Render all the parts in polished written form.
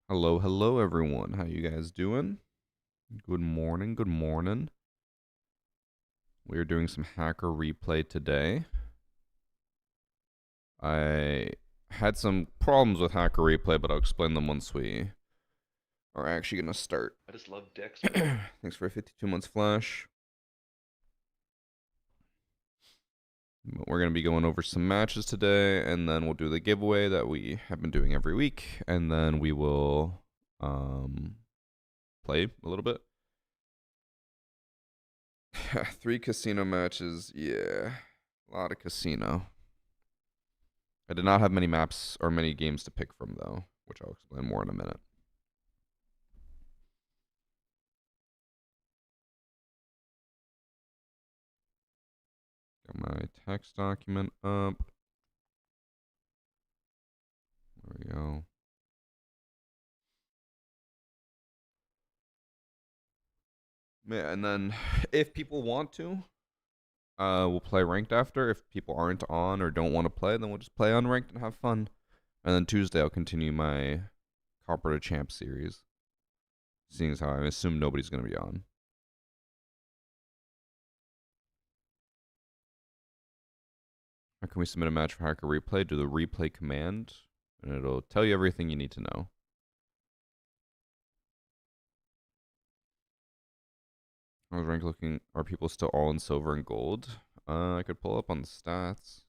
Hello, hello everyone. How you guys doing? Good morning, good morning. We are doing some hacker replay today. I had some problems with hacker replay, but I'll explain them once we are actually going to start. I just love dicks, bro. Thanks for 52 months flash. We're going to be going over some matches today, and then we'll do the giveaway that we have been doing every week, and then we will play a little bit. 3 casino matches, yeah. A lot of casino. I did not have many maps or many games to pick from, though, which I'll explain more in a minute. Got my text document up. There we go. Yeah, and then if people want to, we'll play ranked after. If people aren't on or don't want to play, then we'll just play unranked and have fun. And then Tuesday, I'll continue my Copper to Champ series, seeing as how I assume nobody's going to be on. How can we submit a match for Hacker Replay? Do the replay command, and it'll tell you everything you need to know. I was ranked looking. Are people still all in silver and gold? I could pull up on the stats.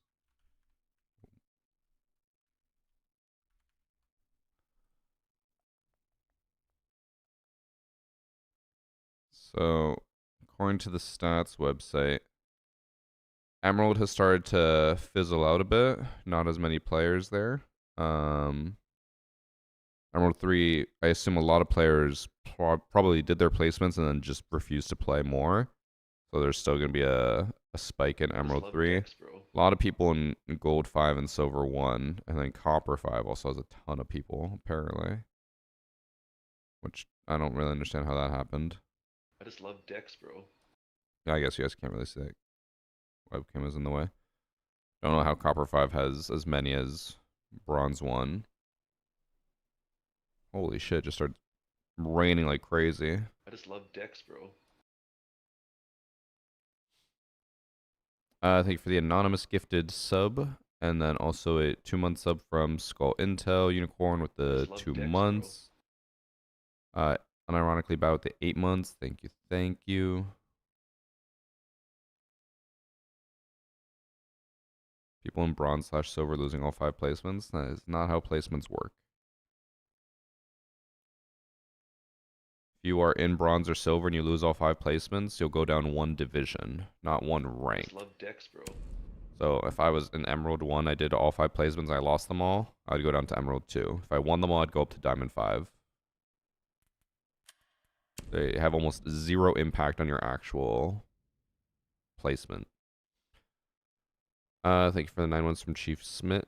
So, according to the stats website, Emerald has started to fizzle out a bit. Not as many players there. Emerald 3, I assume a lot of players probably did their placements and then just refused to play more. So there's still going to be a spike in Emerald 3. Dicks, a lot of people in Gold 5 and Silver 1. And then Copper 5 also has a ton of people, apparently. Which I don't really understand how that happened. I just love dicks, bro. I guess you guys can't really see it. Webcam is in the way. Don't know how Copper 5 has as many as Bronze 1. Holy shit, just started raining like crazy. I just love dicks, bro. Thank you for the anonymous gifted sub. And then also a 2-month sub from Skull Intel Unicorn with the 2 dicks, months. Unironically, about the 8 months. Thank you, thank you. People in bronze/silver losing all 5 placements. That is not how placements work. If you are in bronze or silver and you lose all 5 placements, you'll go down 1 division, not 1 rank. I just love dicks, bro. So if I was in Emerald 1, I did all 5 placements, I lost them all, I'd go down to Emerald 2. If I won them all, I'd go up to Diamond 5. They have almost 0 impact on your actual placement. Thank you for the 9 months from Chief Smith.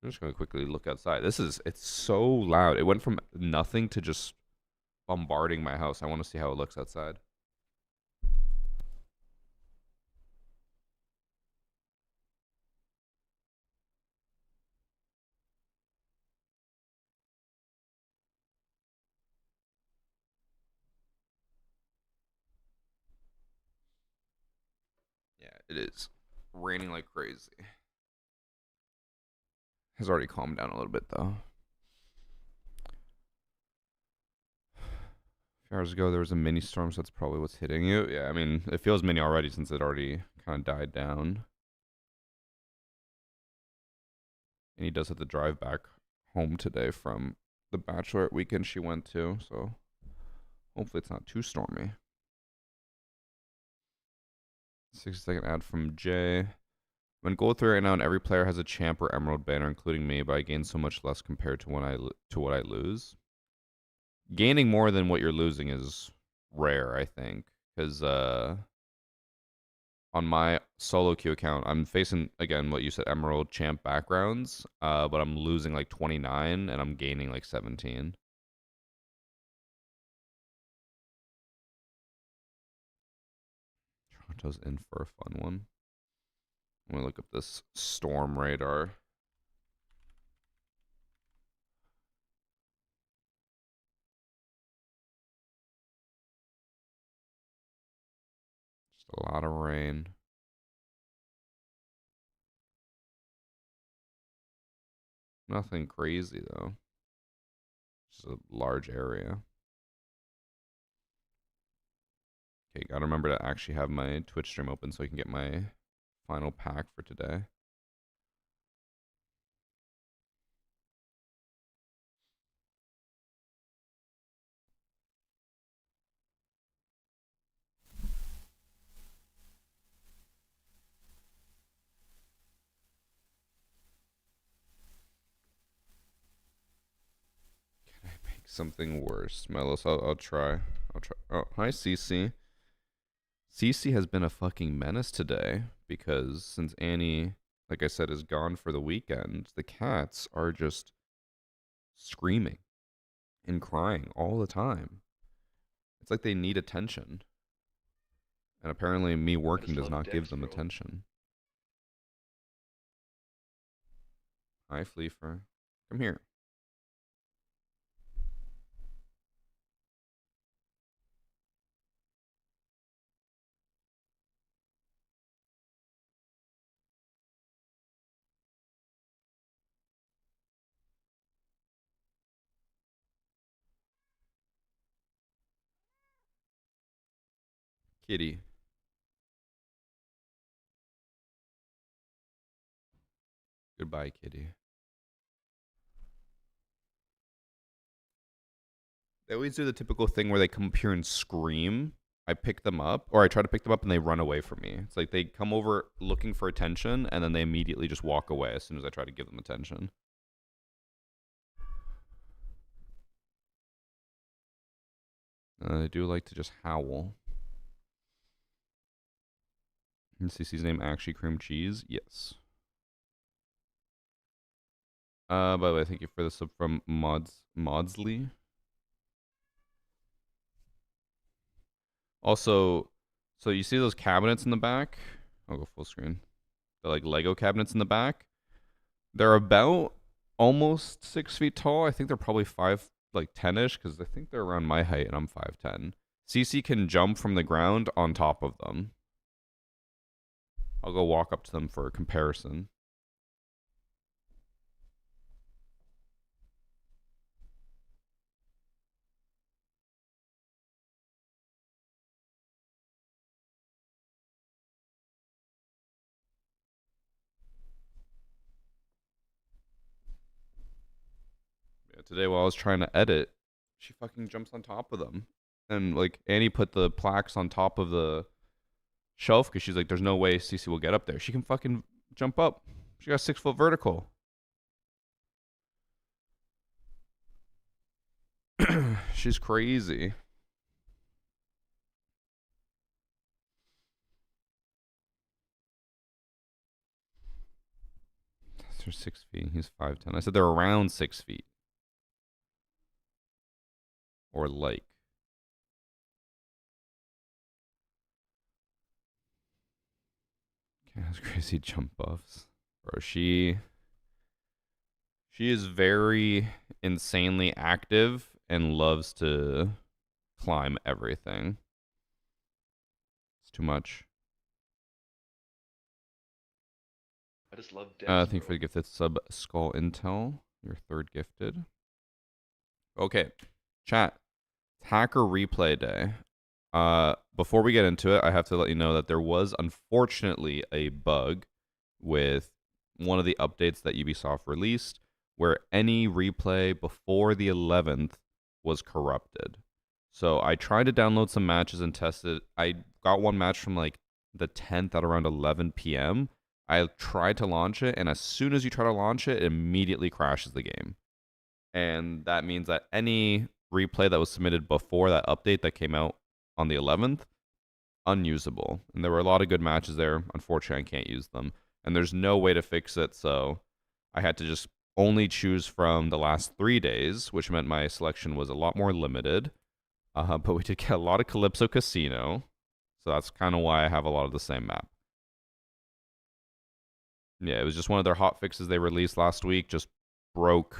I'm just going to quickly look outside. It's so loud. It went from nothing to just bombarding my house. I want to see how it looks outside. Yeah, it is raining like crazy. Has already calmed down a little bit though. A few hours ago there was a mini storm, so that's probably what's hitting you. Yeah, I mean it feels mini already since it already kind of died down. And he does have to drive back home today from the bachelorette weekend she went to, so hopefully it's not too stormy. 60-second ad from Jay. When Gold 3 right now and every player has a champ or emerald banner, including me, but I gain so much less compared to what I lose. Gaining more than what you're losing is rare, I think, because on my solo queue account, I'm facing again what you said, emerald champ backgrounds, but I'm losing like 29 and I'm gaining like 17. Toronto's in for a fun one. I'm gonna look up this storm radar. A lot of rain. Nothing crazy though. Just a large area. Okay, gotta remember to actually have my Twitch stream open so I can get my final pack for today. Can I make something worse? Melos, I'll try. I'll try. Oh, hi, Cece. Cece has been a fucking menace today because since Annie, like I said, is gone for the weekend, the cats are just screaming and crying all the time. It's like they need attention. And apparently me I working just does love not give dicks, them bro. attention. Hi, Fleefer. Come here. Kitty. Goodbye, kitty. They always do the typical thing where they come up here and scream. I pick them up, or I try to pick them up and they run away from me. It's like they come over looking for attention and then they immediately just walk away as soon as I try to give them attention. They do like to just howl. And CC's name actually cream cheese? Yes. By the way, thank you for the sub from Modsley. Also, so you see those cabinets in the back? I'll go full screen. They're like Lego cabinets in the back. They're about almost 6 feet tall. I think they're probably 10-ish, because I think they're around my height and I'm 5'10". CC can jump from the ground on top of them. I'll go walk up to them for a comparison. Yeah, today while I was trying to edit, she fucking jumps on top of them. And like Annie put the plaques on top of the shelf because she's like, there's no way CC will get up there. She can fucking jump up. She got 6 foot vertical. She's crazy. They're 6 feet. He's 5'10". I said they're around 6 feet. Or like. Okay, that's crazy jump buffs. Bro, she is very insanely active and loves to climb everything. It's too much. I just love dicks, Thank you bro. for the gifted sub Skull Intel. Your third gifted. Okay. Chat. Hacker replay day. Before we get into it, I have to let you know that there was unfortunately a bug with one of the updates that Ubisoft released where any replay before the 11th was corrupted. So I tried to download some matches and test it. I got one match from like the 10th at around 11 p.m. I tried to launch it, and as soon as you try to launch it, it immediately crashes the game. And that means that any replay that was submitted before that update that came out on the 11th, unusable. And there were a lot of good matches there. Unfortunately, I can't use them. And there's no way to fix it, so I had to just only choose from the last 3 days, which meant my selection was a lot more limited. But we did get a lot of Calypso Casino, so that's kind of why I have a lot of the same map. Yeah, it was just one of their hot fixes they released last week, just broke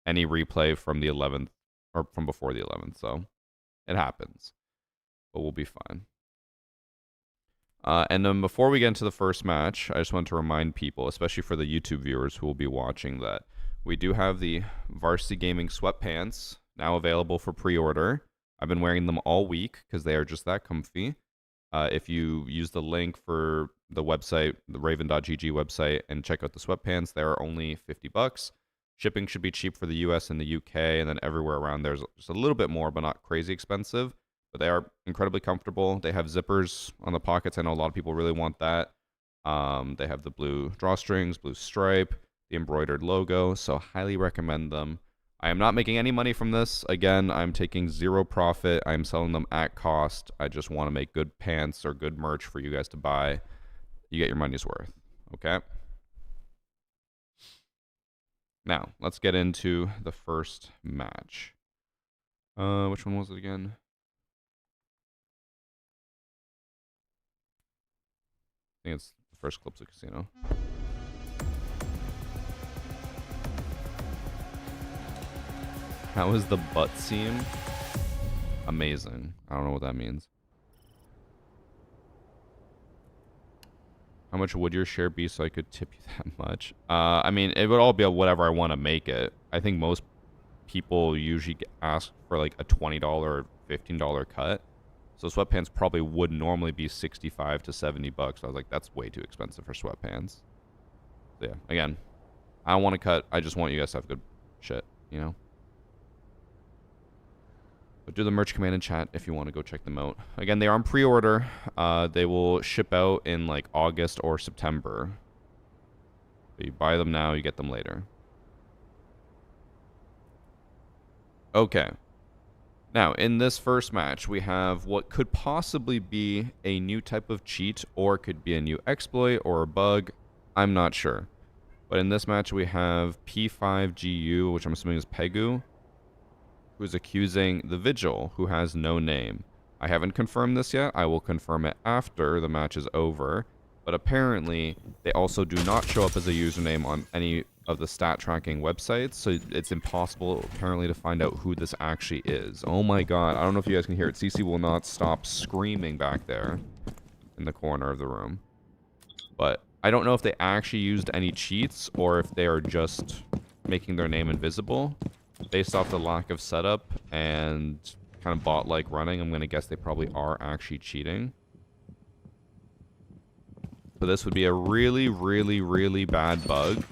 any replay from the 11th or from before the 11th, so it happens. But we'll be fine. And then before we get into the first match, I just want to remind people, especially for the YouTube viewers who will be watching, that we do have the VarsityGaming sweatpants now available for pre-order. I've been wearing them all week because they are just that comfy. If you use the link for the website, the raven.gg website, and check out the sweatpants, they are only $50. Shipping should be cheap for the US and the UK, and then everywhere around there's just a little bit more, but not crazy expensive. But they are incredibly comfortable. They have zippers on the pockets. I know a lot of people really want that. They have the blue drawstrings, blue stripe, the embroidered logo, so highly recommend them. I am not making any money from this. Again, I'm taking zero profit. I'm selling them at cost. I just want to make good pants or good merch for you guys to buy. You get your money's worth, okay? Now, let's get into the first match. Which one was it again? I think it's the first Calypso Casino. How is the butt seam? Amazing. I don't know what that means. How much would your share be so I could tip you that much? I mean, it would all be whatever I want to make it. I think most people usually ask for like a $20 or $15 cut. So sweatpants probably would normally be 65 to 70 bucks. I was like, that's way too expensive for sweatpants. So yeah, again, I don't want to cut. I just want you guys to have good shit, you know? But do the merch command in chat if you want to go check them out. Again, they are on pre-order. They will ship out in like August or September. So you buy them now, you get them later. Okay. Now, in this first match, we have what could possibly be a new type of cheat, or could be a new exploit or a bug. I'm not sure. But in this match, we have P5GU, which I'm assuming is Pegu, who's accusing the Vigil, who has no name. I haven't confirmed this yet. I will confirm it after the match is over. But apparently, they also do not show up as a username on any of the stat tracking websites, so it's impossible, apparently, to find out who this actually is. Oh my god, I don't know if you guys can hear it. CC will not stop screaming back there in the corner of the room. But I don't know if they actually used any cheats, or if they are just making their name invisible. Based off the lack of setup and kind of bot-like running, I'm going to guess they probably are actually cheating. So this would be a really, really, really bad bug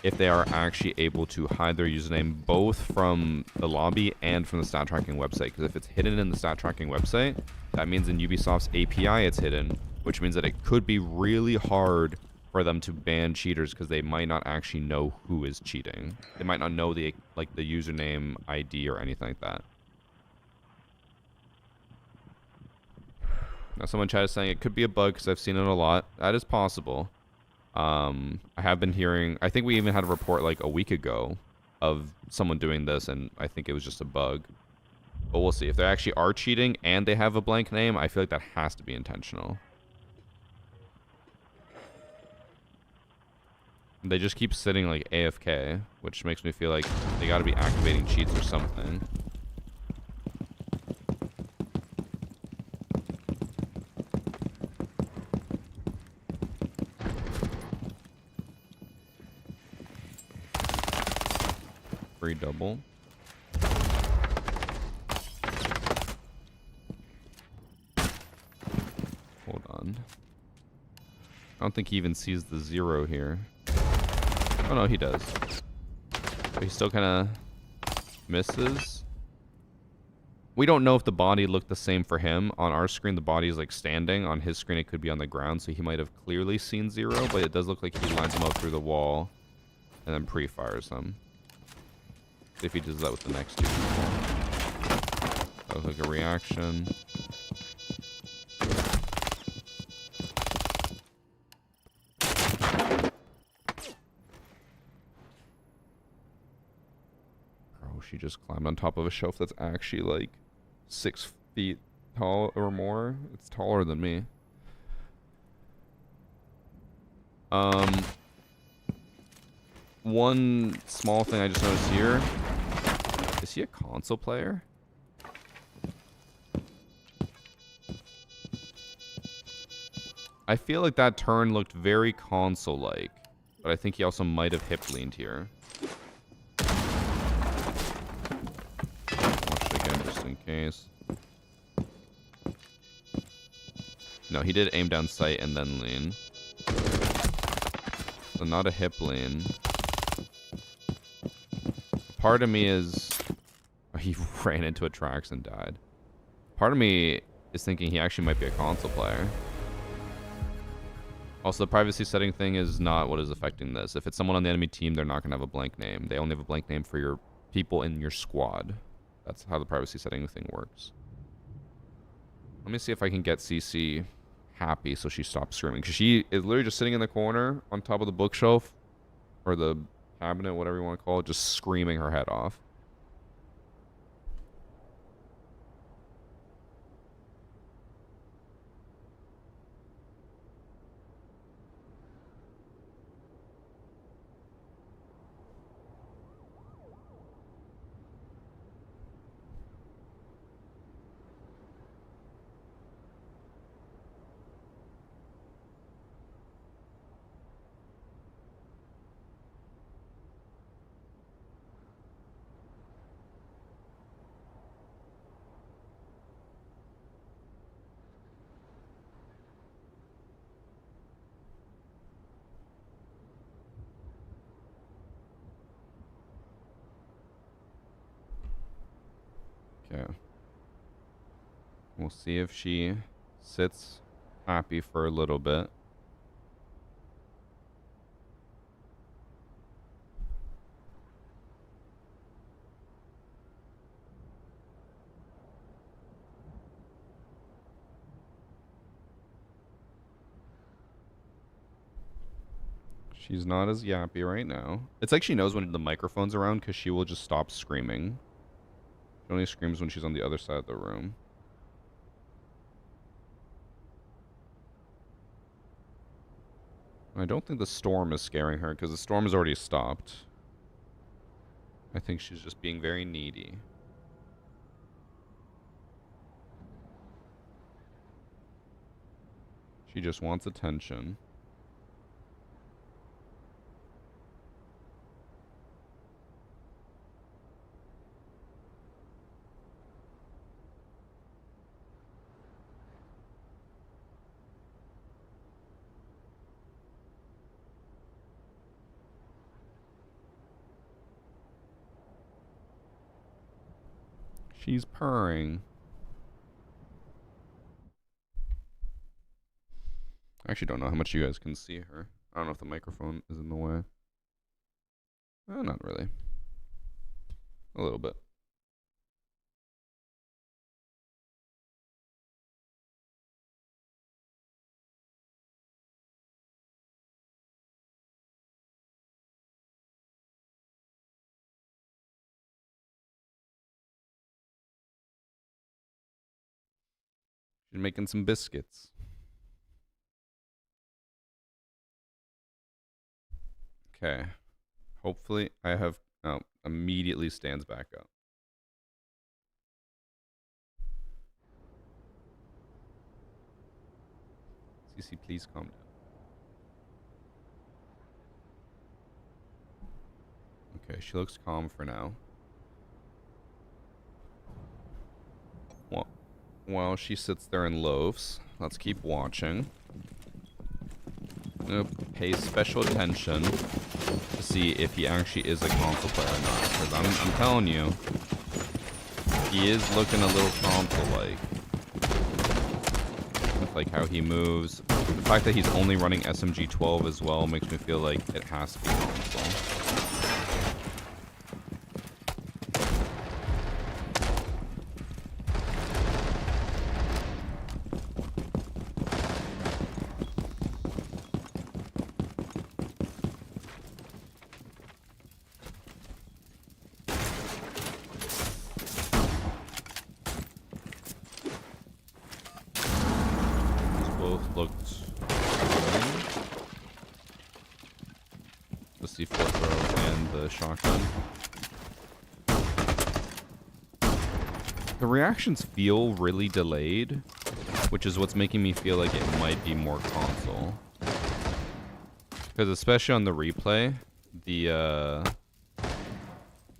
if they are actually able to hide their username both from the lobby and from the stat tracking website. Because if it's hidden in the stat tracking website, that means in Ubisoft's API it's hidden, which means that it could be really hard for them to ban cheaters because they might not actually know who is cheating. They might not know the username ID or anything like that. Now someone in chat is saying it could be a bug because I've seen it a lot. That is possible. I have been hearing, I think we even had a report like a week ago of someone doing this, and I think it was just a bug. But we'll see. If they actually are cheating and they have a blank name, I feel like that has to be intentional. They just keep sitting like AFK, which makes me feel like they gotta be activating cheats or something. Free double. Hold on. I don't think he even sees the 0 here. Oh no, he does. But he still kind of misses. We don't know if the body looked the same for him. On our screen, the body is like standing. On his screen, it could be on the ground, so he might have clearly seen 0, but it does look like he lines him up through the wall and then pre-fires him. See if he does that with the next 2. That was like a reaction. She just climbed on top of a shelf that's actually like 6 feet tall or more. It's taller than me. One small thing I just noticed here. Is he a console player? I feel like that turn looked very console-like. But I think he also might have hip-leaned here. Watch it again just in case. No, he did aim down sight and then lean. So not a hip lean. Part of me is... He ran into a tracks and died. Part of me is thinking he actually might be a console player. Also, the privacy setting thing is not what is affecting this. If it's someone on the enemy team, they're not going to have a blank name. They only have a blank name for your people in your squad. That's how the privacy setting thing works. Let me see if I can get CC happy so she stops screaming. Because she is literally just sitting in the corner on top of the bookshelf. Or the cabinet, whatever you want to call it. Just screaming her head off. Okay. We'll see if she sits happy for a little bit. She's not as yappy right now. It's like she knows when the microphone's around because she will just stop screaming. She only screams when she's on the other side of the room. I don't think the storm is scaring her because the storm has already stopped. I think she's just being very needy. She just wants attention. She's purring. I actually don't know how much you guys can see her. I don't know if the microphone is in the way. Not really. A little bit. She's making some biscuits. Okay. Hopefully I have... Oh, immediately stands back up. CC, please calm down. Okay, she looks calm for now. Well, while she sits there and loafs, let's keep watching. I'm gonna pay special attention to see if he actually is a console player or not. Because I'm telling you, he is looking a little console-like. With like how he moves. The fact that he's only running SMG 12 as well makes me feel like it has to be console. Reactions feel really delayed which is what's making me feel like it might be more console. Because especially on the replay, the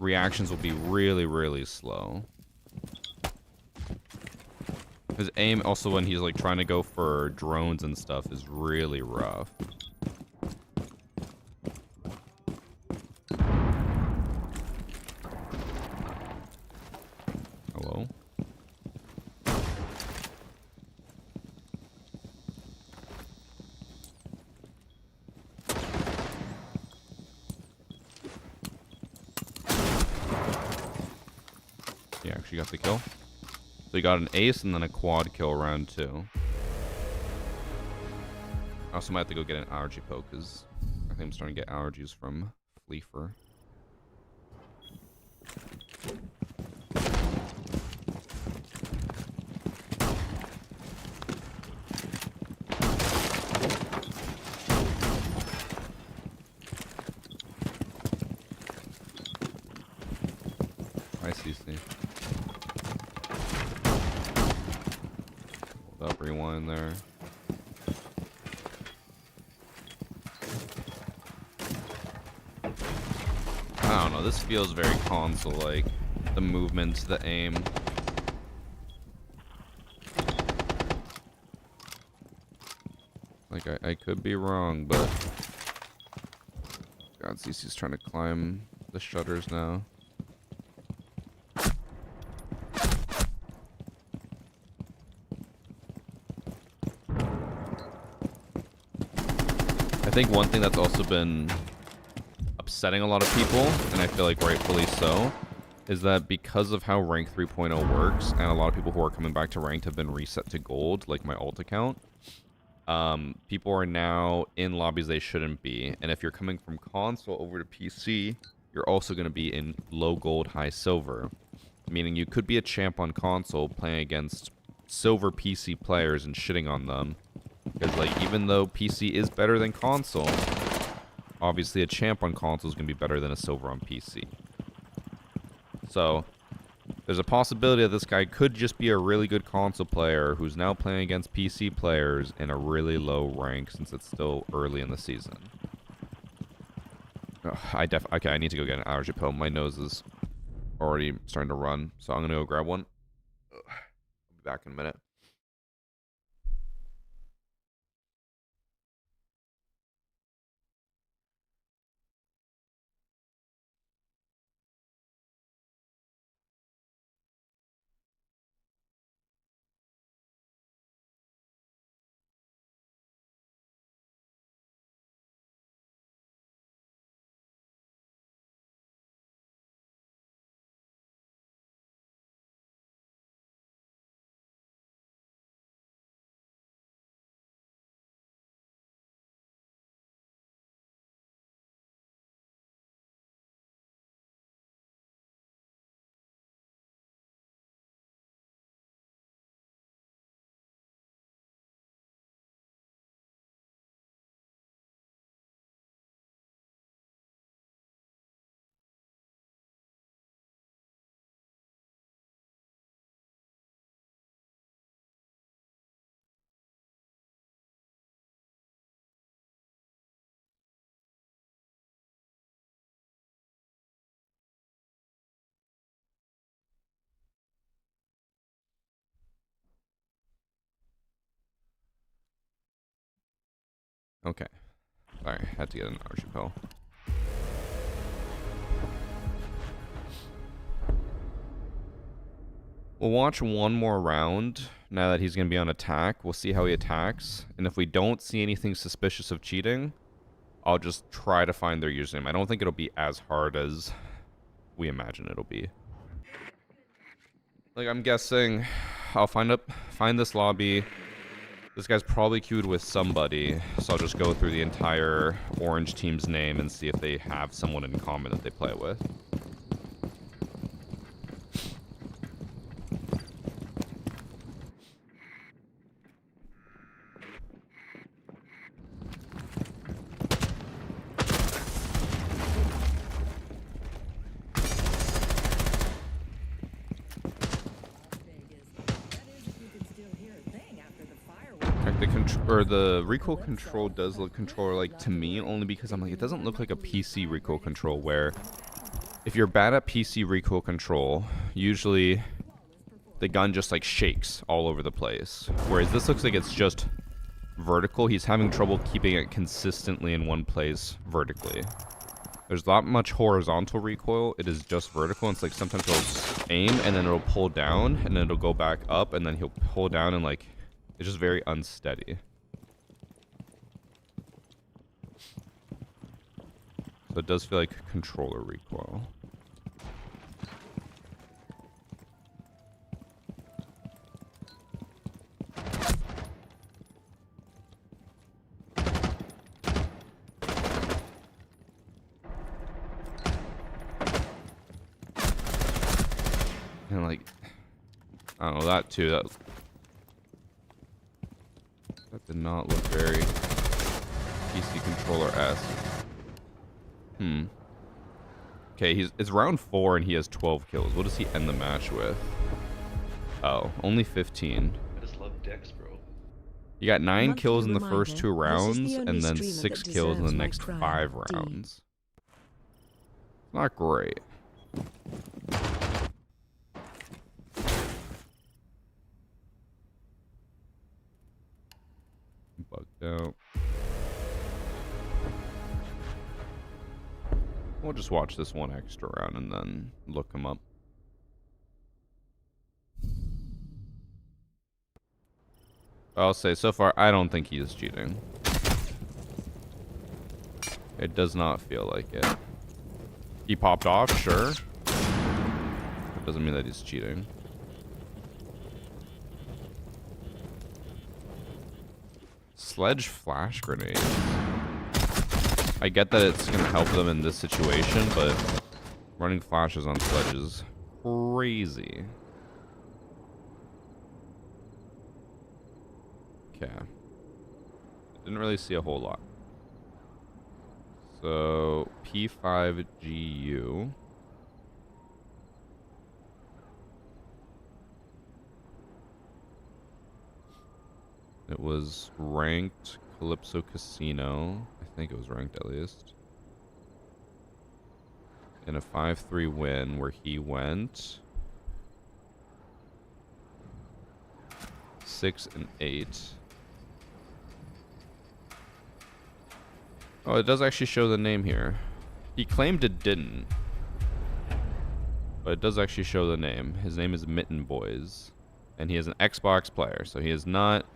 reactions will be really, really slow. His aim also when he's like trying to go for drones and stuff is really rough. Hello? He actually got the kill. So he got an ace and then a quad kill round 2. I also might have to go get an allergy poke because I think I'm starting to get allergies from Fleefer. Hi, CC. Hold up, rewind there. I don't know, this feels very console-like. The movements, the aim. Like, I could be wrong, but... God, CC's trying to climb the shutters now. I think one thing that's also been upsetting a lot of people, and I feel like rightfully so, is that because of how rank 3.0 works, and a lot of people who are coming back to ranked have been reset to gold, like my alt account, people are now in lobbies they shouldn't be, and if you're coming from console over to PC, you're also going to be in low gold, high silver, meaning you could be a champ on console playing against silver PC players and shitting on them, because like even though PC is better than console, obviously a champ on console is going to be better than a silver on PC. So there's a possibility that this guy could just be a really good console player who's now playing against PC players in a really low rank since it's still early in the season. Okay, I need to go get an allergy pill. My nose is already starting to run, so I'm going to go grab one. I'll be back in a minute. Okay. Sorry, had to get an allergy pill. We'll watch one more round now that he's going to be on attack. We'll see how he attacks. And if we don't see anything suspicious of cheating, I'll just try to find their username. I don't think it'll be as hard as we imagine it'll be. Like, I'm guessing I'll find this lobby. This guy's probably queued with somebody, so I'll just go through the entire orange team's name and see if they have someone in common that they play with. the recoil control does look controller-like to me, only because I'm like, it doesn't look like a PC recoil control where if you're bad at PC recoil control, usually the gun just like shakes all over the place. Whereas this looks like it's just vertical. He's having trouble keeping it consistently in one place vertically. There's not much horizontal recoil. It is just vertical. It's like sometimes he'll aim and then it'll pull down and then it'll go back up and then he'll pull down and like it's just very unsteady. So it does feel like controller recoil. And like, I don't know, that too, that did not look very PC controller-esque. Okay, it's round 4 and he has 12 kills. What does he end the match with? Oh, only 15. I just love Dex, bro. You got 9 kills in the first 2 rounds and then 6 kills in the next 5 rounds. Not great. Bugged out. We'll just watch this one extra round and then look him up. I'll say, so far, I don't think he is cheating. It does not feel like it. He popped off, sure. It doesn't mean that he's cheating. Sledge flash grenade. I get that it's going to help them in this situation, but running flashes on Sledge is crazy. Okay. Didn't really see a whole lot. So, P5GU. It was ranked Calypso Casino. I think it was ranked at least. In a 5-3 win where he went 6 and 8. Oh, it does actually show the name here. He claimed it didn't. But it does actually show the name. His name is Mitten Boys. And he is an Xbox player. So he is not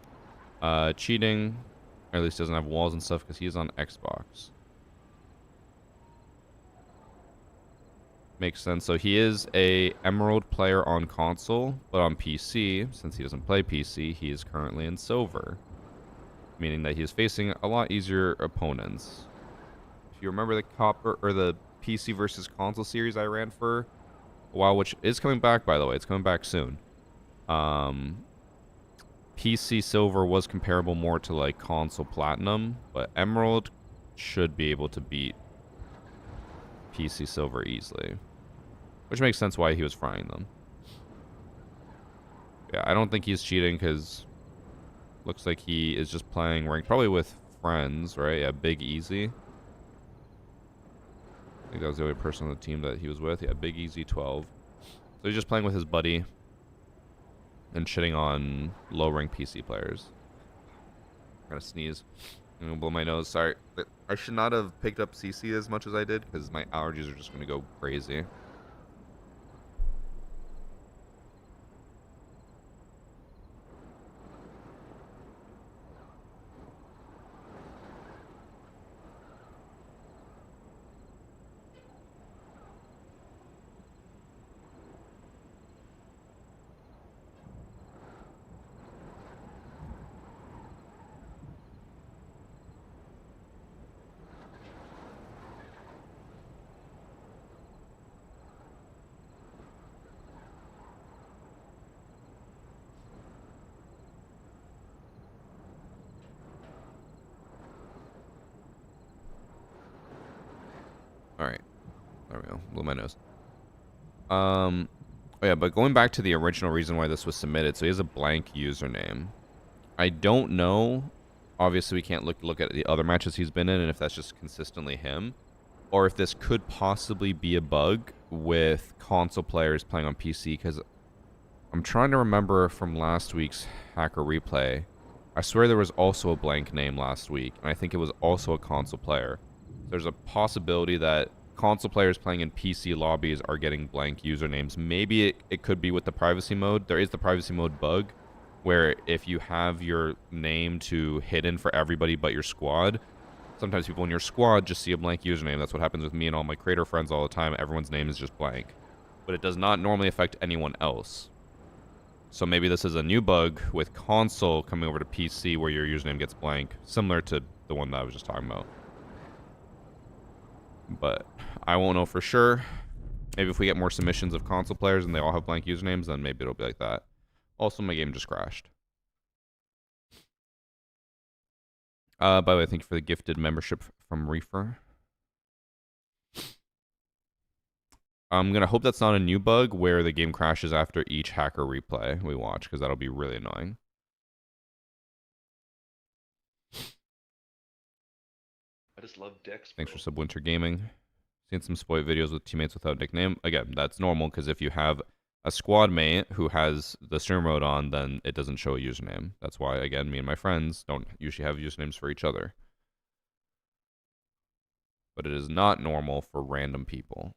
cheating. Or at least doesn't have walls and stuff because he is on Xbox. Makes sense. So he is a Emerald player on console. But on PC, since he doesn't play PC, he is currently in Silver. Meaning that he is facing a lot easier opponents. If you remember the copper or the PC versus console series I ran for a while, which is coming back, by the way, it's coming back soon. PC Silver was comparable more to like console Platinum, but Emerald should be able to beat PC Silver easily, which makes sense why he was frying them. Yeah, I don't think he's cheating because looks like he is just playing ranked, probably with friends, right? Yeah, Big Easy. I think that was the only person on the team that he was with. Yeah, Big Easy 12. So he's just playing with his buddy and shitting on low-ranked PC players. I'm gonna sneeze. I'm gonna blow my nose. Sorry. I should not have picked up CC as much as I did because my allergies are just gonna go crazy. Alright. There we go. Blew my nose. Oh yeah, but going back to the original reason why this was submitted, so he has a blank username. I don't know. Obviously, we can't look at the other matches he's been in, and if that's just consistently him, or if this could possibly be a bug with console players playing on PC. Because I'm trying to remember from last week's hacker replay. I swear there was also a blank name last week, and I think it was also a console player. There's a possibility that console players playing in PC lobbies are getting blank usernames. Maybe it could be with the privacy mode. There is the privacy mode bug, where if you have your name to hidden for everybody but your squad, sometimes people in your squad just see a blank username. That's what happens with me and all my creator friends all the time. Everyone's name is just blank. But it does not normally affect anyone else. So maybe this is a new bug with console coming over to PC where your username gets blank, similar to the one that I was just talking about. But I won't know for sure. Maybe if we get more submissions of console players and they all have blank usernames, then maybe it'll be like that. Also, my game just crashed. By the way, thank you for the gifted membership from Reefer. I'm going to hope that's not a new bug where the game crashes after each hacker replay we watch, because that'll be really annoying. I just love dicks. Thanks for Subwinter Gaming. Seen some spoil videos with teammates without nickname. Again, that's normal, because if you have a squad mate who has the stream mode on, then it doesn't show a username. That's why, again, me and my friends don't usually have usernames for each other. But it is not normal for random people.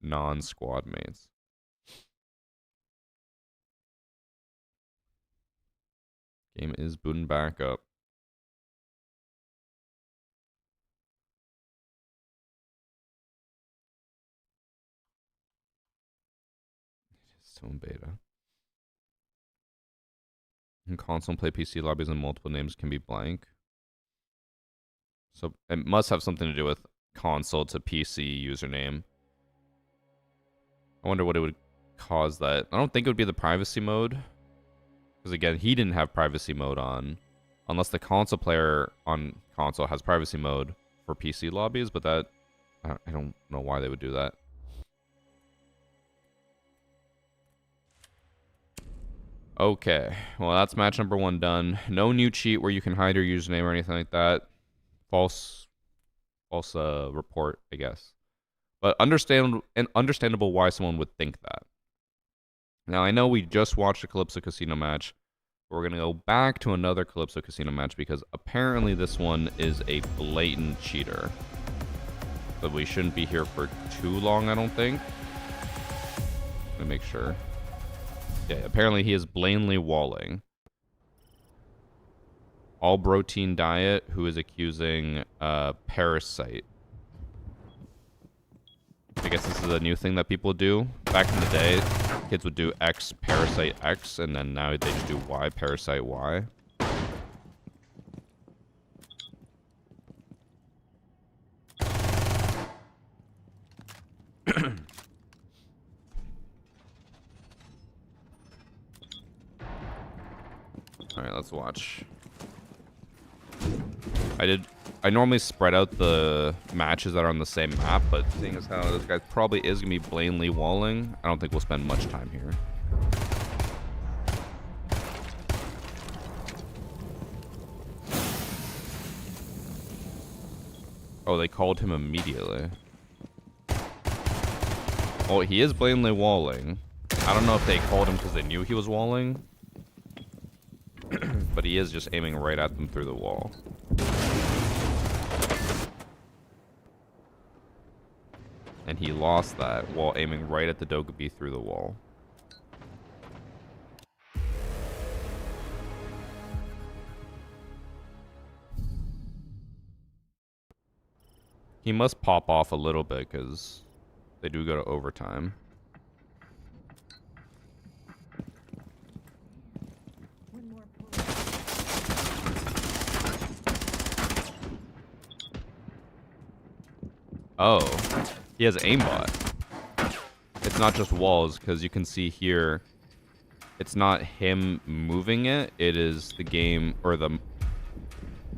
Non-squad mates. Game is booting back up. It is still in beta. In console and play PC lobbies and multiple names can be blank. So it must have something to do with console to PC username. I wonder what it would cause that. I don't think it would be the privacy mode. Because again, he didn't have privacy mode on. Unless the console player on console has privacy mode for PC lobbies. But that, I don't know why they would do that. Okay, well that's match number 1 done. No new cheat where you can hide your username or anything like that. False report, I guess. But understandable why someone would think that. Now, I know we just watched a Calypso Casino match. But we're going to go back to another Calypso Casino match because apparently this one is a blatant cheater. But we shouldn't be here for too long, I don't think. Let me make sure. Yeah, apparently he is blatantly walling. All protein diet who is accusing Parasite. I guess this is a new thing that people do. Back in the day, kids would do X Parasite X, and then now they just do Y Parasite Y. Alright, let's watch. I normally spread out the matches that are on the same map, but seeing as how this guy probably is going to be blatantly walling, I don't think we'll spend much time here. Oh, they called him immediately. Oh, he is blatantly walling. I don't know if they called him because they knew he was walling. But he is just aiming right at them through the wall. And he lost that while aiming right at the Dogaby through the wall. He must pop off a little bit because they do go to overtime. Oh, he has aimbot. It's not just walls, because you can see here, it's not him moving it. It is the game, or the,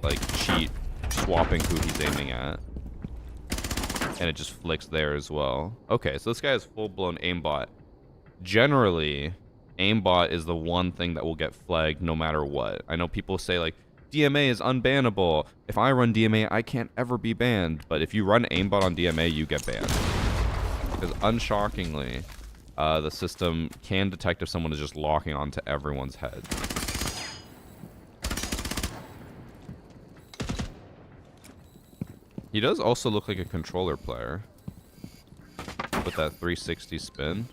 like, cheat swapping who he's aiming at. And it just flicks there as well. Okay, so this guy has full-blown aimbot. Generally, aimbot is the one thing that will get flagged no matter what. I know people say, like, DMA is unbannable. If I run DMA, I can't ever be banned. But if you run aimbot on DMA, you get banned. Because unshockingly, the system can detect if someone is just locking onto everyone's head. He does also look like a controller player. With that 360 spin.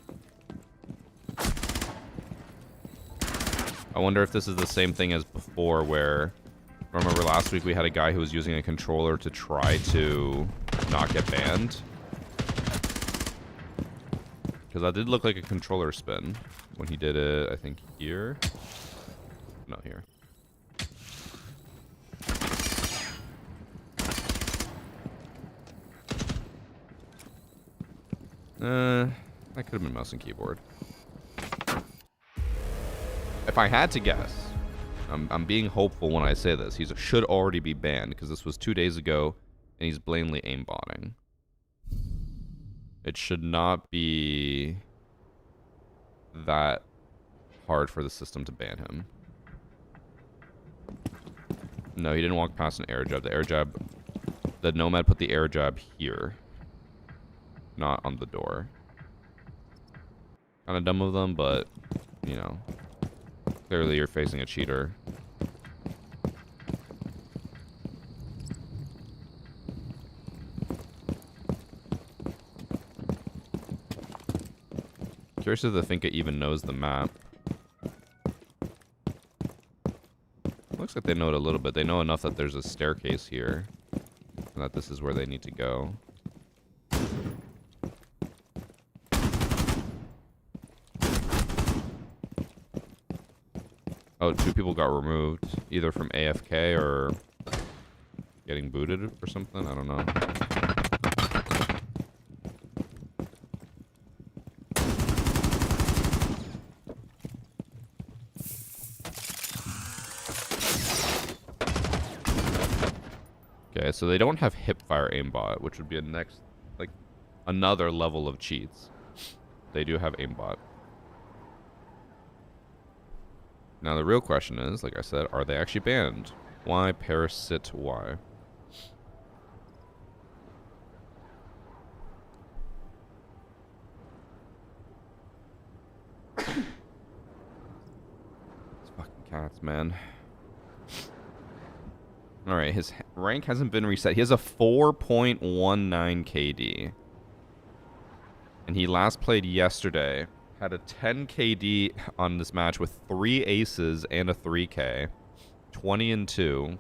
I wonder if this is the same thing as before where... Remember last week we had a guy who was using a controller to try to not get banned? Because that did look like a controller spin when he did it, I think, here. No, here. That could have been mouse and keyboard. If I had to guess, I'm being hopeful when I say this. He should already be banned because this was 2 days ago and he's blatantly aimbotting. It should not be that hard for the system to ban him. No, he didn't walk past an air jab. The air jab, the Nomad put the air jab here, not on the door. Kind of dumb of them, but, you know, clearly you're facing a cheater. Curious if the Finka even knows the map. Looks like they know it a little bit. They know enough that there's a staircase here, and that this is where they need to go. Oh, 2 people got removed, either from AFK or getting booted or something. I don't know. Okay, so they don't have hipfire aimbot, which would be a next, like, another level of cheats. They do have aimbot. Now the real question is, like I said, are they actually banned? Why Parasite? Why? These fucking cats, man. Alright, his rank hasn't been reset. He has a 4.19 KD. And he last played yesterday. Had a 10 KD on this match with 3 aces and a 3K. 20 and 2.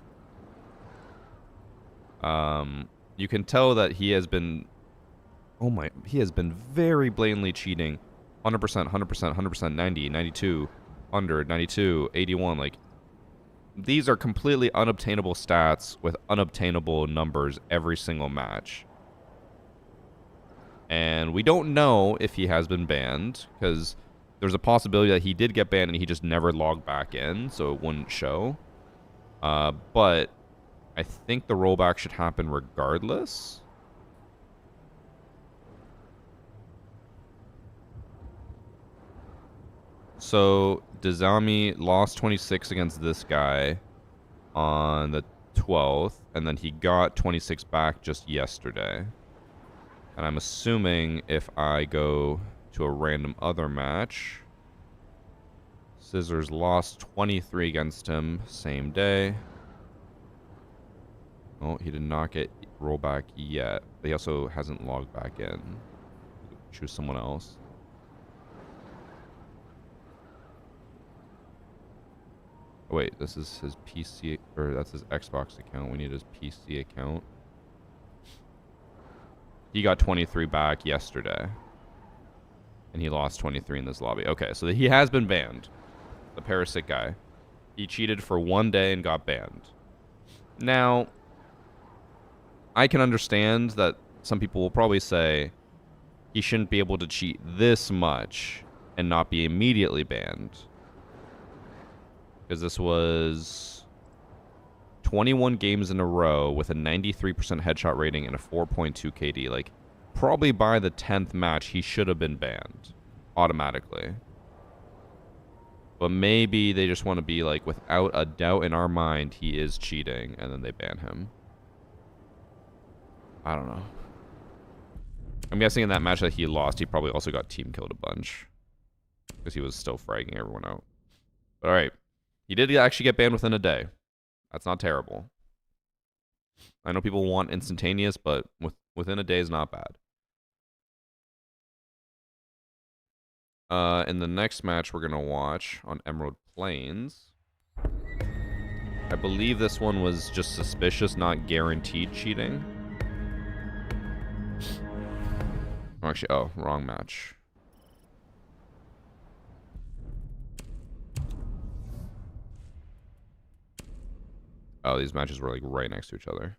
You can tell that he has been... Oh my... He has been very blatantly cheating. 100%, 100%, 100%, 90, 92, 100, 92, 81, like... These are completely unobtainable stats with unobtainable numbers every single match. And we don't know if he has been banned, because there's a possibility that he did get banned and he just never logged back in, so it wouldn't show. But I think the rollback should happen regardless. So Dazami lost 26 against this guy on the 12th, and then he got 26 back just yesterday. And I'm assuming if I go to a random other match, Scissors lost 23 against him same day. Oh, he did not get rollback yet. He also hasn't logged back in. Choose someone else. Wait, this is his PC, or that's his Xbox account. We need his PC account. He got 23 back yesterday. And he lost 23 in this lobby. Okay, so he has been banned. The Parasite guy. He cheated for 1 day and got banned. Now, I can understand that some people will probably say he shouldn't be able to cheat this much and not be immediately banned. Because this was 21 games in a row with a 93% headshot rating and a 4.2 KD. Like, probably by the 10th match, he should have been banned automatically. But maybe they just want to be like, without a doubt in our mind, he is cheating, and then they ban him. I don't know. I'm guessing in that match that he lost, he probably also got team killed a bunch. Because he was still fragging everyone out. But alright. He did actually get banned within a day. That's not terrible. I know people want instantaneous, but within a day is not bad. In the next match we're going to watch on Emerald Plains, I believe this one was just suspicious, not guaranteed cheating. Actually, oh, wrong match. Oh, these matches were like right next to each other.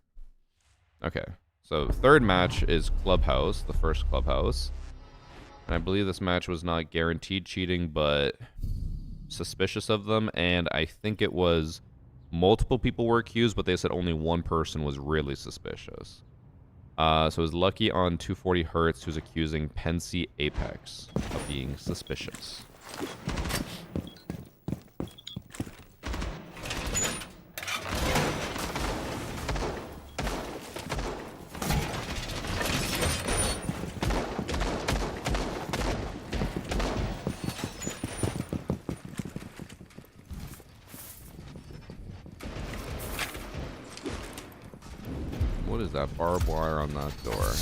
Okay, so third match is Clubhouse, the first Clubhouse. And I believe this match was not guaranteed cheating, but suspicious of them. And I think it was multiple people were accused, but they said only one person was really suspicious. So it was Lucky on 240 Hertz who's accusing Pensy Apex of being suspicious. What is that barbed wire on that door?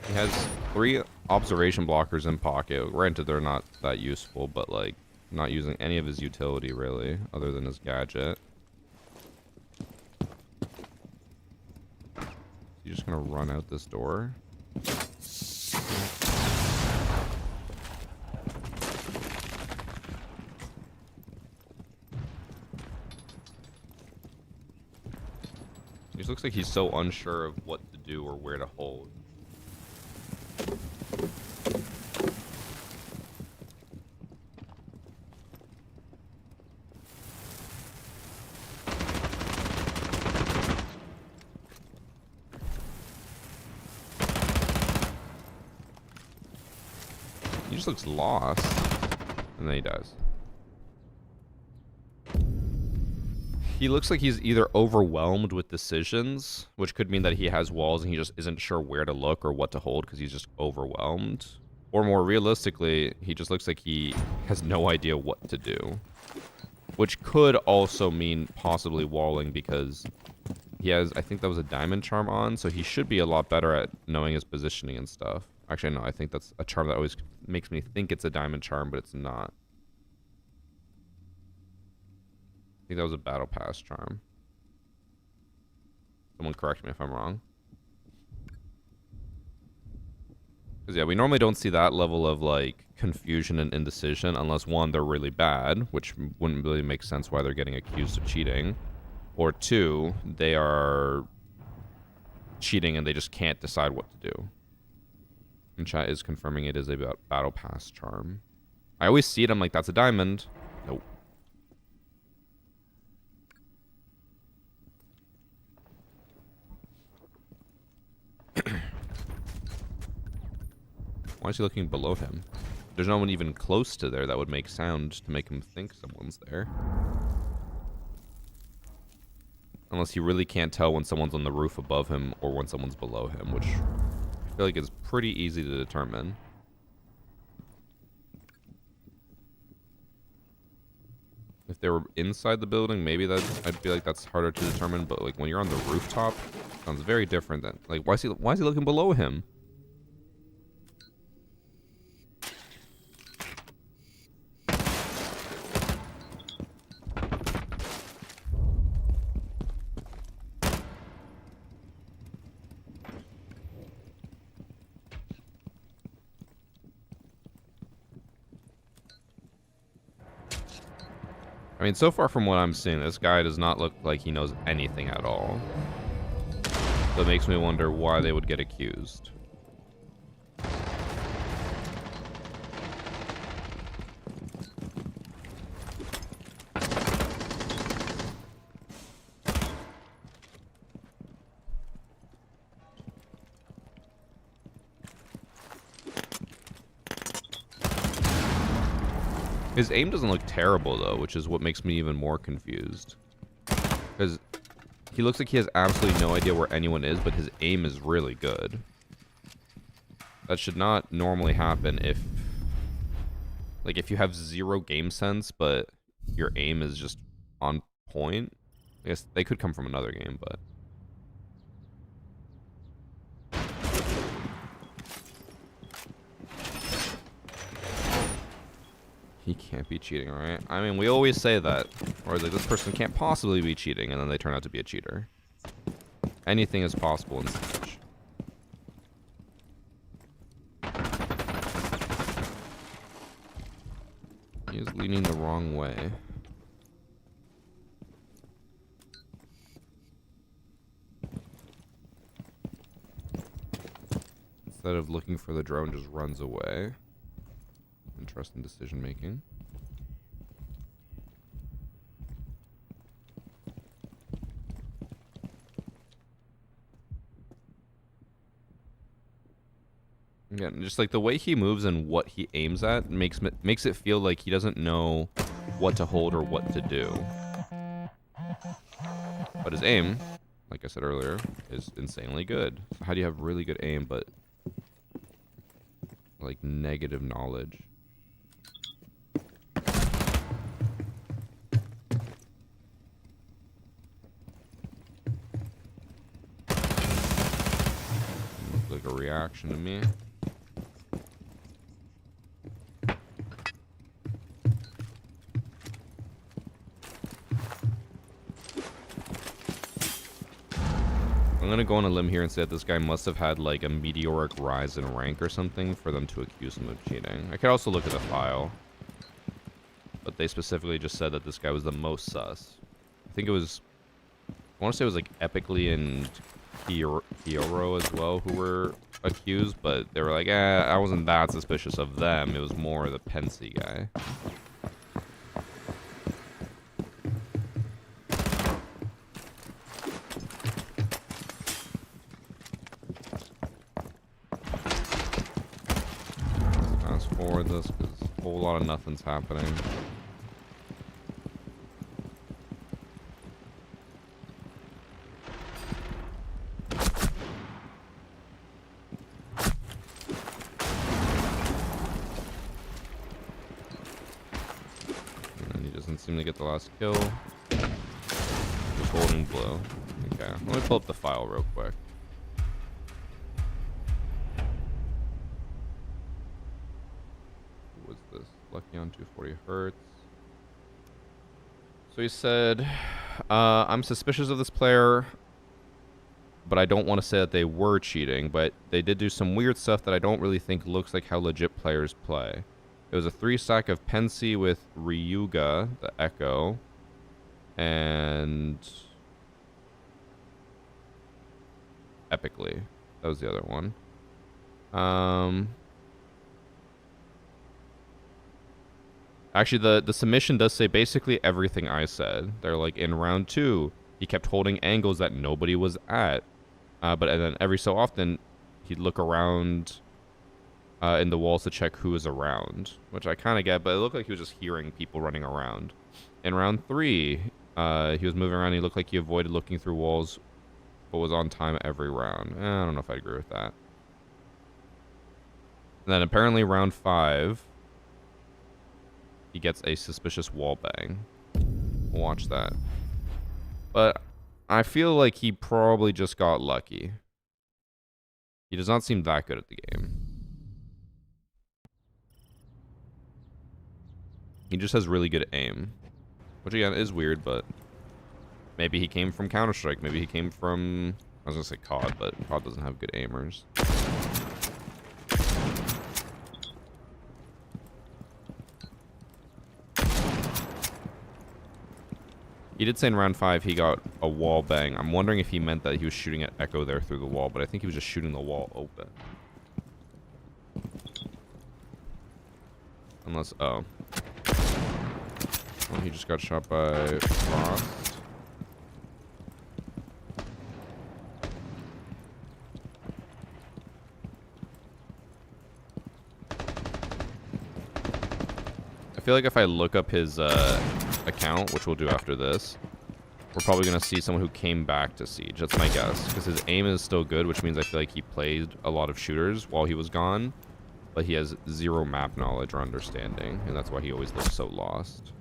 He has 3 observation blockers in pocket. Granted, they're not that useful, but like not using any of his utility really, other than his gadget. He's just gonna run out this door. He just looks like he's so unsure of what to do or where to hold. He just looks lost. And then he dies. He looks like he's either overwhelmed with decisions, which could mean that he has walls and he just isn't sure where to look or what to hold because he's just overwhelmed. Or more realistically, he just looks like he has no idea what to do. Which could also mean possibly walling because he has, I think that was a diamond charm on, so he should be a lot better at knowing his positioning and stuff. Actually, no, I think that's a charm that always makes me think it's a diamond charm, but it's not. I think that was a battle pass charm. Someone correct me if I'm wrong. Because yeah, we normally don't see that level of like confusion and indecision unless one, they're really bad, which wouldn't really make sense why they're getting accused of cheating. Or two, they are cheating and they just can't decide what to do. And chat is confirming it is a battle pass charm. I always see it, I'm like, that's a diamond. Nope. Why is he looking below him? There's no one even close to there that would make sound to make him think someone's there. Unless he really can't tell when someone's on the roof above him or when someone's below him, which I feel like is pretty easy to determine. If they were inside the building, maybe that I'd feel like that's harder to determine, but like when you're on the rooftop, it sounds very different than like why is he looking below him? I mean, so far from what I'm seeing, this guy does not look like he knows anything at all. So it makes me wonder why they would get accused. His aim doesn't look terrible, though, which is what makes me even more confused. Because he looks like he has absolutely no idea where anyone is, but his aim is really good. That should not normally happen if... Like, if you have zero game sense, but your aim is just on point. I guess they could come from another game, but... He can't be cheating, right? I mean, we always say that. Or like, this person can't possibly be cheating, and then they turn out to be a cheater. Anything is possible in Siege. He is leaning the wrong way. Instead of looking for the drone, just runs away. Interesting decision making. Yeah, just like the way he moves and what he aims at makes it feel like he doesn't know what to hold or what to do. But his aim, like I said earlier, is insanely good. So how do you have really good aim but like negative knowledge? Looks like a reaction to me. I'm gonna go on a limb here and say that this guy must have had like a meteoric rise in rank or something for them to accuse him of cheating. I could also look at the file, but they specifically just said that this guy was the most sus. I think it was, I want to say it was like Epically and Kioro as well who were accused, but they were like, I wasn't that suspicious of them. It was more the Pensy guy. Fast forward this because a whole lot of nothing's happening. Seem to get the last kill. Just holding blue. Okay, let me pull up the file real quick. Who was this? Lucky on 240 hertz. So he said, I'm suspicious of this player, but I don't want to say that they were cheating, but they did do some weird stuff that I don't really think looks like how legit players play. It was a 3-stack of Pensy with Ryuga, the Echo, and Epically. That was the other one. Actually, the submission does say basically everything I said. They're like, in round 2, he kept holding angles that nobody was at. And then every so often, he'd look around... in the walls to check who is around, which I kind of get, but it looked like he was just hearing people running around. In round 3, he was moving around. He looked like he avoided looking through walls, but was on time every round. I don't know if I agree with that. And then apparently round 5, he gets a suspicious wall bang. Watch that. But I feel like he probably just got lucky. He does not seem that good at the game. He just has really good aim. Which, again, is weird, but... Maybe he came from Counter-Strike. Maybe he came from... I was gonna say COD, but COD doesn't have good aimers. He did say in round 5 he got a wall bang. I'm wondering if he meant that he was shooting at Echo there through the wall, but I think he was just shooting the wall open. Unless... Oh. Well, he just got shot by Frost. I feel like if I look up his account, which we'll do after this, we're probably going to see someone who came back to Siege. That's my guess. Because his aim is still good, which means I feel like he played a lot of shooters while he was gone. But he has zero map knowledge or understanding. And that's why he always looks so lost.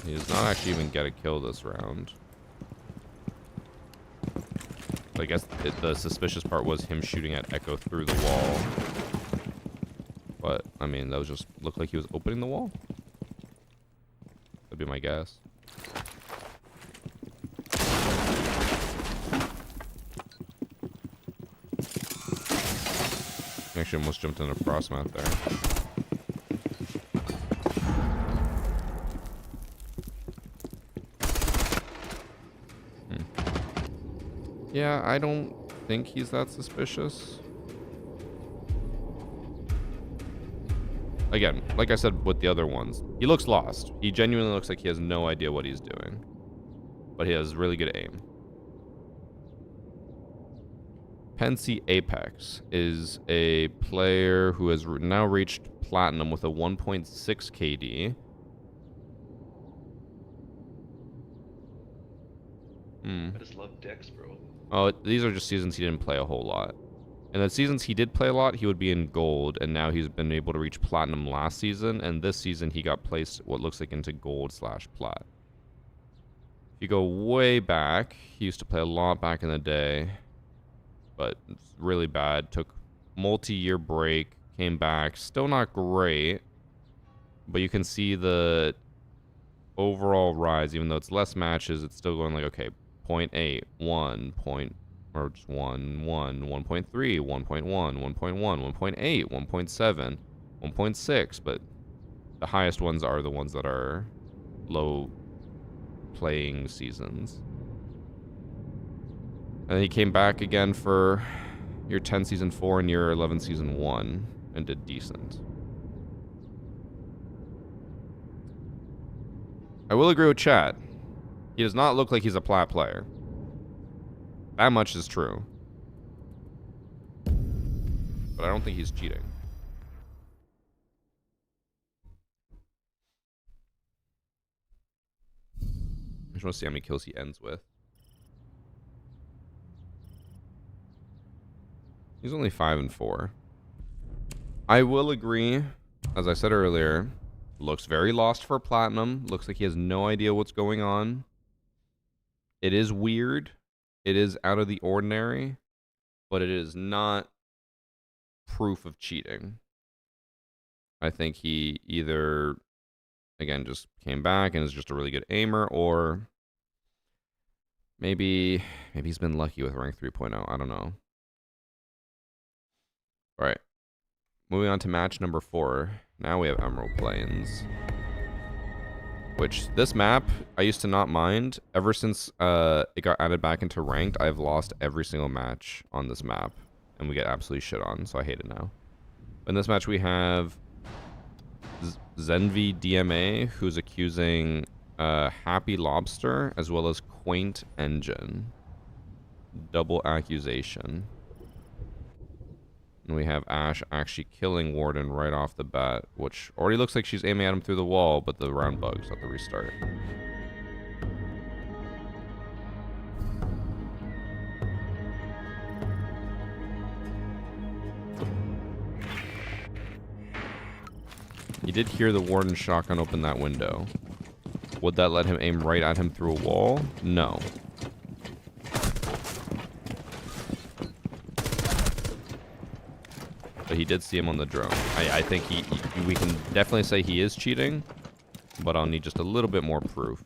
He does not actually even get a kill this round. I guess the suspicious part was him shooting at Echo through the wall. But, I mean, that was just looked like he was opening the wall. That'd be my guess. Actually almost jumped in a frost mat there. Yeah, I don't think he's that suspicious. Again, like I said with the other ones, he looks lost. He genuinely looks like he has no idea what he's doing. But he has really good aim. Pensy Apex is a player who has now reached Platinum with a 1.6 KD. I just love Dex, bro. Oh, these are just seasons he didn't play a whole lot. And the seasons he did play a lot, he would be in gold, and now he's been able to reach platinum last season, and this season he got placed what looks like into gold/plat. If you go way back, he used to play a lot back in the day, but it's really bad. Took multi-year break, came back, still not great, but you can see the overall rise. Even though it's less matches, it's still going like, okay, 0.8, 1, or just 1, 1, 1.3, 1.1, 1.1, 1.8, 1.7, 1.6, but the highest ones are the ones that are low playing seasons. And then he came back again for year 10 season 4 and year 11 season 1 and did decent. I will agree with chat. He does not look like he's a plat player. That much is true. But I don't think he's cheating. I just want to see how many kills he ends with. He's only 5 and 4. I will agree, as I said earlier, looks very lost for platinum. Looks like he has no idea what's going on. It is weird. It is out of the ordinary, but it is not proof of cheating. I think he either, again, just came back and is just a really good aimer, or maybe he's been lucky with rank 3.0. I don't know. All right. Moving on to match number 4. Now we have Emerald Plains. Which, this map, I used to not mind. Ever since it got added back into ranked, I've lost every single match on this map. And we get absolutely shit on, so I hate it now. In this match, we have Zenvi DMA, who's accusing Happy Lobster, as well as Quaint Engine. Double accusation. And we have Ash actually killing Warden right off the bat, which already looks like she's aiming at him through the wall, but the round bugs at the restart. You did hear the Warden shotgun open that window. Would that let him aim right at him through a wall? No. But he did see him on the drone. I think we can definitely say he is cheating, but I'll need just a little bit more proof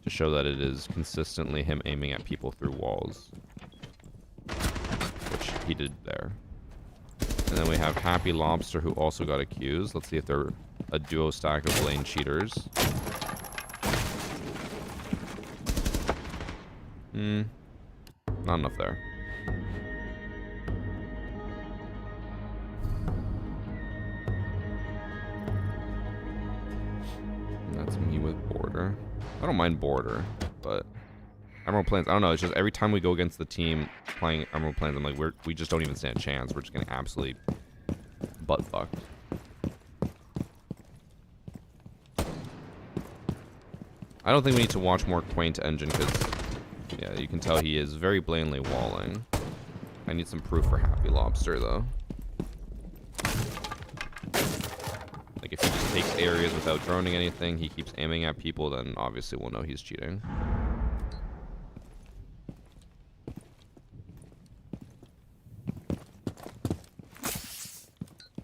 to show that it is consistently him aiming at people through walls, which he did there. And then we have Happy Lobster, who also got accused. Let's see if they're a duo stack of lane cheaters. Not enough there. That's me with border. I don't mind border, but Emerald Plains, I don't know. It's just every time we go against the team playing Emerald Plains, I'm like, we just don't even stand a chance. We're just getting absolutely butt fucked. I don't think we need to watch more Quaint Engine because, yeah, you can tell he is very blatantly walling. I need some proof for Happy Lobster, though. Like, if he just takes areas without droning anything, he keeps aiming at people, then obviously we'll know he's cheating.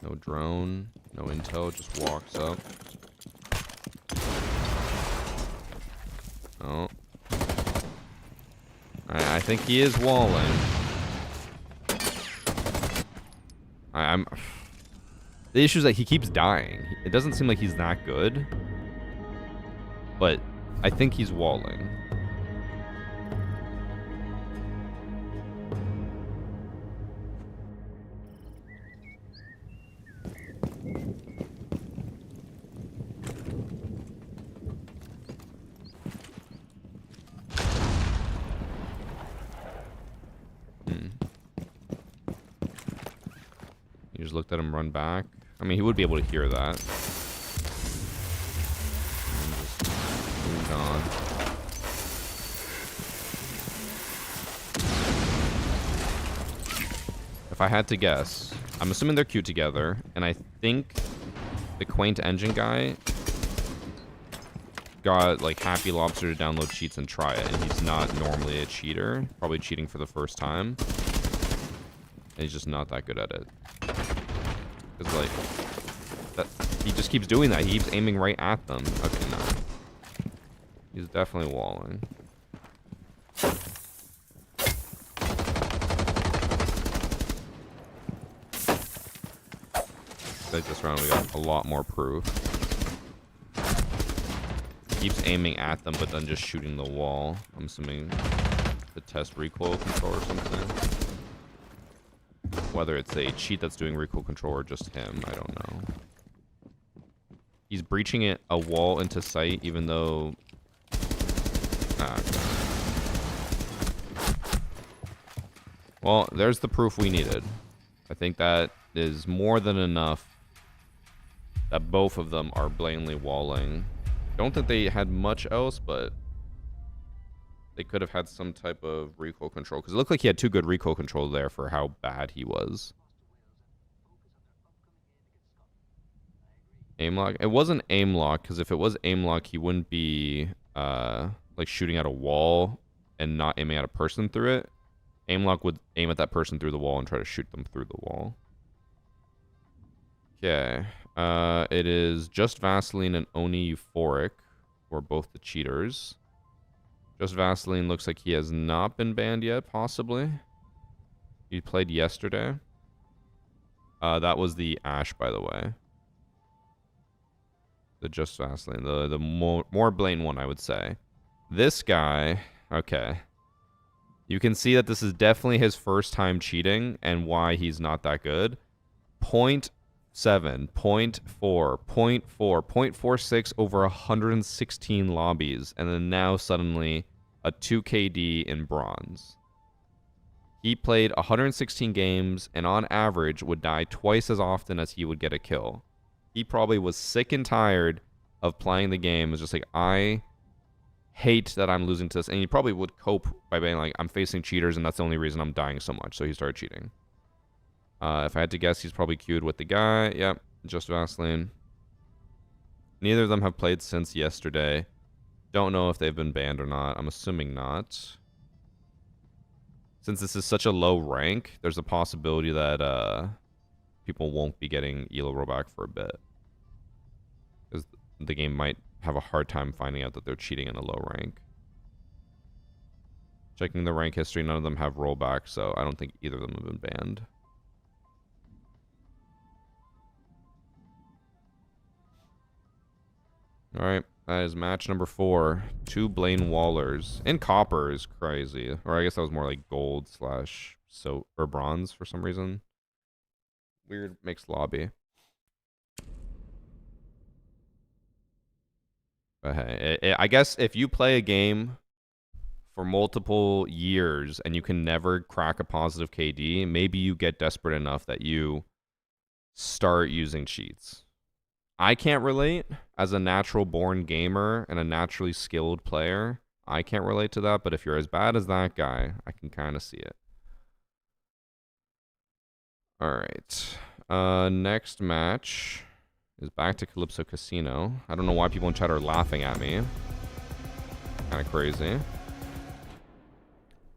No drone, no intel, just walks up. Oh. I think he is walling. The issue is that he keeps dying. It doesn't seem like he's that good. But I think he's walling. You just looked at him run back. I mean, he would be able to hear that. And just moved on. If I had to guess, I'm assuming they're queued together, and I think the Quaint Engine guy got like Happy Lobster to download cheats and try it, and he's not normally a cheater, probably cheating for the first time, and he's just not that good at it. Because like that, he just keeps doing that. He keeps aiming right at them. Okay, no, he's definitely walling. Like this round, we got a lot more proof. Keeps aiming at them, but then just shooting the wall. I'm assuming to test recoil control or something. Whether it's a cheat that's doing recoil control or just him, I don't know. He's breaching it a wall into sight, even though. Okay. Well, there's the proof we needed. I think that is more than enough that both of them are blatantly walling. Don't think they had much else, but they could have had some type of recoil control, because it looked like he had too good recoil control there for how bad he was. Aim lock? It wasn't aim lock, because if it was aim lock, he wouldn't be like shooting at a wall and not aiming at a person through it. Aim lock would aim at that person through the wall and try to shoot them through the wall. Okay. It is Just Vaseline and Oni Euphoric, who are both the cheaters. Just Vaseline looks like he has not been banned yet, possibly. He played yesterday. That was the Ash, by the way. The Just Vaseline, the more blatant one, I would say. This guy, okay. You can see that this is definitely his first time cheating and why he's not that good. 0.7, 0.4, 0.4, 0.46 over 116 lobbies, and then now suddenly a 2KD in bronze. He played 116 games and on average would die twice as often as he would get a kill. He probably was sick and tired of playing the game. It was just like, I hate that I'm losing to this. And he probably would cope by being like, I'm facing cheaters and that's the only reason I'm dying so much. So he started cheating. If I had to guess, he's probably queued with the guy. Yep, Just Vaseline. Neither of them have played since yesterday. Don't know if they've been banned or not. I'm assuming not. Since this is such a low rank, there's a possibility that people won't be getting Elo rollback for a bit. Because the game might have a hard time finding out that they're cheating in a low rank. Checking the rank history, none of them have rollback, so I don't think either of them have been banned. Alright, that is match number 4. 2 Blaine Wallers. And copper is crazy. Or I guess that was more like gold slash or bronze for some reason. Weird mixed lobby. But hey, I guess if you play a game for multiple years and you can never crack a positive KD, maybe you get desperate enough that you start using cheats. I can't relate as a natural born gamer and a naturally skilled player. I can't relate to that, but if you're as bad as that guy, I can kind of see it. All right. Next match is back to Calypso Casino. I don't know why people in chat are laughing at me. Kind of crazy.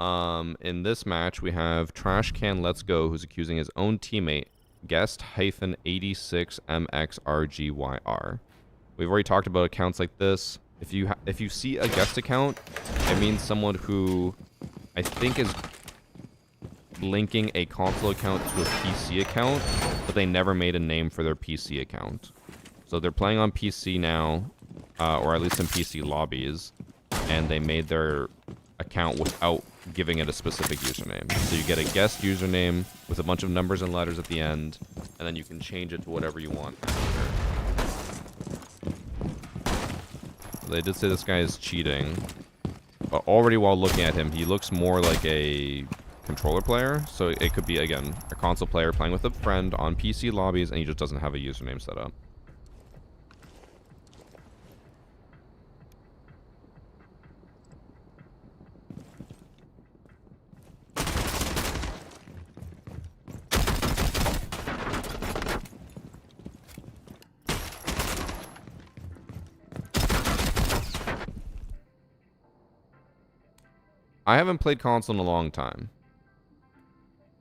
In this match, we have Trash Can Let's Go, who's accusing his own teammate, guest-86MXRGYR. We've already talked about accounts like this. If you see a guest account, it means someone who I think is linking a console account to a PC account, but they never made a name for their PC account. So they're playing on PC now, or at least in PC lobbies, and they made their account without giving it a specific username. So you get a guest username with a bunch of numbers and letters at the end, and then you can change it to whatever you want after. They did say this guy is cheating, but already while looking at him, he looks more like a controller player. So it could be, again, a console player playing with a friend on PC lobbies, and he just doesn't have a username set up. I haven't played console in a long time.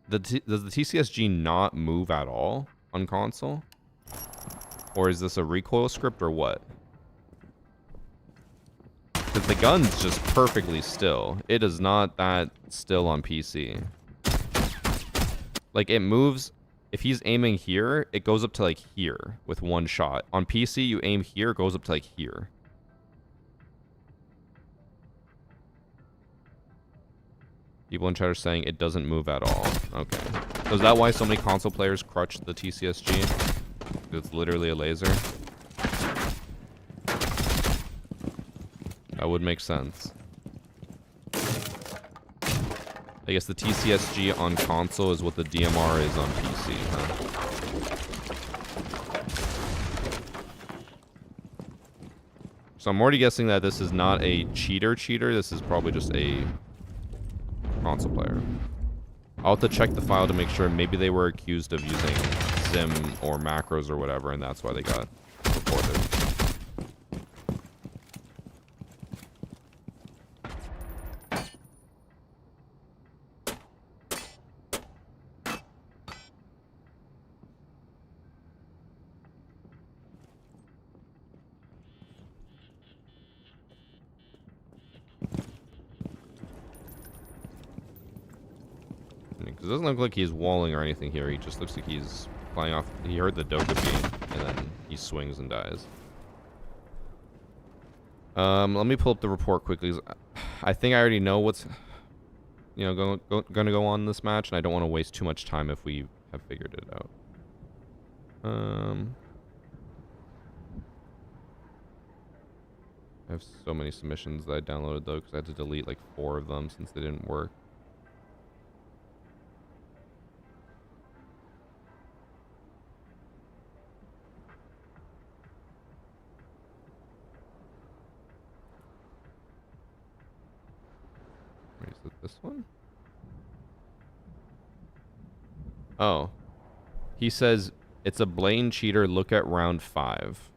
Does the TCSG not move at all on console? Or is this a recoil script or what? Because the gun's just perfectly still. It is not that still on PC. Like, it moves. If he's aiming here, it goes up to, like, here with one shot. On PC, you aim here, it goes up to, like, here. People in chat are saying it doesn't move at all. Okay. So is that why so many console players crutch the TCSG? It's literally a laser. That would make sense. I guess the TCSG on console is what the DMR is on PC, huh? So I'm already guessing that this is not a cheater. This is probably just a console player. I'll have to check the file to make sure. Maybe they were accused of using Zim or macros or whatever, and that's why they got reported. It doesn't look like he's walling or anything here. He just looks like he's flying off. He heard the Doka beam, and then he swings and dies. Let me pull up the report quickly. I think I already know what's, you know, going to go on in this match, and I don't want to waste too much time if we have figured it out. I have so many submissions that I downloaded, though, because I had to delete like 4 of them since they didn't work. Is it this one? Oh. He says, it's a Blaine cheater, look at round 5.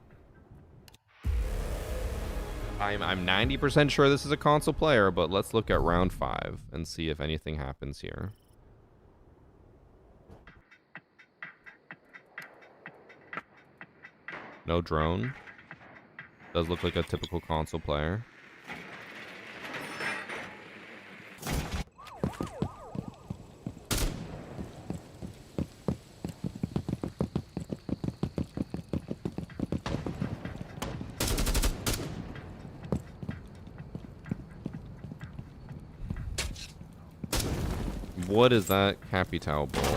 I'm 90% sure this is a console player, but let's look at round 5 and see if anything happens here. No drone. Does look like a typical console player. What is that Capital ball, bro?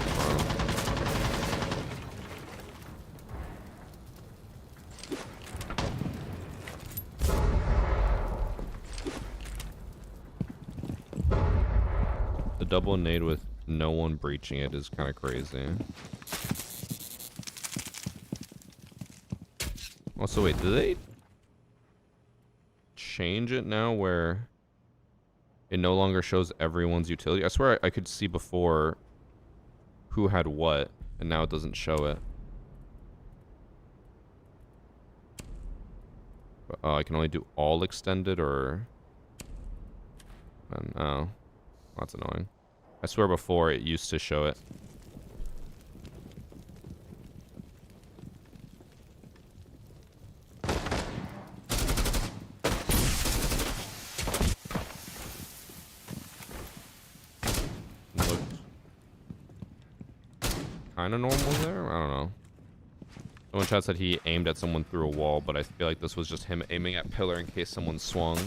double nade with no one breaching it is kind of crazy. Also, wait, did they change it now where it no longer shows everyone's utility? I swear I could see before who had what, and now it doesn't show it. But, I can only do all extended or... oh, that's annoying. I swear before it used to show it. Looked kind of normal there? I don't know. Someone chat said he aimed at someone through a wall, but I feel like this was just him aiming at pillar in case someone swung.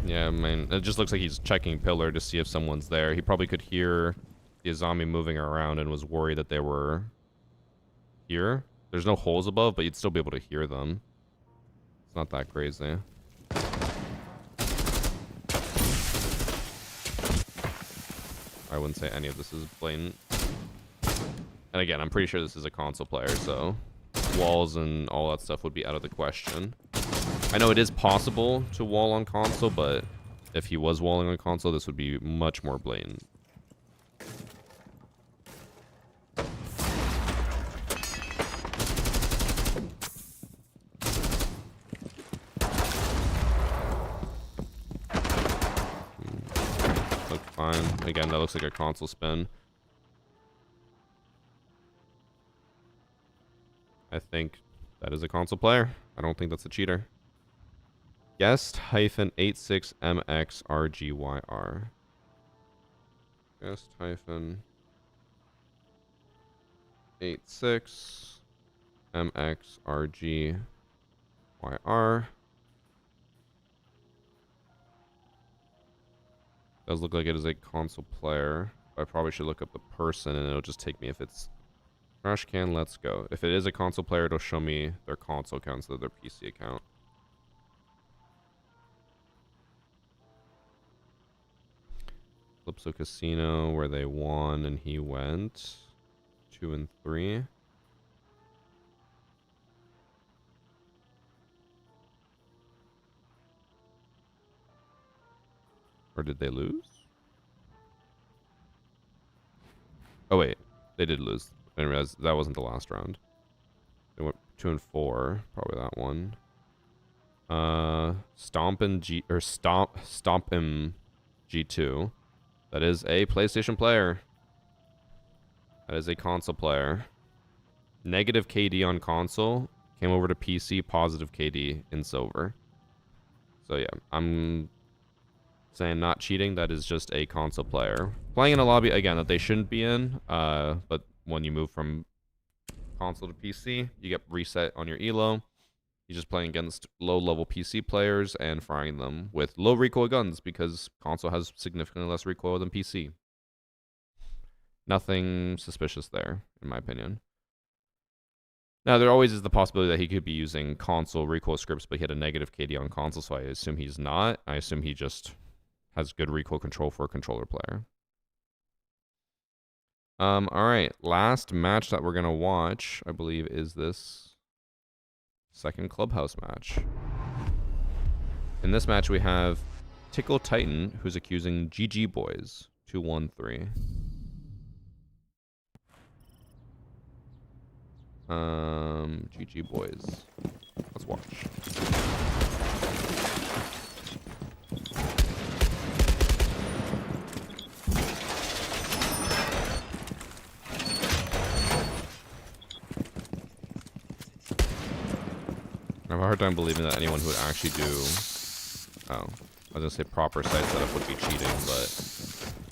Yeah, I mean, it just looks like he's checking pillar to see if someone's there. He probably could hear the zombie moving around and was worried that they were here. There's no holes above, but you'd still be able to hear them. It's not that crazy. I wouldn't say any of this is blatant. And again, I'm pretty sure this is a console player, so walls and all that stuff would be out of the question. I know it is possible to wall on console, but if he was walling on console, this would be much more blatant. Look fine. Again, that looks like a console spin. I think that is a console player. I don't think that's a cheater. Guest-86MXRGYR. Guest-86MXRGYR. Does look like it is a console player. I probably should look up the person and it'll just take me if it's trash can. Let's go. If it is a console player, it'll show me their console account instead of their PC account. Calypso Casino, where they won and he went 2 and 3. Or did they lose? Oh wait, they did lose. I didn't realize that wasn't the last round. They went 2 and 4, probably that one. Stompin' G2. That is a PlayStation player. That is a console player. Negative KD on console. Came over to PC, positive KD in silver. So yeah, I'm saying not cheating. That is just a console player. Playing in a lobby, again, that they shouldn't be in. But when you move from console to PC, you get reset on your elo. You're just playing against low-level PC players and frying them with low recoil guns because console has significantly less recoil than PC. Nothing suspicious there, in my opinion. Now, there always is the possibility that he could be using console recoil scripts, but he had a negative KD on console, so I assume he's not. I assume he just has good recoil control for a controller player. All right, last match that we're going to watch, I believe, is this second clubhouse match. In this match, we have Tickle Titan, who's accusing GG Boys 213. GG Boys. Let's watch. I have a hard time believing that anyone who would actually do... Oh, I was going to say proper site setup would be cheating, but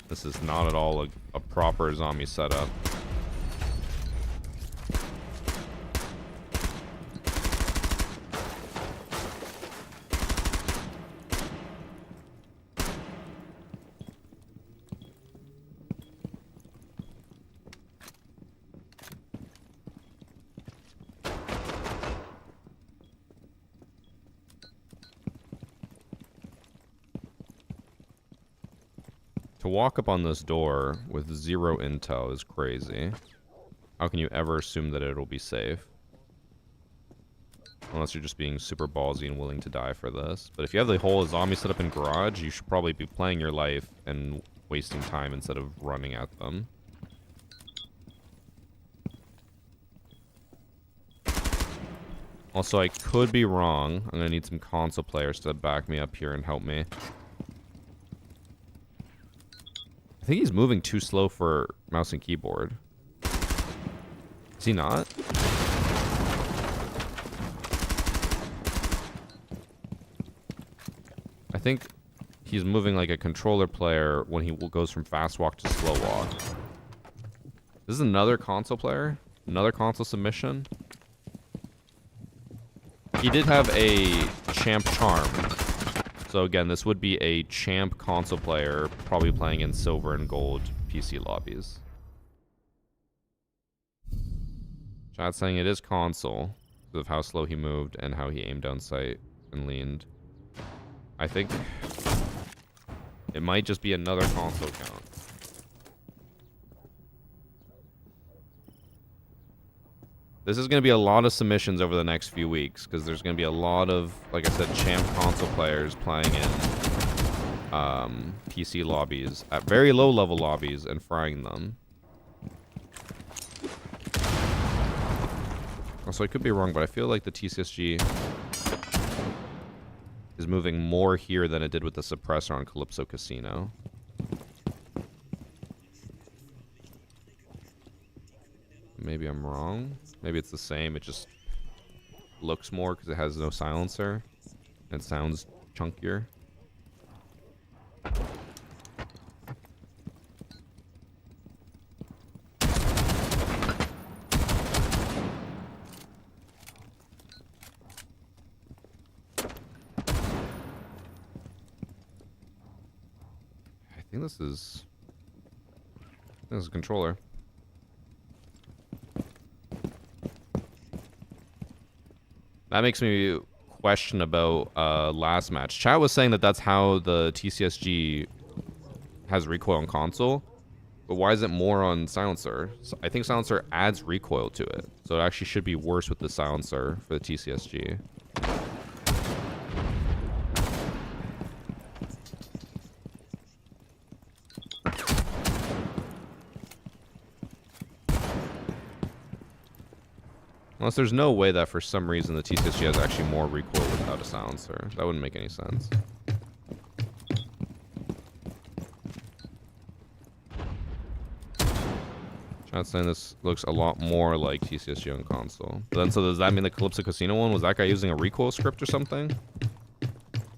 this is not at all a proper zombie setup. To walk up on this door with 0 intel is crazy. How can you ever assume that it'll be safe? Unless you're just being super ballsy and willing to die for this. But if you have the whole zombie set up in garage, you should probably be playing your life and wasting time instead of running at them. Also, I could be wrong. I'm going to need some console players to back me up here and help me. I think he's moving too slow for mouse and keyboard. Is he not? I think he's moving like a controller player when he goes from fast walk to slow walk. This is another console player? Another console submission? He did have a champ charm. So again, this would be a champ console player, probably playing in silver and gold PC lobbies. Chat saying it is console because of how slow he moved and how he aimed down sight and leaned. I think it might just be another console count. This is going to be a lot of submissions over the next few weeks because there's going to be a lot of, like I said, champ console players playing in PC lobbies at very low level lobbies and frying them. Also, I could be wrong, but I feel like the TCSG is moving more here than it did with the suppressor on Calypso Casino. Maybe I'm wrong. Maybe it's the same. It just looks more because it has no silencer. And it sounds chunkier. I think this is a controller. That makes me question about last match. Chat was saying that that's how the TCSG has recoil on console, but why is it more on silencer? So I think silencer adds recoil to it, so it actually should be worse with the silencer for the TCSG. Unless there's no way that for some reason the TCSG has actually more recoil without a silencer. That wouldn't make any sense. Chat's saying this looks a lot more like TCSG on console. But then, so does that mean the Calypso Casino one, was that guy using a recoil script or something?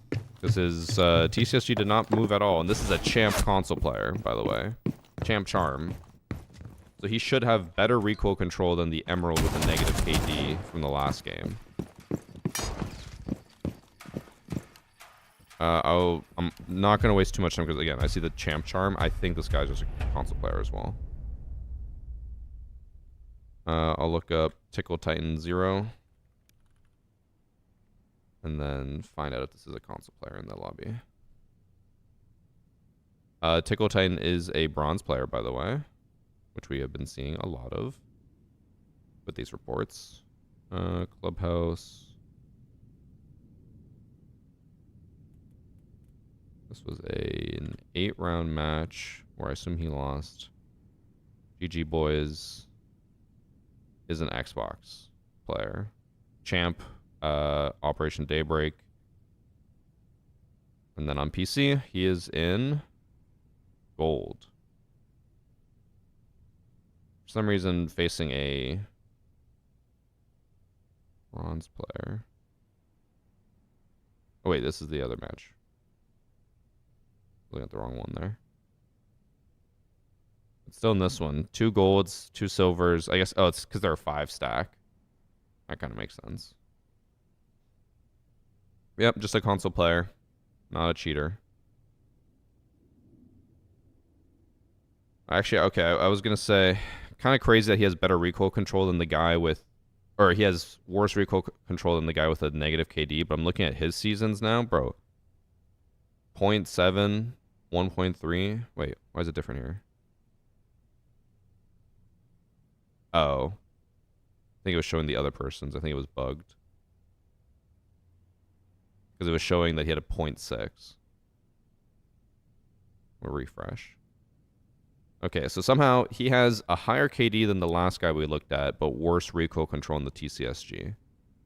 Because his TCSG did not move at all. And this is a champ console player, by the way. Champ charm. So he should have better recoil control than the Emerald with a negative KD from the last game. I'm not going to waste too much time because, again, I see the champ charm. I think this guy's just a console player as well. I'll look up Tickle Titan 0. And then find out if this is a console player in the lobby. Tickle Titan is a bronze player, by the way, which we have been seeing a lot of with these reports. Clubhouse. This was an 8-round match where I assume he lost. GG Boys is an Xbox player. Champ, Operation Daybreak. And then on PC, he is in gold. For some reason, facing a bronze player. Oh wait, this is the other match. Looking at the wrong one there. It's still in this one. 2 golds, 2 silvers. I guess, oh, it's because they're a 5 stack. That kind of makes sense. Yep, just a console player. Not a cheater. Actually, okay, I was going to say, kind of crazy that he has better recoil control than the guy with, or he has worse recoil control than the guy with a negative KD, but I'm looking at his seasons now, bro. 0.7, 1.3. Wait, why is it different here? Oh. I think it was showing the other person's. I think it was bugged. Because it was showing that he had a 0.6. We'll refresh. Okay, so somehow he has a higher KD than the last guy we looked at, but worse recoil control in the TCSG.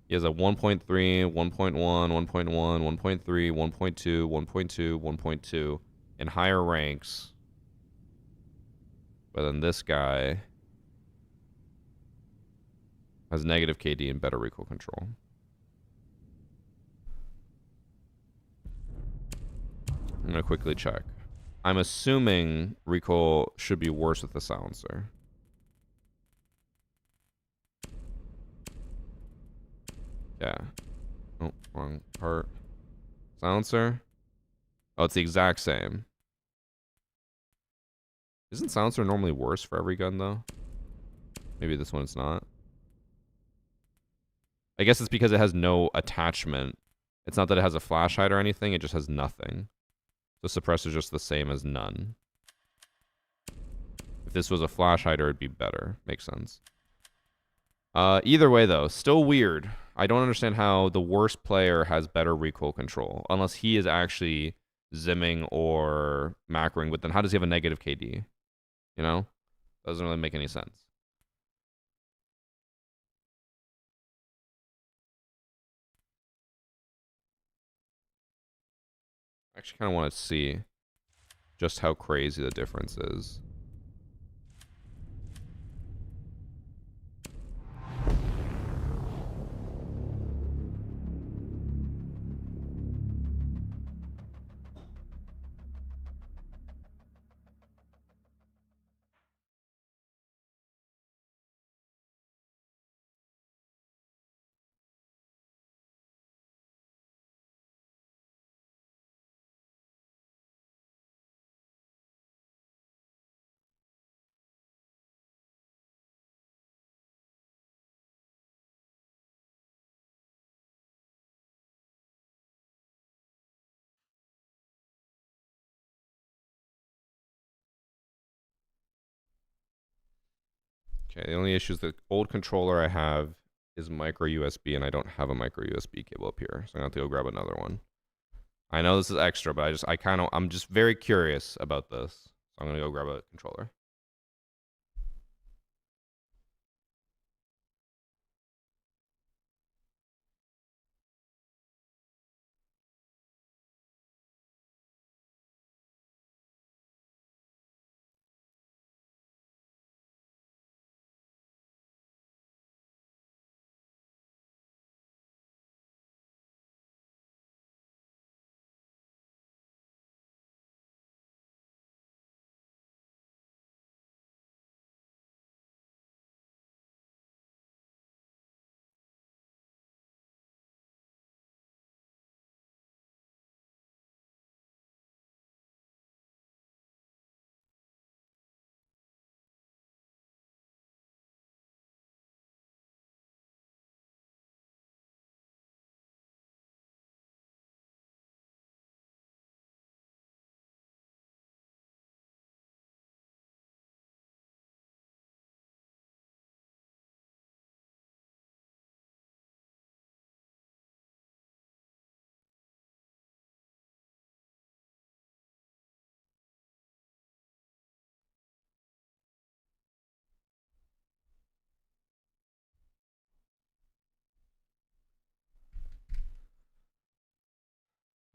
He has a 1.3, 1.1, 1.1, 1.3, 1.2, 1.2, 1.2 in higher ranks. But then this guy has negative KD and better recoil control. I'm going to quickly check. I'm assuming recoil should be worse with the silencer. Yeah. Oh, wrong part. Silencer. Oh, it's the exact same. Isn't silencer normally worse for every gun, though? Maybe this one is not. I guess it's because it has no attachment. It's not that it has a flash hide or anything. It just has nothing. The suppressor is just the same as none. If this was a flash hider, it'd be better. Makes sense. Either way, though, still weird. I don't understand how the worst player has better recoil control. Unless he is actually zimming or macroing. But then how does he have a negative KD? You know? Doesn't really make any sense. I actually kind of want to see just how crazy the difference is. Okay, the only issue is the old controller I have is micro USB, and I don't have a micro USB cable up here, so I'm gonna have to go grab another one. I know this is extra, but I'm just very curious about this, so I'm gonna go grab a controller.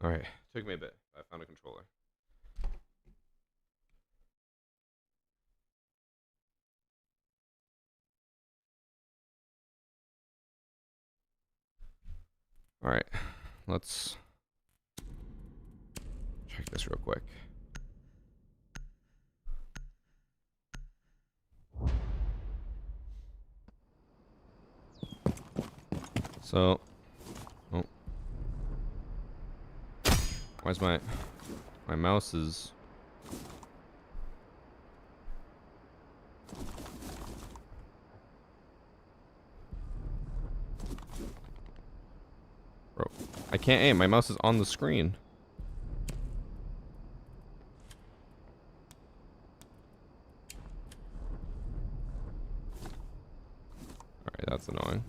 All right, took me a bit. I found a controller. All right, let's check this real quick. So, oh, why's my mouse is? Bro, I can't aim. My mouse is on the screen. Alright, that's annoying.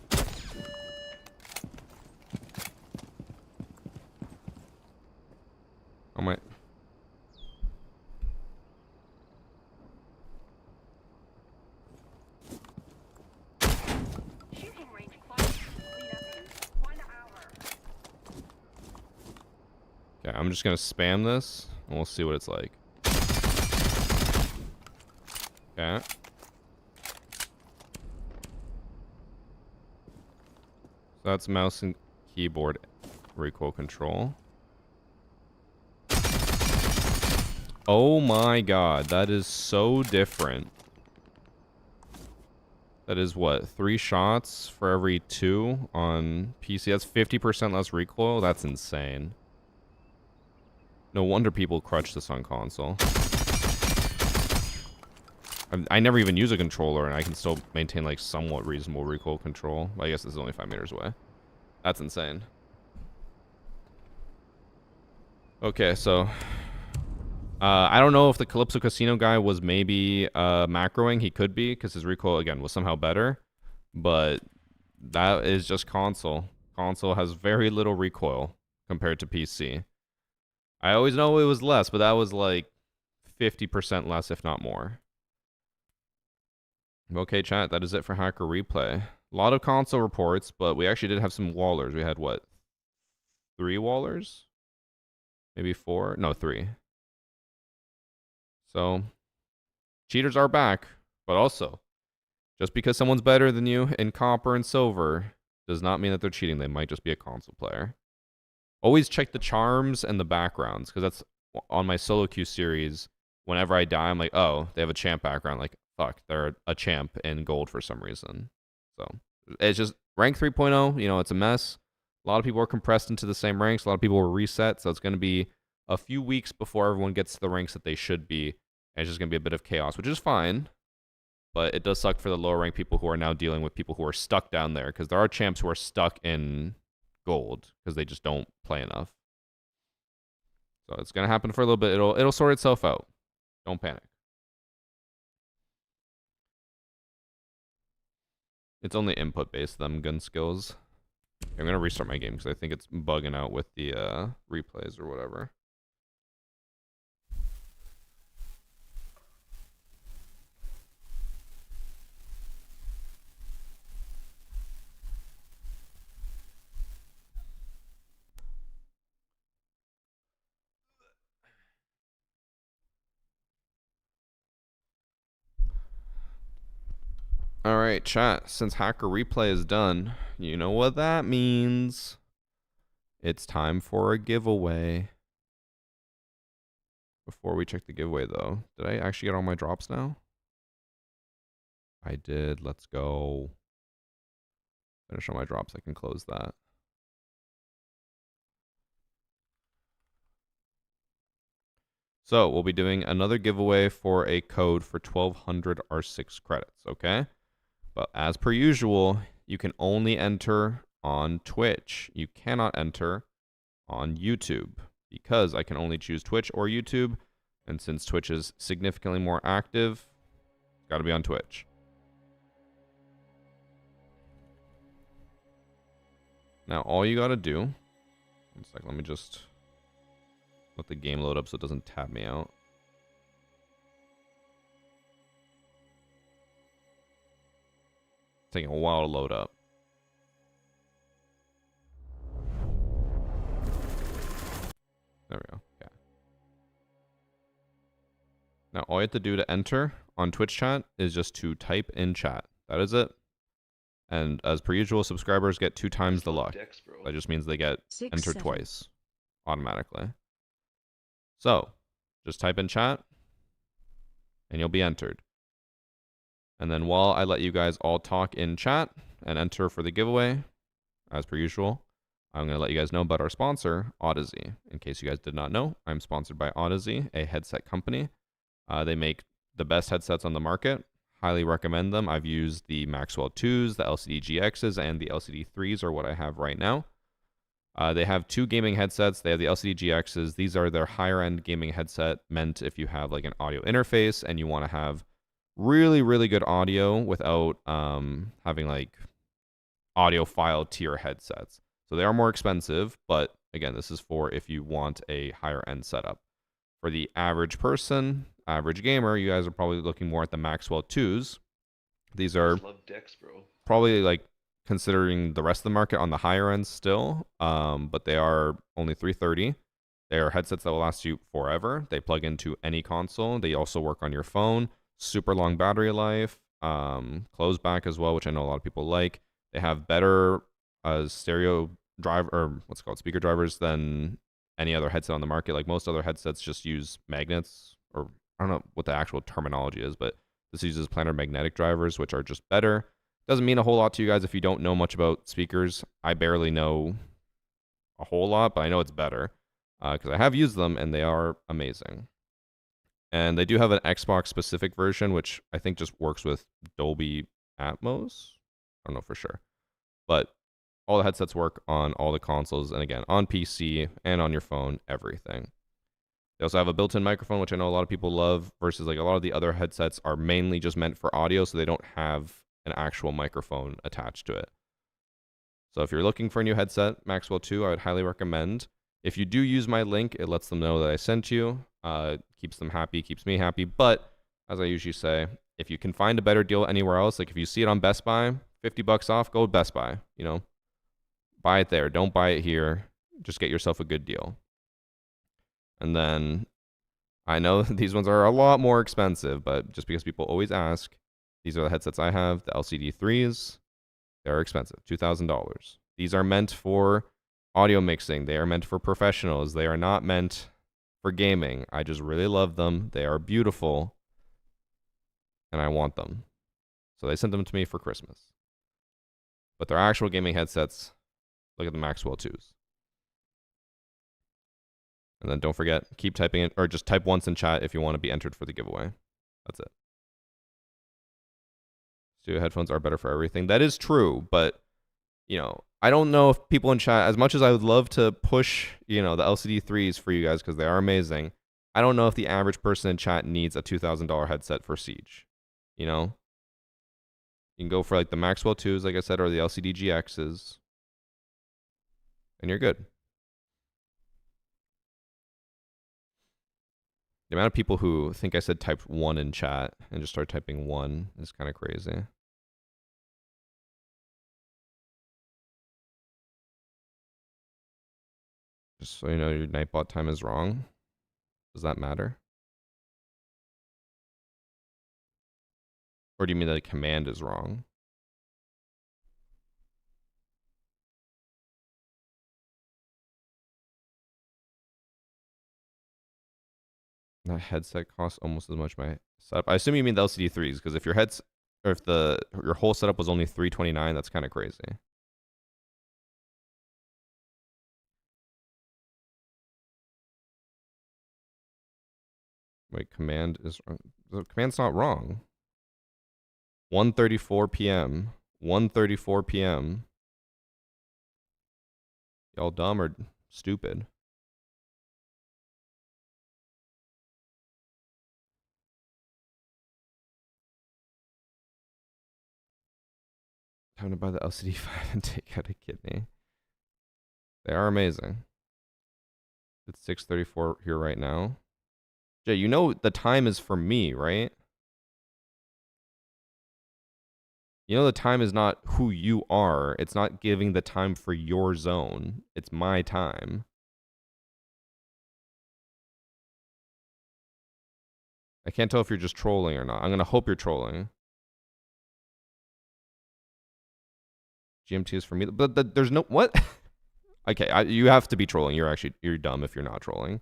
Oh my... Okay, I'm just gonna spam this, and we'll see what it's like. Okay. So that's mouse and keyboard recoil control. Oh my god, that is so different. That is what, 3 shots for every 2 on PC? That's 50% less recoil? That's insane. No wonder people crutch this on console. I never even use a controller, and I can still maintain, like, somewhat reasonable recoil control. I guess this is only 5 meters away. That's insane. Okay, so... I don't know if the Calypso Casino guy was maybe macroing. He could be, because his recoil, again, was somehow better. But that is just console. Console has very little recoil compared to PC. I always know it was less, but that was like 50% less, if not more. Okay, chat, that is it for Hacker Replay. A lot of console reports, but we actually did have some wallers. We had, what, 3 wallers? Maybe 4? No, 3. So, cheaters are back, but also, just because someone's better than you in copper and silver does not mean that they're cheating. They might just be a console player. Always check the charms and the backgrounds, because that's on my solo queue series. Whenever I die, I'm like, oh, they have a champ background. Like, fuck, they're a champ in gold for some reason. So, it's just rank 3.0, you know, it's a mess. A lot of people are compressed into the same ranks. A lot of people were reset, so it's going to be a few weeks before everyone gets to the ranks that they should be. And it's just going to be a bit of chaos, which is fine. But it does suck for the lower rank people who are now dealing with people who are stuck down there. Because there are champs who are stuck in gold because they just don't play enough. So it's going to happen for a little bit. It'll sort itself out. Don't panic. It's only input based, them gun skills. I'm going to restart my game because I think it's bugging out with the replays or whatever. Alright, chat. Since Hacker Replay is done, you know what that means. It's time for a giveaway. Before we check the giveaway, though, did I actually get all my drops now? I did. Let's go. Finish all my drops. I can close that. So, we'll be doing another giveaway for a code for 1200 R6 credits, okay? But as per usual, you can only enter on Twitch. You cannot enter on YouTube because I can only choose Twitch or YouTube. And since Twitch is significantly more active, it's got to be on Twitch. Now, all you got to do... One sec, let me just let the game load up so it doesn't tab me out. Taking a while to load up. There we go. Yeah. Now, all you have to do to enter on Twitch chat is just to type in chat. That is it. And as per usual, subscribers get 2 times the luck. That just means they get entered twice automatically. So, just type in chat, and you'll be entered. And then while I let you guys all talk in chat and enter for the giveaway, as per usual, I'm going to let you guys know about our sponsor, Odyssey. In case you guys did not know, I'm sponsored by Odyssey, a headset company. They make the best headsets on the market. Highly recommend them. I've used the Maxwell 2s, the LCD GXs, and the LCD 3s are what I have right now. They have 2 gaming headsets. They have the LCD GXs. These are their higher end gaming headset meant if you have like an audio interface and you want to have really, really good audio without having like audiophile tier headsets. So they are more expensive, but again, this is for if you want a higher end setup. For the average person, average gamer, you guys are probably looking more at the Maxwell 2s. These I are just love dicks, bro. probably like considering the rest of the market on the higher end still, but they are only 330. They are headsets that will last you forever. They plug into any console. They also work on your phone. Super long battery life. Close back as well, which I know a lot of people like. They have better stereo drive or what's it called speaker drivers than any other headset on the market. Like most other headsets just use magnets, or I don't know what the actual terminology is, but this uses planar magnetic drivers, which are just better. Doesn't mean a whole lot to you guys if you don't know much about speakers. I barely know a whole lot, but I know it's better because I have used them and they are amazing. And they do have an Xbox specific version, which I think just works with Dolby Atmos. I don't know for sure. But all the headsets work on all the consoles, and again, on PC and on your phone, everything. They also have a built-in microphone, which I know a lot of people love, versus like a lot of the other headsets are mainly just meant for audio, so they don't have an actual microphone attached to it. So if you're looking for a new headset, Maxwell 2, I would highly recommend. If you do use my link, it lets them know that I sent you. Keeps them happy, keeps me happy. But as I usually say, if you can find a better deal anywhere else, like if you see it on Best Buy, $50 off, go to Best Buy. You know, buy it there. Don't buy it here. Just get yourself a good deal. And then I know these ones are a lot more expensive, but just because people always ask, these are the headsets I have, the LCD 3s. They're expensive, $2,000. These are meant for audio mixing. They are meant for professionals. They are not meant for gaming. I just really love them. They are beautiful, and I want them. So they sent them to me for Christmas. But they're actual gaming headsets. Look at the Maxwell 2s. And then don't forget, keep typing it, or just type once in chat if you want to be entered for the giveaway. That's it. Studio headphones are better for everything. That is true, but you know, I don't know if people in chat, as much as I would love to push, you know, the LCD 3s for you guys because they are amazing, I don't know if the average person in chat needs a $2,000 headset for Siege. You know? You can go for like the Maxwell 2s, like I said, or the LCD GXs, and you're good. The amount of people who think I said type 1 in chat and just start typing 1 is kind of crazy. Just so you know, your Nightbot time is wrong. Does that matter? Or do you mean that the command is wrong? That headset costs almost as much my setup. I assume you mean the LCD 3s, because if your heads or if your whole setup was only $329, that's kind of crazy. Wait, command is wrong. The command's not wrong. 1:34 p.m. 1:34 p.m. Y'all dumb or stupid? Time to buy the LCD 5 and take out a kidney. They are amazing. It's 6:34 here right now. Jay, you know the time is for me, right? You know the time is not who you are. It's not giving the time for your zone. It's my time. I can't tell if you're just trolling or not. I'm going to hope you're trolling. GMT is for me. But there's no... What? Okay, you have to be trolling. You're dumb if you're not trolling.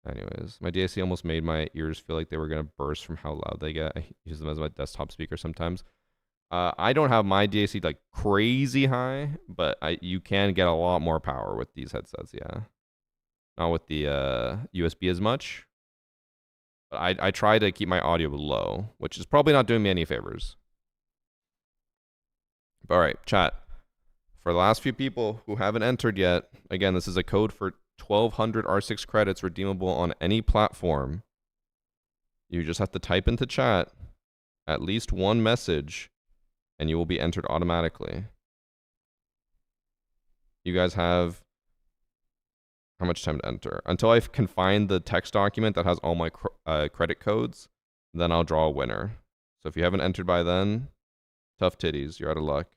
Anyways, my DAC almost made my ears feel like they were going to burst from how loud they get. I use them as my desktop speaker sometimes. I don't have my DAC like crazy high, but you can get a lot more power with these headsets, yeah. Not with the USB as much. But I try to keep my audio low, which is probably not doing me any favors. But all right, chat. For the last few people who haven't entered yet, again, this is a code for 1,200 R6 credits redeemable on any platform. You just have to type into chat at least one message, and you will be entered automatically. You guys have how much time to enter? Until I can find the text document that has all my credit codes, then I'll draw a winner. So if you haven't entered by then, tough titties, you're out of luck.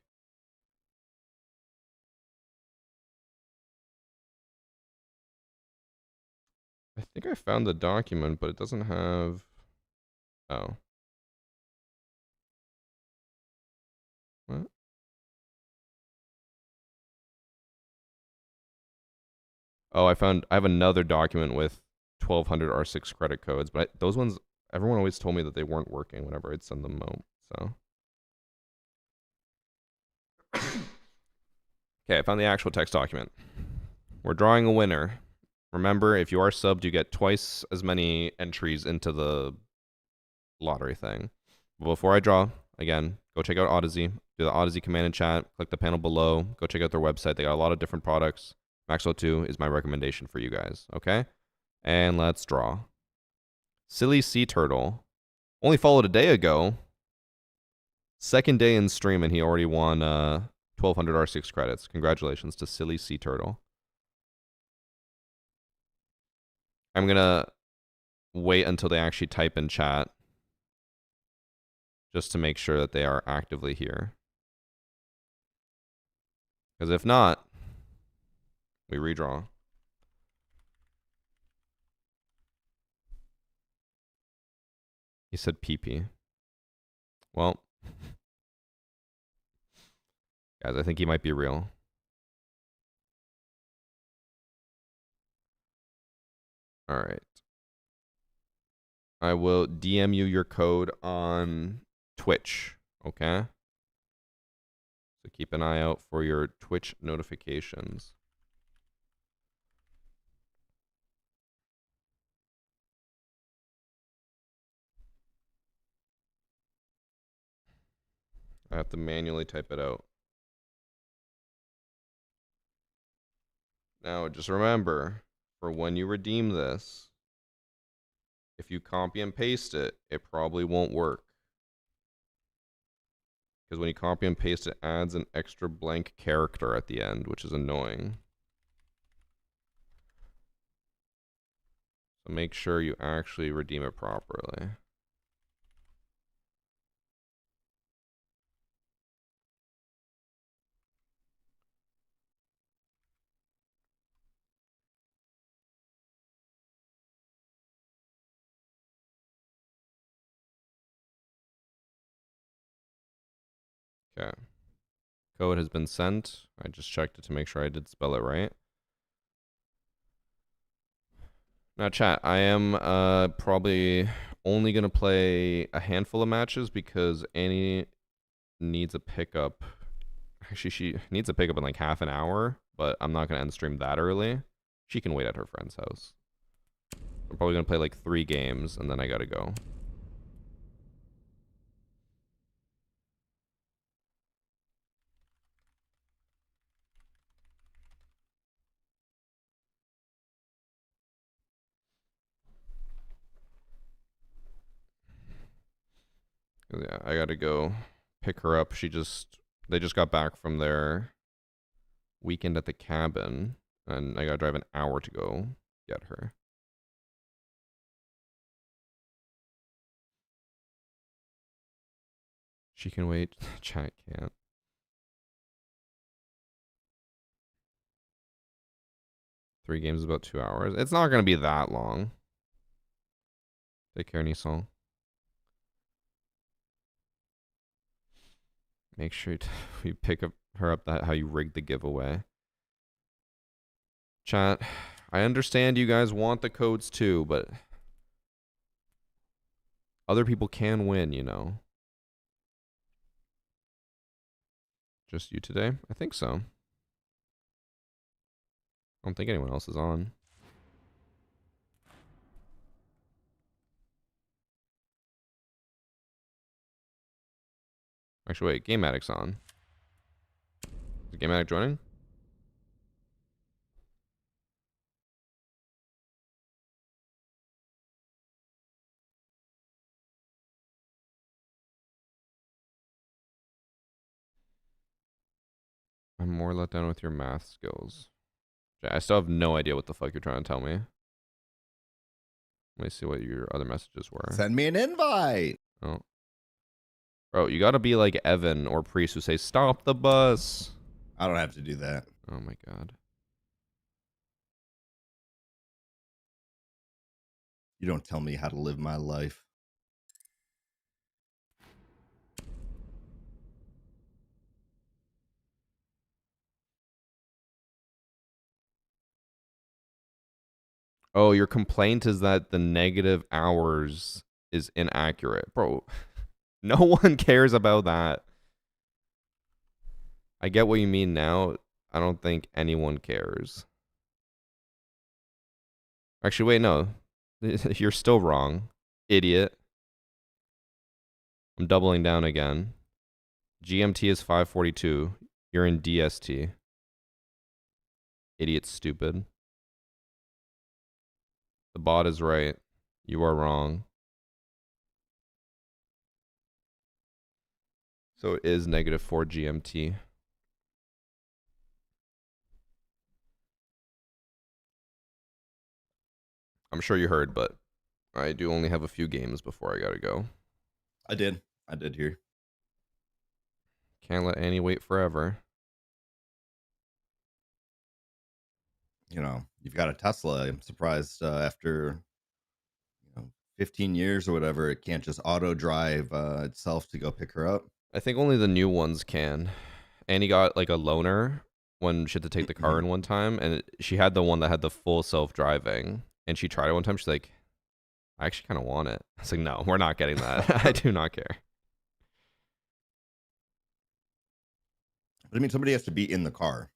I think I found the document, but it doesn't have... Oh. What? Oh, I have another document with 1200 R6 credit codes, but those ones, everyone always told me that they weren't working whenever I'd send them out, so. Okay, I found the actual text document. We're drawing a winner. Remember, if you are subbed, you get twice as many entries into the lottery thing. But before I draw, again, go check out Odyssey. Do the Odyssey command in chat. Click the panel below. Go check out their website. They got a lot of different products. Maxwell 2 is my recommendation for you guys, okay? And let's draw. Silly Sea Turtle. Only followed a day ago. Second day in stream, and he already won 1200 R6 credits. Congratulations to Silly Sea Turtle. I'm going to wait until they actually type in chat, just to make sure that they are actively here. Because if not, we redraw. He said PP. Well, guys, I think he might be real. All right. I will DM you your code on Twitch, okay? So keep an eye out for your Twitch notifications. I have to manually type it out. Now, just remember, for when you redeem this, if you copy and paste it, it probably won't work. Because when you copy and paste, it adds an extra blank character at the end, which is annoying. So make sure you actually redeem it properly. Okay. Code has been sent. I just checked it to make sure I did spell it right. Now, chat, I am probably only going to play a handful of matches because Annie needs a pickup. Actually, she needs a pickup in like half an hour, but I'm not going to end the stream that early. She can wait at her friend's house. I'm probably going to play like 3 games, and then I got to go. Yeah, I got to go pick her up. They just got back from their weekend at the cabin, and I got to drive an hour to go get her. She can wait. Chat can't. Three games is about 2 hours. It's not going to be that long. Take care, Nissan. Make sure we pick her up how you rigged the giveaway. Chat, I understand you guys want the codes too, but other people can win, you know. Just you today? I think so. I don't think anyone else is on. Actually, wait, Game Addict's on. Is Game Addict joining? I'm more let down with your math skills. I still have no idea what the fuck you're trying to tell me. Let me see what your other messages were. Send me an invite. Oh. Bro, you gotta be like Evan or Priest who say, stop the bus. I don't have to do that. Oh my god. You don't tell me how to live my life. Oh, your complaint is that the negative hours is inaccurate. Bro, no one cares about that. I get what you mean now. I don't think anyone cares. Actually, wait, no. You're still wrong. Idiot. I'm doubling down again. GMT is 5:42. You're in DST. Idiot stupid. The bot is right. You are wrong. So it is -4 GMT. I'm sure you heard, but I do only have a few games before I gotta go. I did hear. Can't let Annie wait forever. You know, you've got a Tesla. I'm surprised after 15 years or whatever, it can't just auto drive itself to go pick her up. I think only the new ones can. Annie got like a loaner when she had to take the car in one time, and she had the one that had the full self-driving, and she tried it one time. She's like, I actually kind of want it. I was like, no, we're not getting that. I do not care. But I mean, somebody has to be in the car.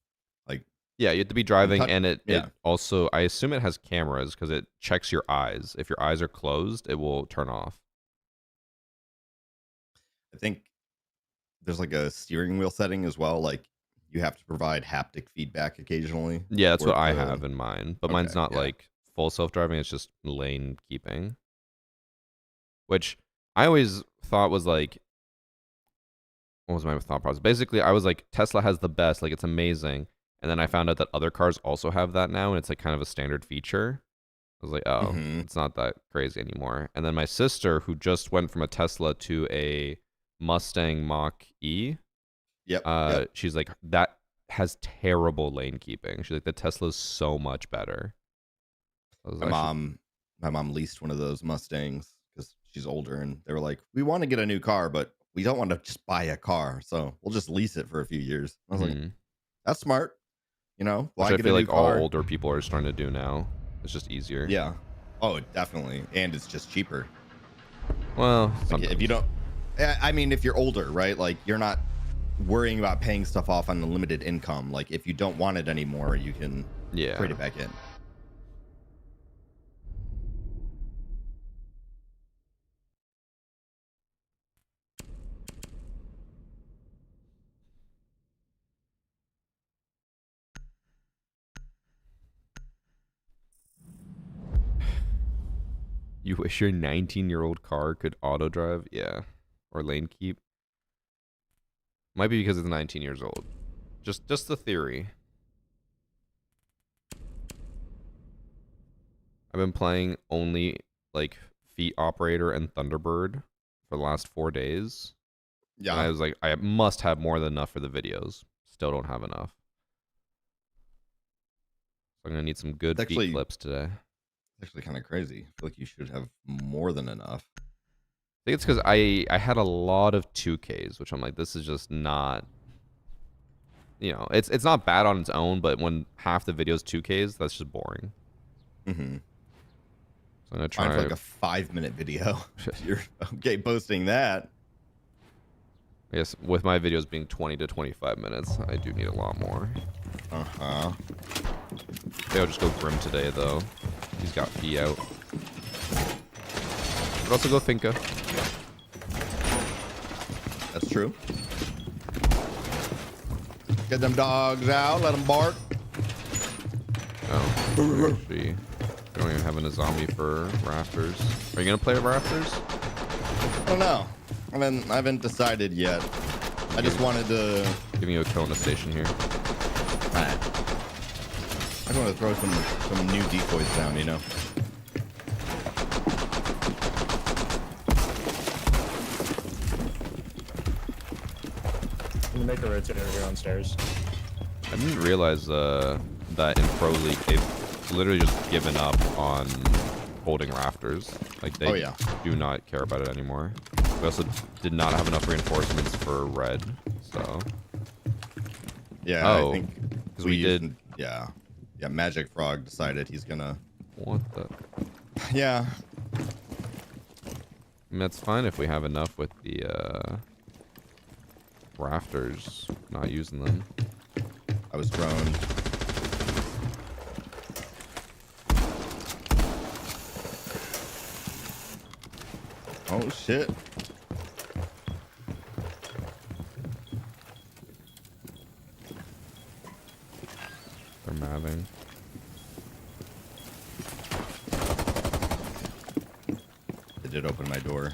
Like, yeah, you have to be driving, and it yeah. also, I assume it has cameras because it checks your eyes. If your eyes are closed, it will turn off. I think there's like a steering wheel setting as well. Like, you have to provide haptic feedback occasionally. Yeah, that's what I have in mine. But mine's not yeah. like full self-driving. It's just lane keeping. Which I always thought was like, what was my thought process? Basically, I was like, Tesla has the best. Like, it's amazing. And then I found out that other cars also have that now. And it's like kind of a standard feature. I was like, oh, it's not that crazy anymore. And then my sister, who just went from a Tesla to a Mustang Mach-E, she's like, that has terrible lane keeping. She's like, the Tesla's so much better. My mom leased one of those Mustangs because she's older, and they were like, we want to get a new car, but we don't want to just buy a car, so we'll just lease it for a few years. I was like, that's smart. You know, which I feel like all older people are starting to do now. It's just easier. Yeah. Oh, definitely. And it's just cheaper. Well, like if you don't, I mean, if you're older, right? Like, you're not worrying about paying stuff off on a limited income. Like, if you don't want it anymore, you can trade it back in. You wish your 19-year-old car could auto drive? Yeah. Or lane keep? Might be because it's 19 years old. Just the theory. I've been playing only like Feet Operator and Thunderbird for the last 4 days. Yeah. And I was like, I must have more than enough for the videos. Still don't have enough. So I'm gonna need some good feet clips today. Actually kind of crazy. I feel like you should have more than enough. I think it's because I had a lot of 2Ks, which I'm like, this is just not, you know, it's not bad on its own, but when half the video is 2Ks, that's just boring. So I'm gonna try like a 5-minute video. You're okay posting that. I guess with my videos being 20 to 25 minutes, I do need a lot more. Maybe I'll just go Grim today, though. He's got Fee out. But also go Finka. That's true. Get them dogs out. Let them bark. Oh, actually, we don't even have a zombie for Rafters. Are you gonna play Rafters? I don't know. I haven't decided yet. I just wanted to... Giving you a Kona station here. Alright. I just want to throw some new decoys down, you know? I'm gonna make a rotator here on stairs. I didn't realize that in Pro League they've literally just given up on holding rafters. Like they do not care about it anymore. We also did not have enough reinforcements for red, so. Yeah, I think because we did. Yeah, Magic Frog decided he's gonna. What the? Yeah. I mean, that's fine if we have enough with the rafters, not using them. I was droned. Oh shit. They're mapping. It did open my door.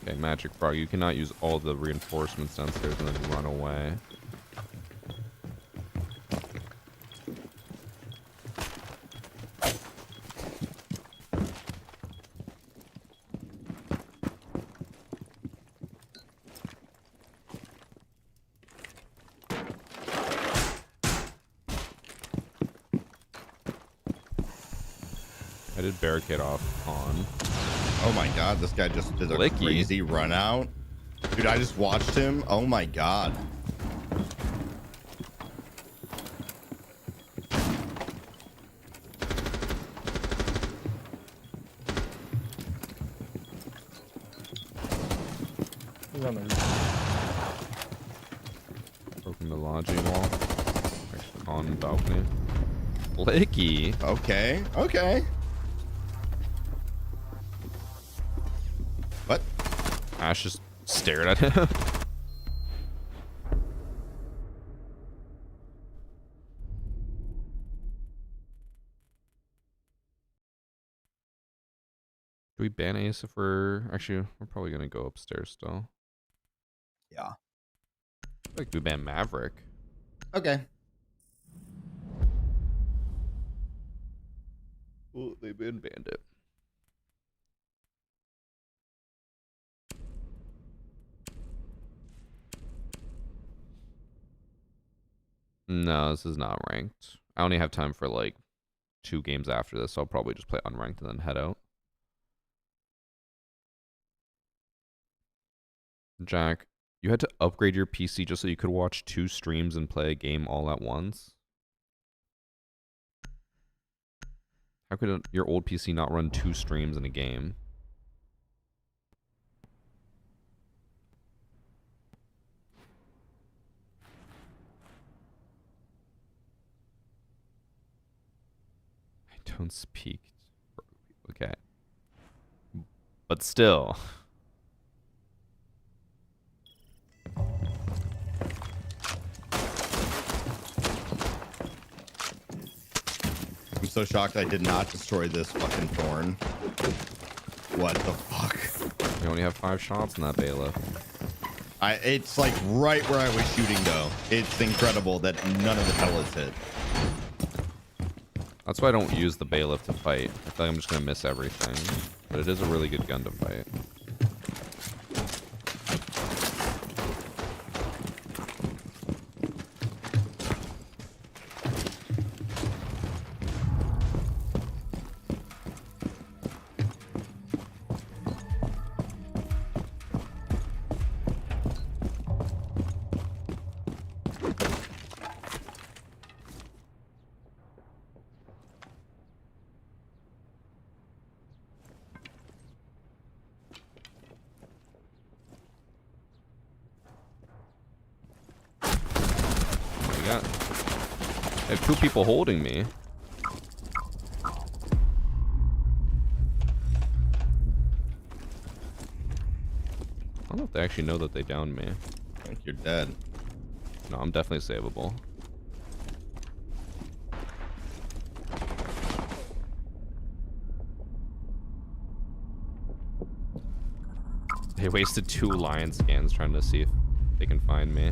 Okay, Magic Frog, you cannot use all the reinforcements downstairs and then run away. I did barricade off on. Oh my god, this guy just did a crazy run out. Dude, I just watched him. Oh my god. He's on the roof. Broken the lodging wall. Actually, on the balcony. Blicky. Okay, okay. What? Ash just stared at him. Do we ban Ace if we're... Actually, we're probably going to go upstairs still. Yeah. Like we ban Maverick. Okay. Well, they banned Bandit. No, this is not ranked. I only have time for like 2 games after this, so I'll probably just play unranked and then head out. Jack, you had to upgrade your PC just so you could watch 2 streams and play a game all at once? How could your old PC not run 2 streams in a game? I don't speak. Okay. But still. I'm so shocked I did not destroy this fucking thorn. What the fuck? You only have 5 shots in that bailiff. It's like right where I was shooting though. It's incredible that none of the pellets hit. That's why I don't use the bailiff to fight. I feel like I'm just gonna miss everything. But it is a really good gun to fight. I have 2 people holding me. I don't know if they actually know that they downed me. I think you're dead. No, I'm definitely savable. They wasted 2 lion scans trying to see if they can find me.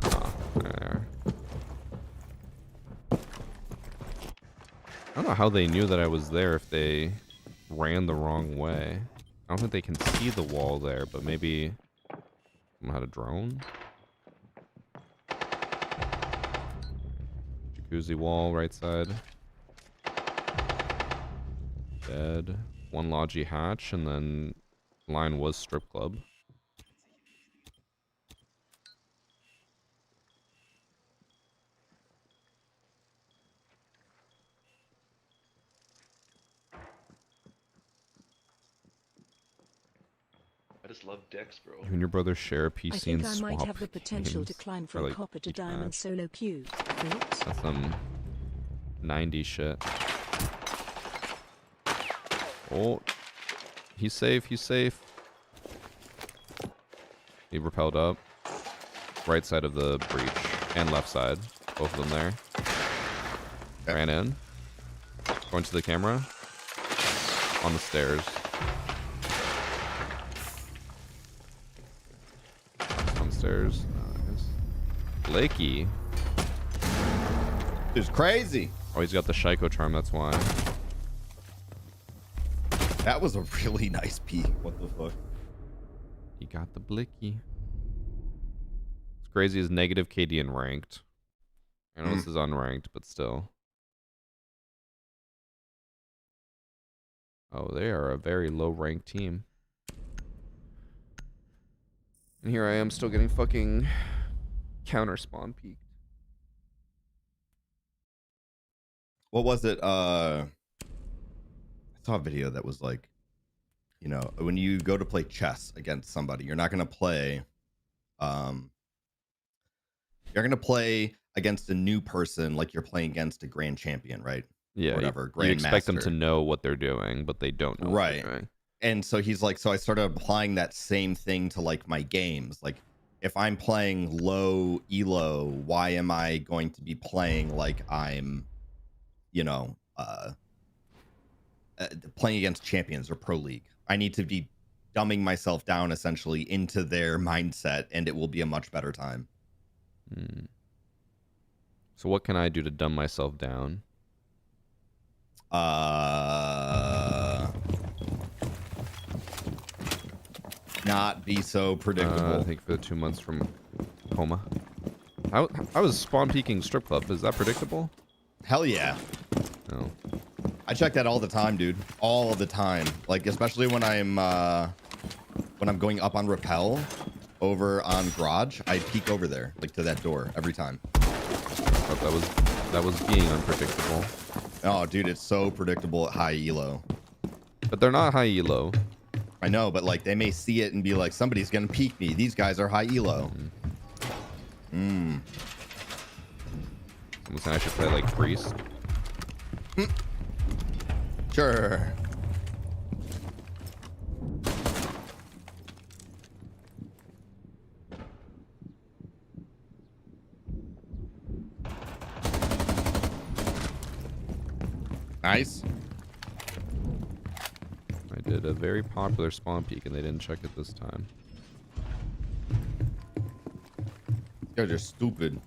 Oh, there. I don't know how they knew that I was there if they ran the wrong way. I don't think they can see the wall there, but maybe someone had a drone? Jacuzzi wall, right side. Dead. 1 Logi hatch, and then line was strip club. I just love dicks, bro. You and your brother share a PC I think and I swap might have the potential to games climb for, from like, copper to each diamond match. solo queue. Thoughts? That's some 90s shit. Oh, he's safe. He's safe. He repelled up. Right side of the breach and left side. Both of them there. Okay. Ran in. Going to the camera. On the stairs. Downstairs. Nice. Blakey. It's crazy. Oh, he's got the Shaiko charm, that's why. That was a really nice peek. What the fuck? He got the Blicky. What's crazy is negative KD in ranked. I know this is unranked, but still. Oh, they are a very low ranked team. And here I am still getting fucking counter spawn peaked. What was it? I saw a video that was like, you know, when you go to play chess against somebody, you're not gonna play you're gonna play against a new person like you're playing against a grand champion, right? Yeah, whatever. You expect them Grandmaster. to know what they're doing, but they don't know what Right. they're doing. And so he's like, so I started applying that same thing to like my games. Like, if I'm playing low elo, why am I going to be playing like I'm, you know, playing against champions or pro league? I need to be dumbing myself down essentially into their mindset, and it will be a much better time. So what can I do to dumb myself down? Not be so predictable. I think for the 2 months from coma. I was spawn peeking strip club. Is that predictable? Hell yeah. No. I check that all the time, dude. All the time. Like, especially when I'm going up on rappel over on garage, I peek over there, like to that door every time. Thought that was being unpredictable. Oh, dude, it's so predictable at high elo. But they're not high elo. I know, but like they may see it and be like, somebody's gonna peek me. These guys are high elo. Someone saying I should play like priest. Sure. Nice. I did a very popular spawn peek and they didn't check it this time. These guys are stupid.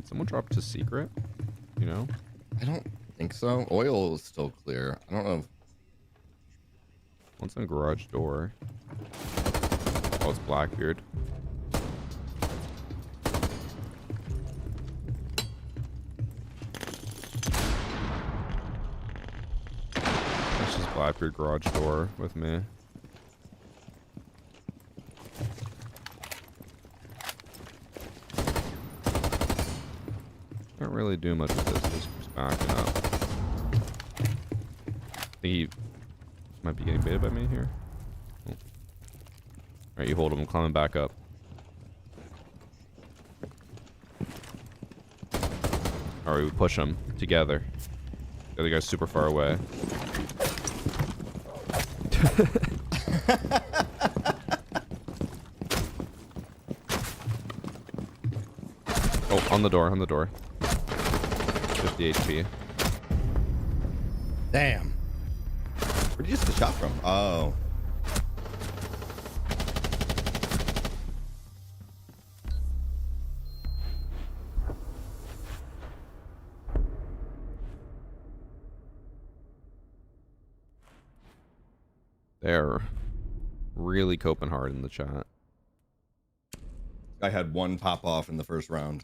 Someone dropped to secret, you know? I don't think so. Oil is still clear. I don't know. One's on garage door. Oh, it's Blackbeard. That's just Blackbeard garage door with me. really do much with this. He just keeps backing up. I think he might be getting baited by me here. Oh. Alright, you hold him. I'm climbing back up. Alright, we push him together. The other guy's super far away. Oh, on the door, on the door. 50 HP. Damn. Where'd you just get shot from? Oh. They're really coping hard in the chat. I had one pop off in the first round.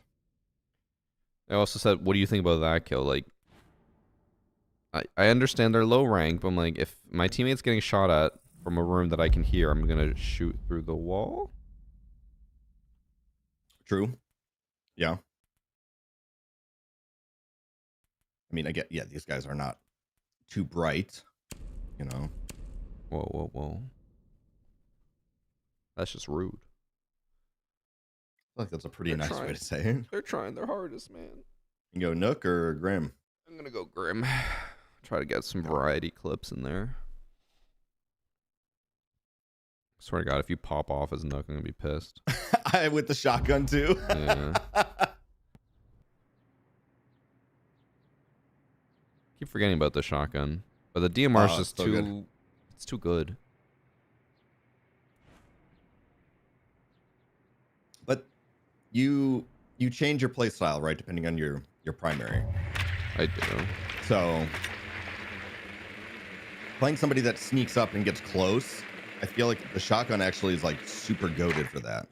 I also said, what do you think about that kill? Like, I understand they're low rank, but I'm like, if my teammate's getting shot at from a room that I can hear, I'm gonna shoot through the wall. True. Yeah. I mean, I get, yeah, these guys are not too bright, you know. Whoa, whoa, whoa. That's just rude. I feel like that's a pretty They're nice trying. way to say it. They're trying their hardest, man. You can go Nook or Grim. I'm gonna go Grim. Try to get some variety clips in there. Swear to God, if you pop off as Nook, I'm gonna be pissed. I with the shotgun too. Yeah. Keep forgetting about the shotgun, but the DMR is just so too. good. It's too good. But you change your play style, right, depending on your primary. I do. So playing somebody that sneaks up and gets close, I feel like the shotgun actually is like super goated for that.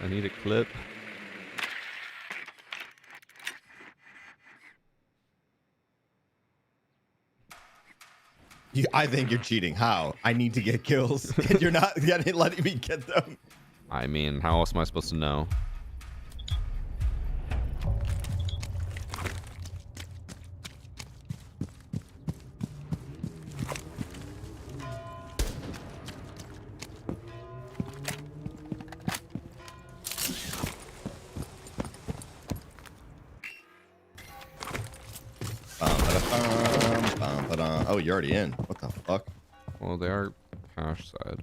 I need a clip. I think you're cheating. How? I need to get kills, and you're not letting me get them. I mean, how else am I supposed to know? Oh, you're already in. What the fuck? Well, they are hash side.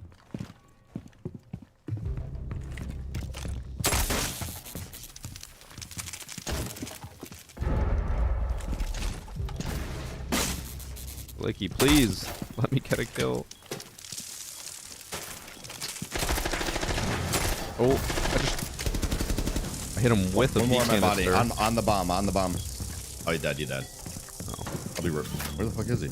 Blicky, please let me get a kill. Oh, I hit him with a One more on my body. canister. On the bomb. On the bomb. Oh, you dead. You dead. Oh. I'll be where the fuck is he?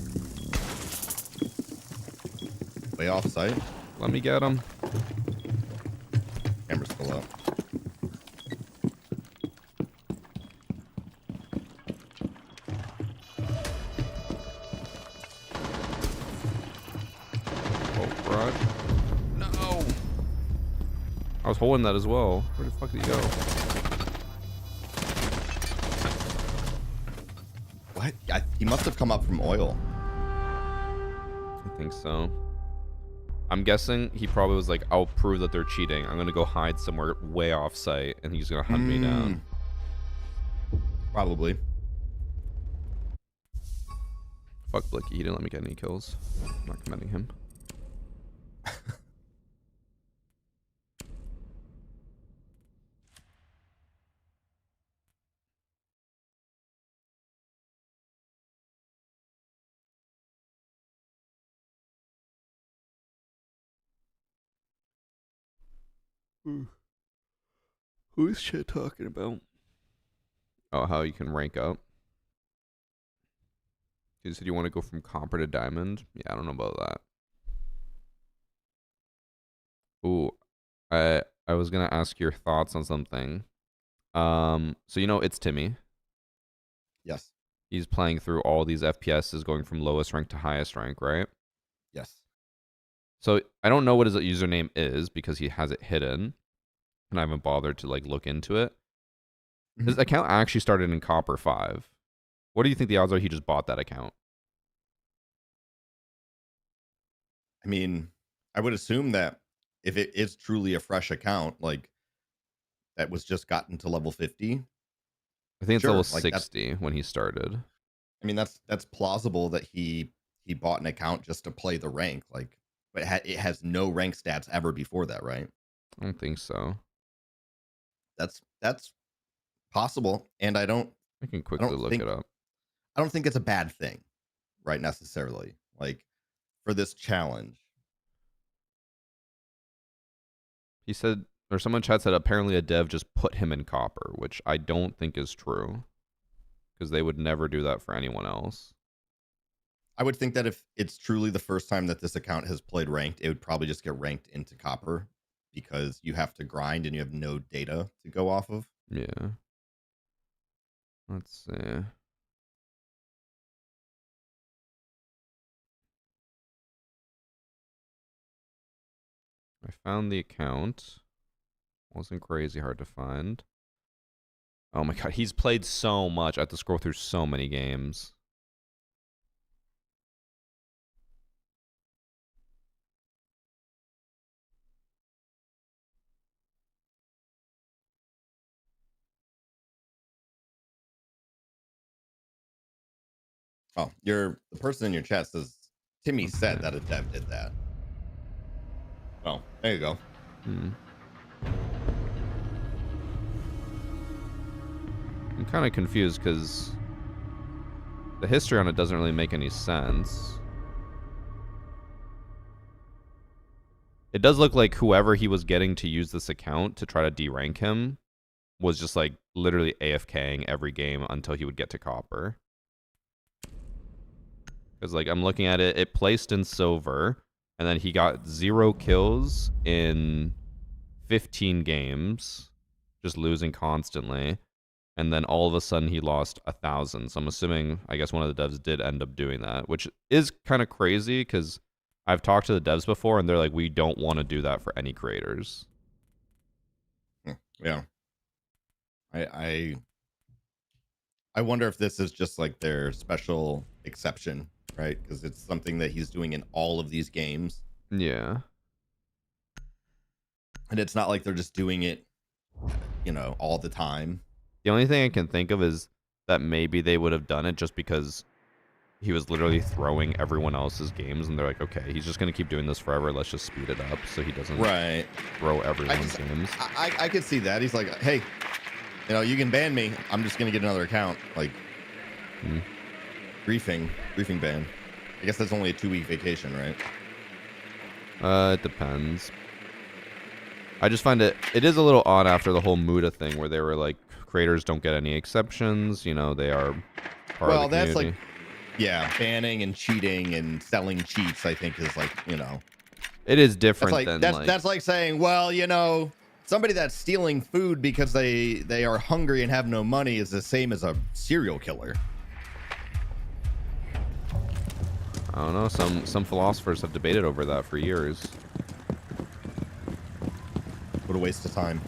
Way off site. Let me get him. Camera's still up. Oh, Rod. No. I was holding that as well. Where the fuck did he go? What? He must have come up from oil. I think so. I'm guessing he probably was like, I'll prove that they're cheating. I'm gonna go hide somewhere way off site, and he's gonna hunt me down. Probably. Fuck Blicky, he didn't let me get any kills. I'm not commending him. Who's shit talking about? Oh, how you can rank up. You said you want to go from copper to diamond? Yeah, I don't know about that. Ooh, I was gonna ask your thoughts on something. So you know it's Timmy. Yes. He's playing through all these FPSs, going from lowest rank to highest rank, right? Yes. So I don't know what his username is because he has it hidden, and I haven't bothered to like look into it. His account actually started in Copper 5. What do you think the odds are he just bought that account? I mean, I would assume that if it is truly a fresh account, like that was just gotten to level 50. I think it's Sure, level like, 60 when he started. I mean, that's plausible that he bought an account just to play the rank, like, but it has no rank stats ever before that, right? I don't think so. That's possible, and I can quickly look think, it up. I don't think it's a bad thing, right? Necessarily, like for this challenge. He said, or someone in chat said apparently a dev just put him in Copper, which I don't think is true. Because they would never do that for anyone else. I would think that if it's truly the first time that this account has played ranked, it would probably just get ranked into Copper because you have to grind and you have no data to go off of. Yeah. Let's see. I found the account. Wasn't crazy hard to find. Oh my god, he's played so much. I have to scroll through so many games. Oh, the person in your chat says Timmy said that a dev did that. Oh, there you go. I'm kind of confused because the history on it doesn't really make any sense. It does look like whoever he was getting to use this account to try to derank him was just like literally AFKing every game until he would get to Copper. Because like I'm looking at it, it placed in silver, and then he got 0 kills in 15 games, just losing constantly. And then all of a sudden he lost 1,000. So I'm assuming, I guess one of the devs did end up doing that, which is kind of crazy because I've talked to the devs before and they're like, we don't want to do that for any creators. Yeah. I wonder if this is just like their special exception, right? Because it's something that he's doing in all of these games. Yeah. And it's not like they're just doing it, you know, all the time. The only thing I can think of is that maybe they would have done it just because he was literally throwing everyone else's games, and they're like, okay, he's just going to keep doing this forever. Let's just speed it up so he doesn't throw everyone's games. I could see that. He's like, hey, you know, you can ban me. I'm just going to get another account. Like, griefing ban. I guess that's only a 2-week vacation, right? It depends. I just find it is a little odd after the whole Muda thing where they were like, creators don't get any exceptions, you know, they are part of the community. That's like, yeah, banning and cheating and selling cheats, I think is like, you know, it is different that's like saying, well, you know, somebody that's stealing food because they are hungry and have no money is the same as a serial killer. I don't know, some philosophers have debated over that for years. What a waste of time.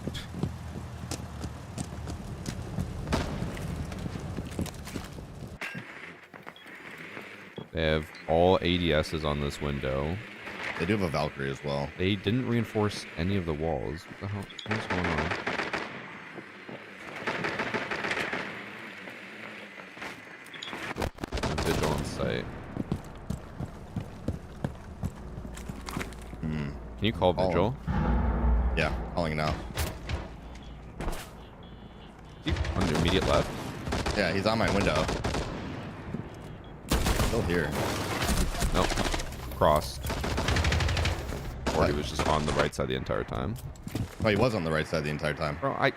They have all ADSs on this window. They do have a Valkyrie as well. They didn't reinforce any of the walls. What the hell? What's going on? Vigil on site. Can you call Vigil? Yeah, calling it out. On your immediate left. Yeah, he's on my window. Still here. Nope. Crossed. Or he was just on the right side the entire time. Oh, he was on the right side the entire time. Bro, I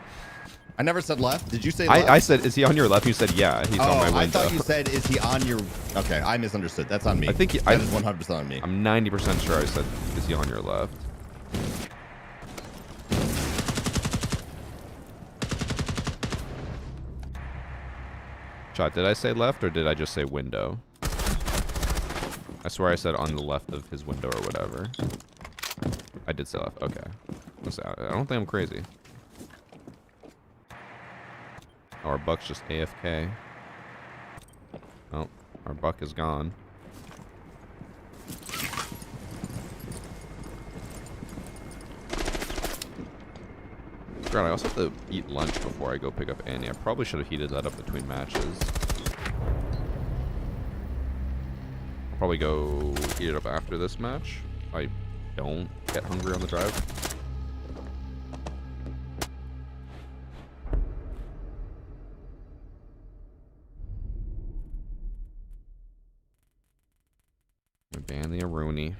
never said left. Did you say left? I said, is he on your left? You said, yeah, he's on my window. I thought you said, is he on your... Okay, I misunderstood. That's on me. I think that is 100% on me. I'm 90% sure I said, is he on your left? Chat, did I say left or did I just say window? I swear I said on the left of his window or whatever. I did say left. Okay. I don't think I'm crazy. Oh, our buck's just AFK. Oh, our buck is gone. God, I also have to eat lunch before I go pick up Annie. I probably should have heated that up between matches. I'll probably go eat it up after this match. If I don't get hungry on the drive. Ban the Aruni.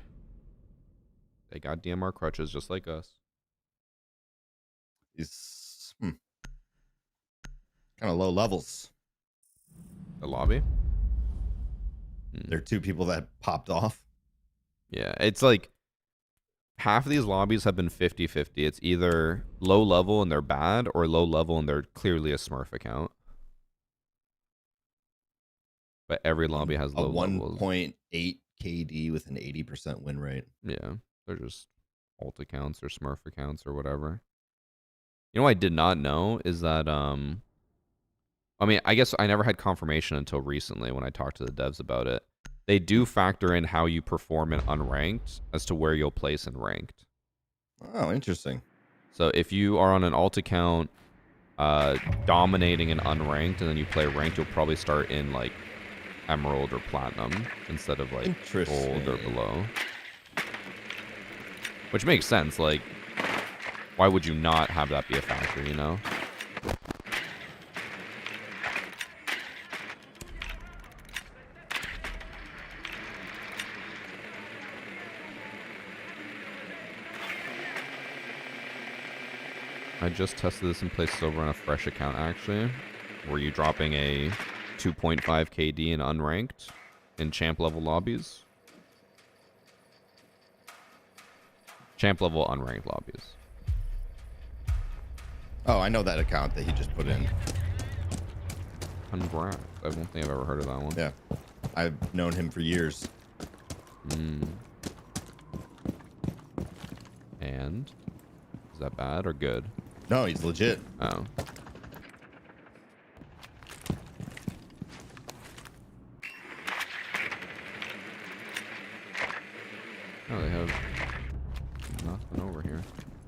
They got DMR crutches just like us. He's kind of low levels. The lobby? There are two people that popped off. Yeah, it's like half of these lobbies have been 50-50. It's either low level and they're bad or low level and they're clearly a Smurf account. But every lobby has low levels. 1.8 KD with an 80% win rate. Yeah, they're just alt accounts or Smurf accounts or whatever. You know what I did not know is that, I mean, I guess I never had confirmation until recently when I talked to the devs about it. They do factor in how you perform in unranked as to where you'll place in ranked. Oh, interesting. So if you are on an alt account dominating in unranked and then you play ranked, you'll probably start in like emerald or platinum instead of like gold or below. Which makes sense. Like, why would you not have that be a factor, you know? I just tested this in places over on a fresh account, actually. Were you dropping a 2.5 KD in unranked in champ level lobbies? Champ level unranked lobbies. Oh, I know that account that he just put in. Congrats. I don't think I've ever heard of that one. Yeah. I've known him for years. And? Is that bad or good? No, he's legit. Oh. Oh, they have nothing over here.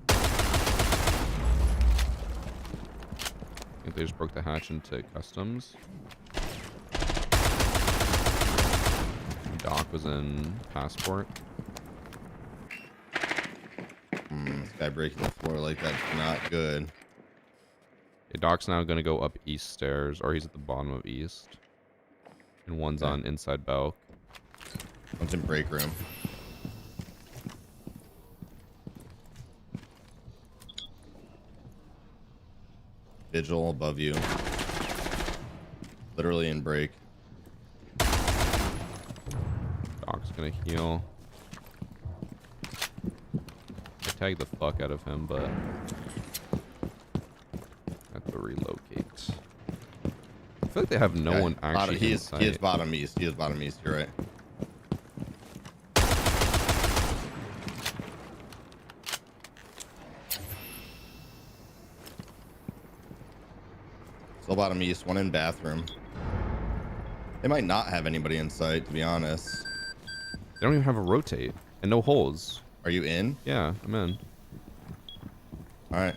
I think they just broke the hatch into customs. Doc was in passport. This guy breaking the floor like that's not good. Okay, Doc's now going to go up east stairs, or he's at the bottom of east. And one's on inside Belk. One's in break room. Vigil above you. Literally in break. Doc's going to heal. I tagged the fuck out of him, but I have to relocate. I feel like they have no one actually he in is sight. bottom east. He is bottom east. You're right. Still bottom east. One in bathroom. They might not have anybody in sight, to be honest. They don't even have a rotate and no holes. Are you in? Yeah, I'm in. All right.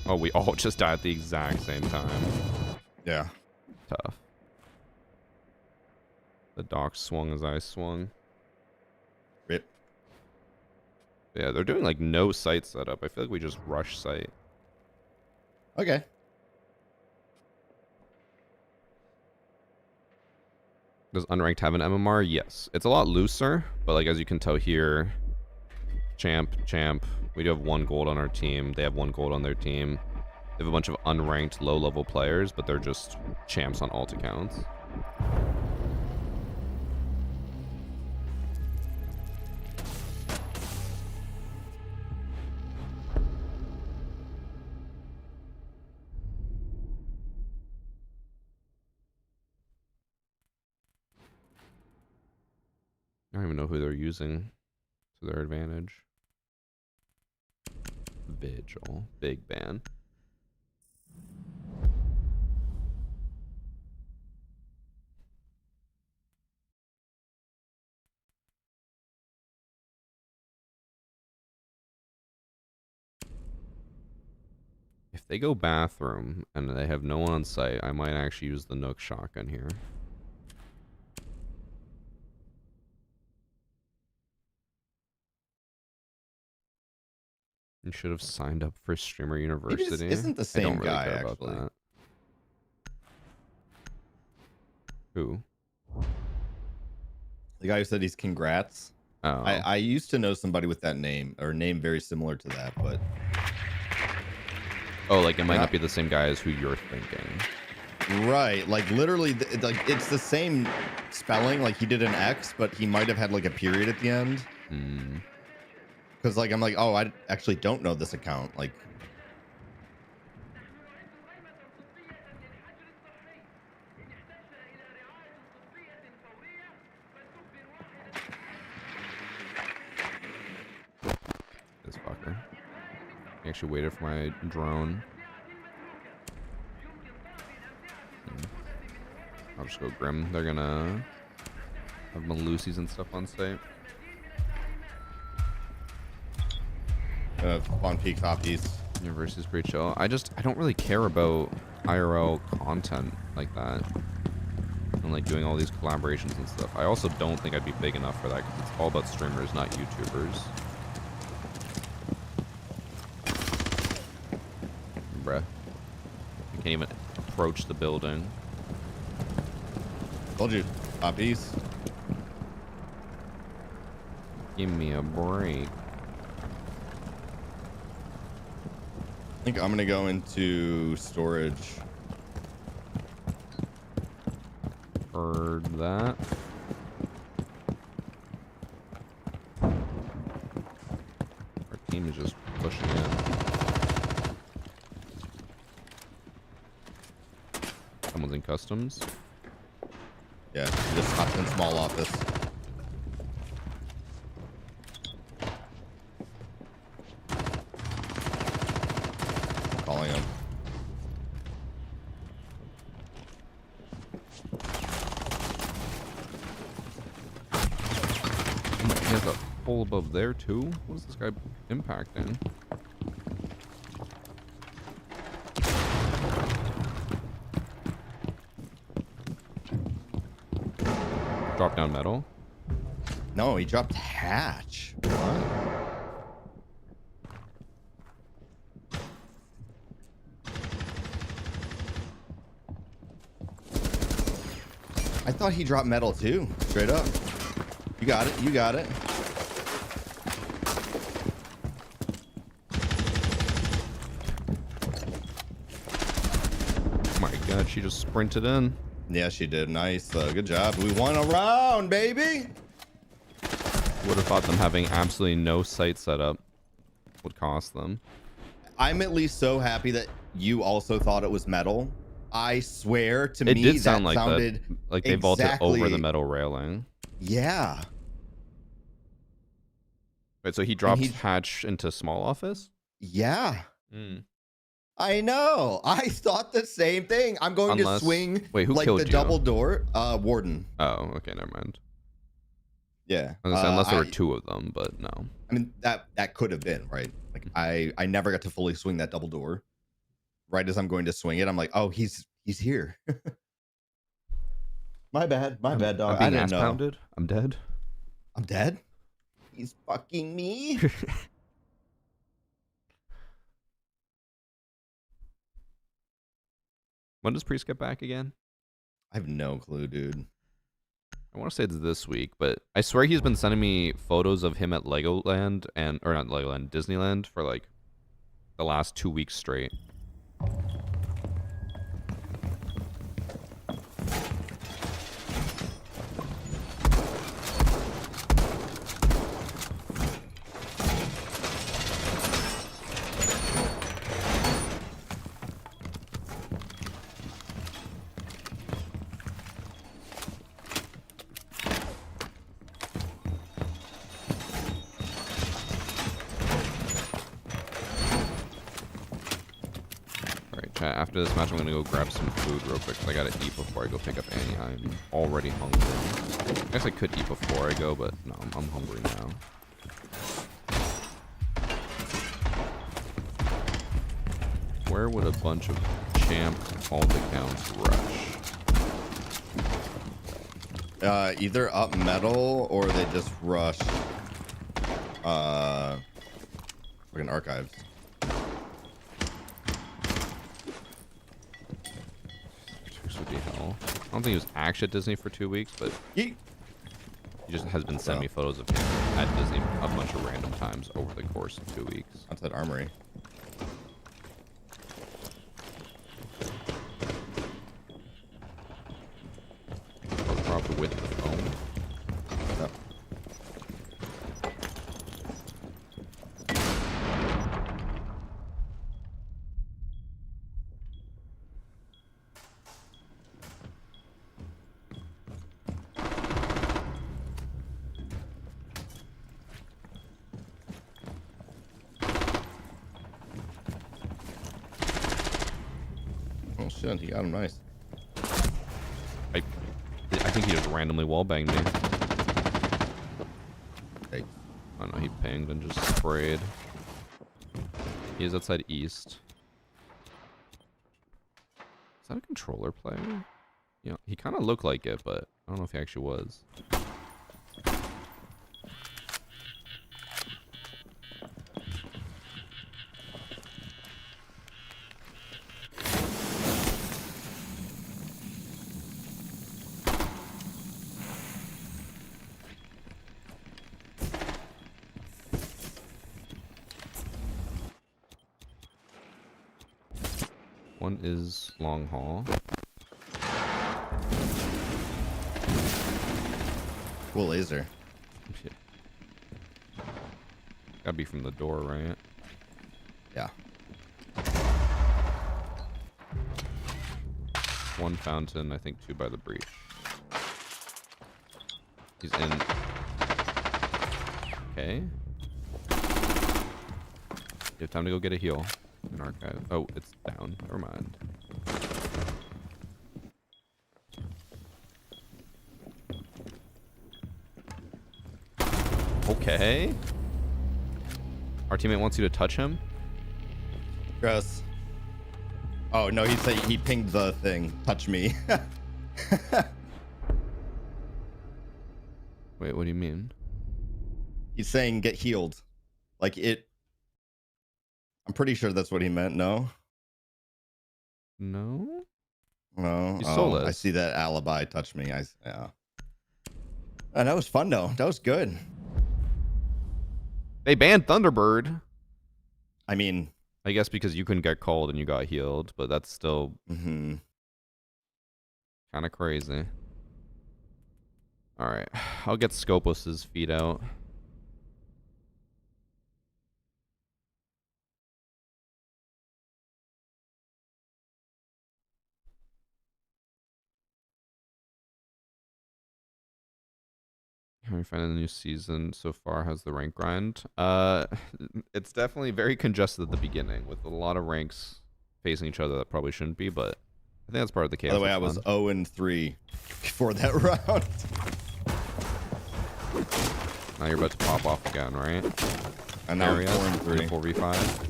Oh, we all just died at the exact same time. Yeah. Tough. The dock swung as I swung. Rip. Yeah, they're doing like no site setup. I feel like we just rush site. Okay. Does unranked have an MMR? Yes. It's a lot looser, but like as you can tell here, champ. We do have 1 gold on our team. They have 1 gold on their team. They have a bunch of unranked low-level players, but they're just champs on alt accounts. I don't even know who they're using to their advantage. Vigil. Big ban. If they go bathroom and they have no one on site, I might actually use the Nook shotgun here. You should have signed up for Streamer University. Maybe this isn't the I same don't really guy, care about actually. that. Who? The guy who said he's congrats. Oh. I used to know somebody with that name, or a name very similar to that, but Oh, like it might not be the same guy as who you're thinking. right, like literally, like it's the same spelling. Like he did an X, but he might have had like a period at the end. Hmm. Because like I'm like, oh, I actually don't know this account. Like, This fucker. He actually waited for my drone. I'll just go Grim. They're gonna have Malusi's and stuff on site. spawn peak copies. University's pretty chill. I don't really care about IRL content like that. And like doing all these collaborations and stuff. I also don't think I'd be big enough for that because it's all about streamers, not YouTubers. Bruh. You can't even approach the building. Told you, copies. Give me a break. I think I'm gonna go into storage. Heard that. Our team is just pushing in. Someone's in customs. Yeah, just hopped in small office. Calling him. Oh my, he has a hole above there too? What is this guy impacting? Drop down metal. No, he dropped hatch. What? I thought he dropped metal too. Straight up. You got it. You got it. Oh my god, she just sprinted in. Yeah, she did. Nice. Good job. We won a round, baby. Would have thought them having absolutely no site setup would cost them. I'm at least so happy that you also thought it was metal. I swear to It me did sound that like sounded that. Like they vaulted over the exactly- metal railing. Yeah. Wait, so he dropped he- hatch into small office? Yeah. Mm. I know. I thought the same thing. I'm going Unless- to swing wait, who like killed the you? double door. Warden. Oh, okay, never mind. Yeah. I was gonna say, unless there were I- two of them, but no. I mean that could have been right. Like I never got to fully swing that double door. Right as I'm going to swing it, I'm like, oh, he's here. My bad, dog. I'm I being didn't ass know. pounded. I'm dead. I'm dead. He's fucking me. When does Priest get back again? I have no clue, dude. I want to say it's this week, but I swear he's been sending me photos of him at Legoland or not Legoland, Disneyland for like the last 2 weeks straight. After this match, I'm gonna go grab some food real quick. I gotta eat before I go pick up Annie. I'm already hungry. I guess I could eat before I go, but no, I'm hungry now. Where would a bunch of champ all the counts rush? Either up metal or they just rush. Fucking archives. Hell. I don't think he was actually at Disney for 2 weeks, but he just has been sending me photos of him at Disney a bunch of random times over the course of 2 weeks. That's that armory. Probably with the phone. Yep. Oh shit, he got him nice. I think he just randomly wallbanged me. Hey. I don't know, he pinged and just sprayed. He is outside east. Is that a controller player? Yeah, he kind of looked like it, but I don't know if he actually was. One is long haul. Cool laser. Yeah. Gotta be from the door, right? Yeah. One fountain, I think two by the breach. He's in. Okay. You have time to go get a heal. An archive. Oh, it's down. Never mind. Okay. Our teammate wants you to touch him. Gross. Oh no, he said he pinged the thing. Touch me. Wait, what do you mean? He's saying get healed. Like it. I'm pretty sure that's what he meant. No. No. No. He's Oh, soulless. I see that alibi. Touch me. Yeah. And that was fun though. That was good. They banned Thunderbird. I mean, I guess because you couldn't get called and you got healed, but that's still mm-hmm. kind of crazy. All right, I'll get Scopus's feet out. How are you finding the new season so far? How's the rank grind? It's definitely very congested at the beginning with a lot of ranks facing each other that probably shouldn't be, but I think that's part of the chaos. By the way, I was 0-3 before that round. Now you're about to pop off again, right? And now Area, 4-3. 4v5.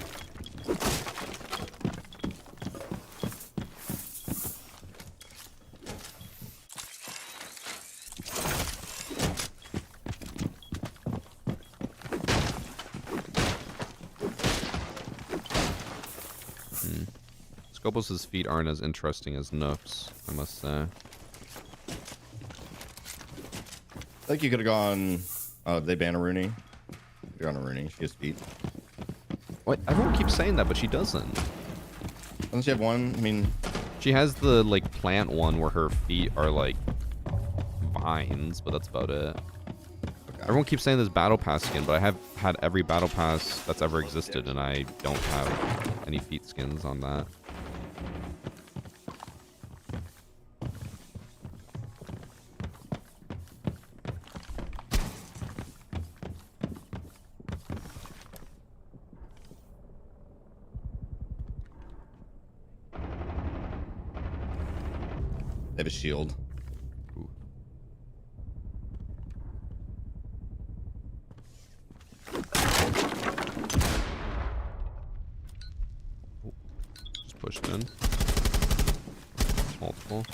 Scopus's feet aren't as interesting as Nook's, I must say. I think you could have gone. Oh, they ban a Rooney. You're on a Rooney. She has feet. What? Everyone keeps saying that, but she doesn't. Doesn't she have one? I mean, She has the like plant one where her feet are like vines, but that's about it. Everyone keeps saying this battle pass skin, but I have had every battle pass that's ever existed, and I don't have any feet skins on that. they have a shield. Ooh. Just pushed in. Multiple.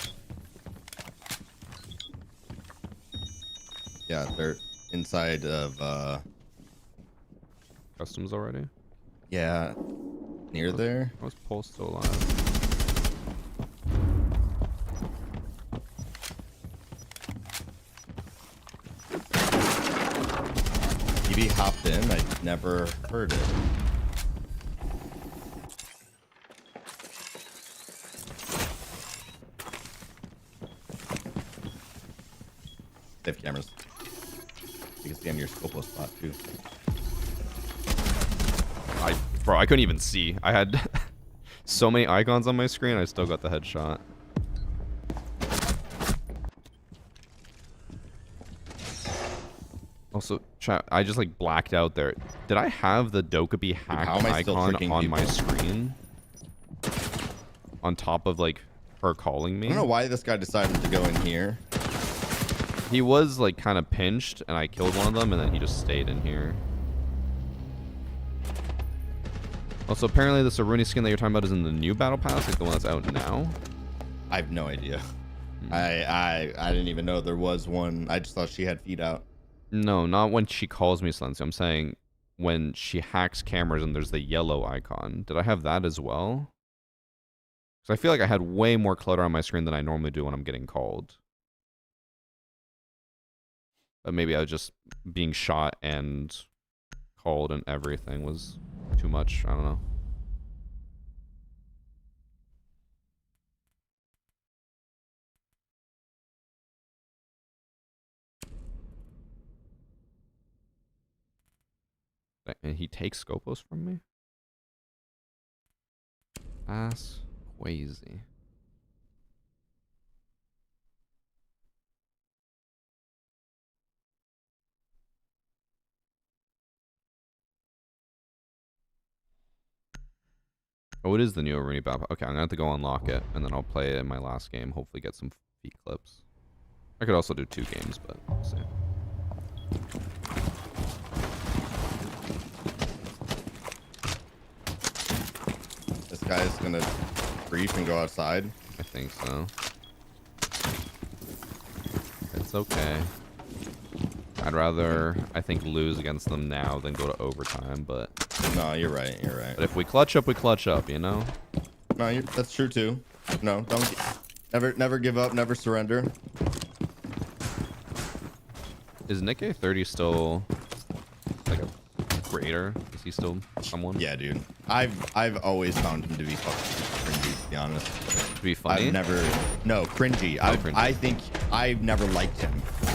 Yeah, they're inside of Customs already? yeah, near there. How is Pulse still alive? He hopped in. I never heard it. They have cameras. You can see on your scopo spot too. Bro, I couldn't even see. I had so many icons on my screen, I still got the headshot. Also, chat, I just like blacked out there. Did I have the Dokkaebi how hacked am I still icon tricking on my people? screen? On top of like her calling me? I don't know why this guy decided to go in here. He was like kind of pinched, and I killed one of them, and then he just stayed in here. Also, apparently the Saruni skin that you're talking about is in the new battle pass, like the one that's out now. I have no idea. I didn't even know there was one. I just thought she had feet out. No, not when she calls me Silencio. I'm saying when she hacks cameras and there's the yellow icon. Did I have that as well? Because I feel like I had way more clutter on my screen than I normally do when I'm getting called. But maybe I was just being shot and called and everything was too much. I don't know. And he takes Scopos from me? Ass crazy. Oh, it is the new Arena Battle. Okay, I'm gonna have to go unlock it, and then I'll play it in my last game. Hopefully, get some feet clips. I could also do 2 games, but we'll see. This guy's gonna brief and go outside. I think so. It's okay. I'd rather, I think, lose against them now than go to overtime, but No, you're right. You're right. but if we clutch up, we clutch up, you know? No, that's true too. No, don't. Never give up. Never surrender. Is Nick A30 still like a creator? Is he still someone? Yeah, dude. I've always found him to be fucking cringy, to be honest. To be funny? I've never. No, cringy. Cringy. I think I've never liked him.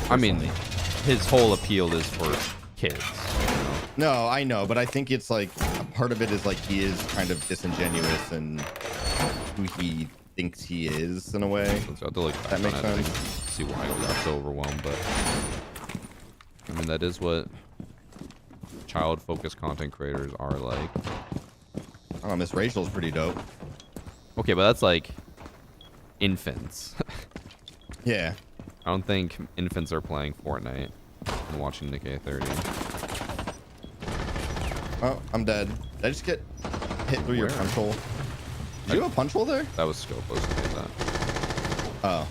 I mean, personally. his whole appeal is for kids. You know? No, I know, but I think it's like a part of it is like he is kind of disingenuous and who he thinks he is in a way. So I have to look That back makes on it to sense. see why I got so overwhelmed, but I mean that is what child-focused content creators are like. Oh, Miss Rachel's pretty dope. Okay, but that's like infants. Yeah. I don't think infants are playing Fortnite and watching Nick A30. Oh, I'm dead. Did I just get hit through your Where? punch hole? Did you have a punch hole there? That was Scopos who did that. Oh.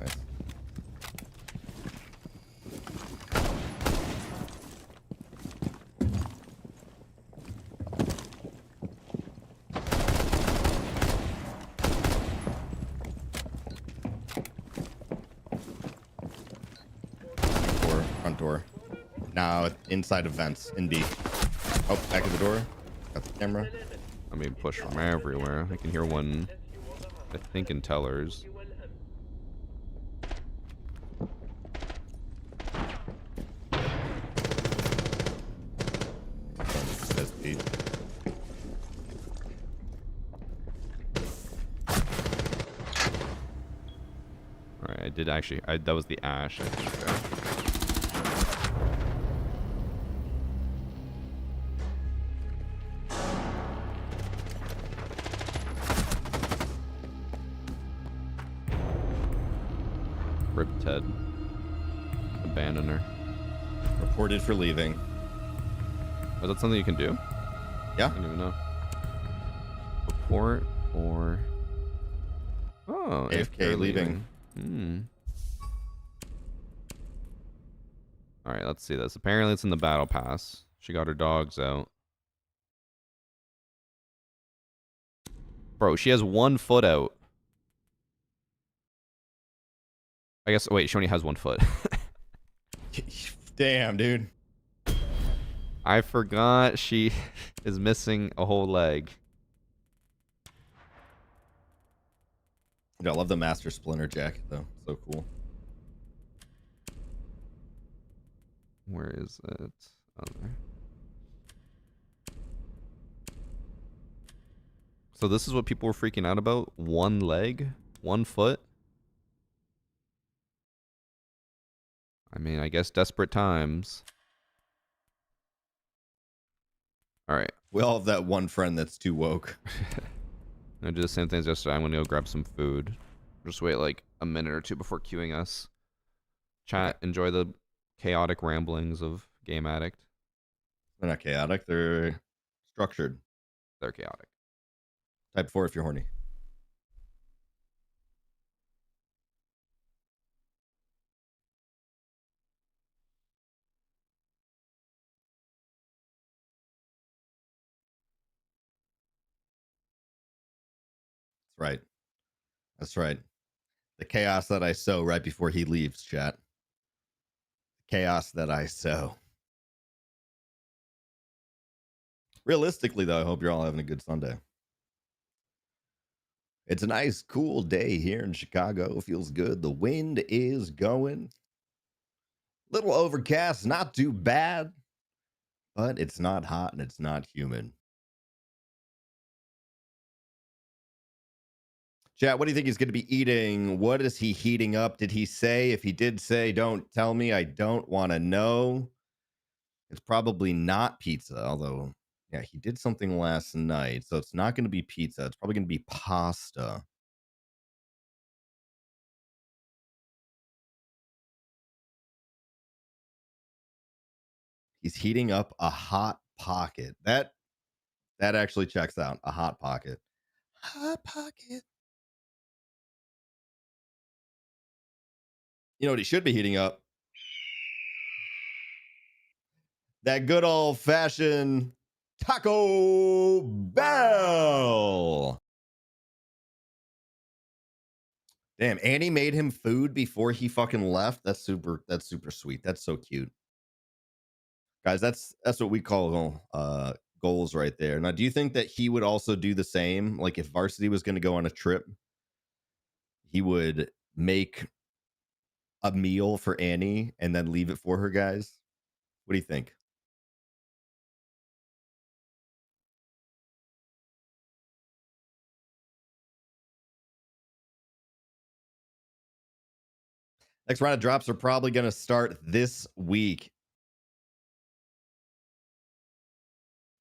Nice. now inside of vents in B. Oh, back at the door. Got the camera. I mean, push from everywhere. I can hear one, I think, in tellers. That's Pete. All right, I did actually. That was the Ash. I think. Rip Ted. Abandon her. Reported for leaving. Is that something you can do? Yeah. I don't even know. Report or... Oh, AFK leaving. Alright, let's see this. Apparently it's in the battle pass. She got her dogs out. Bro, she has 1 foot out. I guess, wait, she only has 1 foot. Damn, dude. I forgot she is missing a whole leg. Dude, I love the Master Splinter jacket, though. So cool. Where is it? Oh, there. So this is what people were freaking out about? 1 leg? 1 foot? I mean, I guess desperate times. All right. We all have that one friend that's too woke. I did the same thing as yesterday. I'm going to go grab some food. Just wait like a minute or two before queuing us. Chat, enjoy the chaotic ramblings of Game Addict. They're not chaotic. They're structured. They're chaotic. Type 4 if you're horny. That's right. That's right. The chaos that I sow right before he leaves, chat. Chaos that I sow. Realistically, though, I hope you're all having a good Sunday. It's a nice, cool day here in Chicago. Feels good. The wind is going. Little overcast, not too bad. But it's not hot and it's not humid. Chat, what do you think he's going to be eating? What is he heating up? Did he say? If he did say, don't tell me. I don't want to know. It's probably not pizza, although, yeah, he did something last night. So it's not going to be pizza. It's probably going to be pasta. He's heating up a hot pocket. That actually checks out. A hot pocket. Hot pocket. You know what he should be heating up? That good old fashioned Taco Bell. Damn, Annie made him food before he fucking left. That's super sweet. That's so cute. Guys, that's what we call goals right there. Now, do you think that he would also do the same? Like if Varsity was going to go on a trip, he would make a meal for Annie and then leave it for her, guys? What do you think? Next round of drops are probably going to start this week.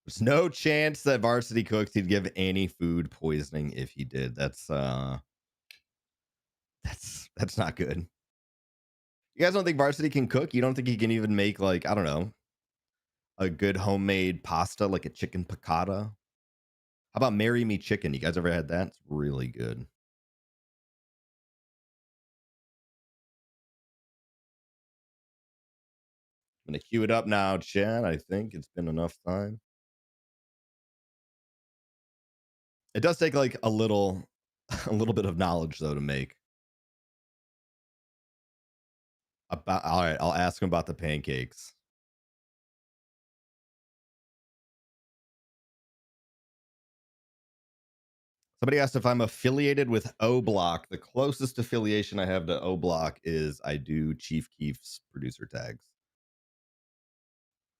There's no chance that Varsity Cooks he'd give Annie food poisoning if he did. That's not good. You guys don't think Varsity can cook? You don't think he can even make, like, I don't know, a good homemade pasta, like a chicken piccata? How about Marry Me Chicken? You guys ever had that? It's really good. I'm going to queue it up now, Chad. I think it's been enough time. It does take like a little bit of knowledge though to make. All right, I'll ask him about the pancakes. Somebody asked if I'm affiliated with O Block. The closest affiliation I have to O Block is I do Chief Keef's producer tags,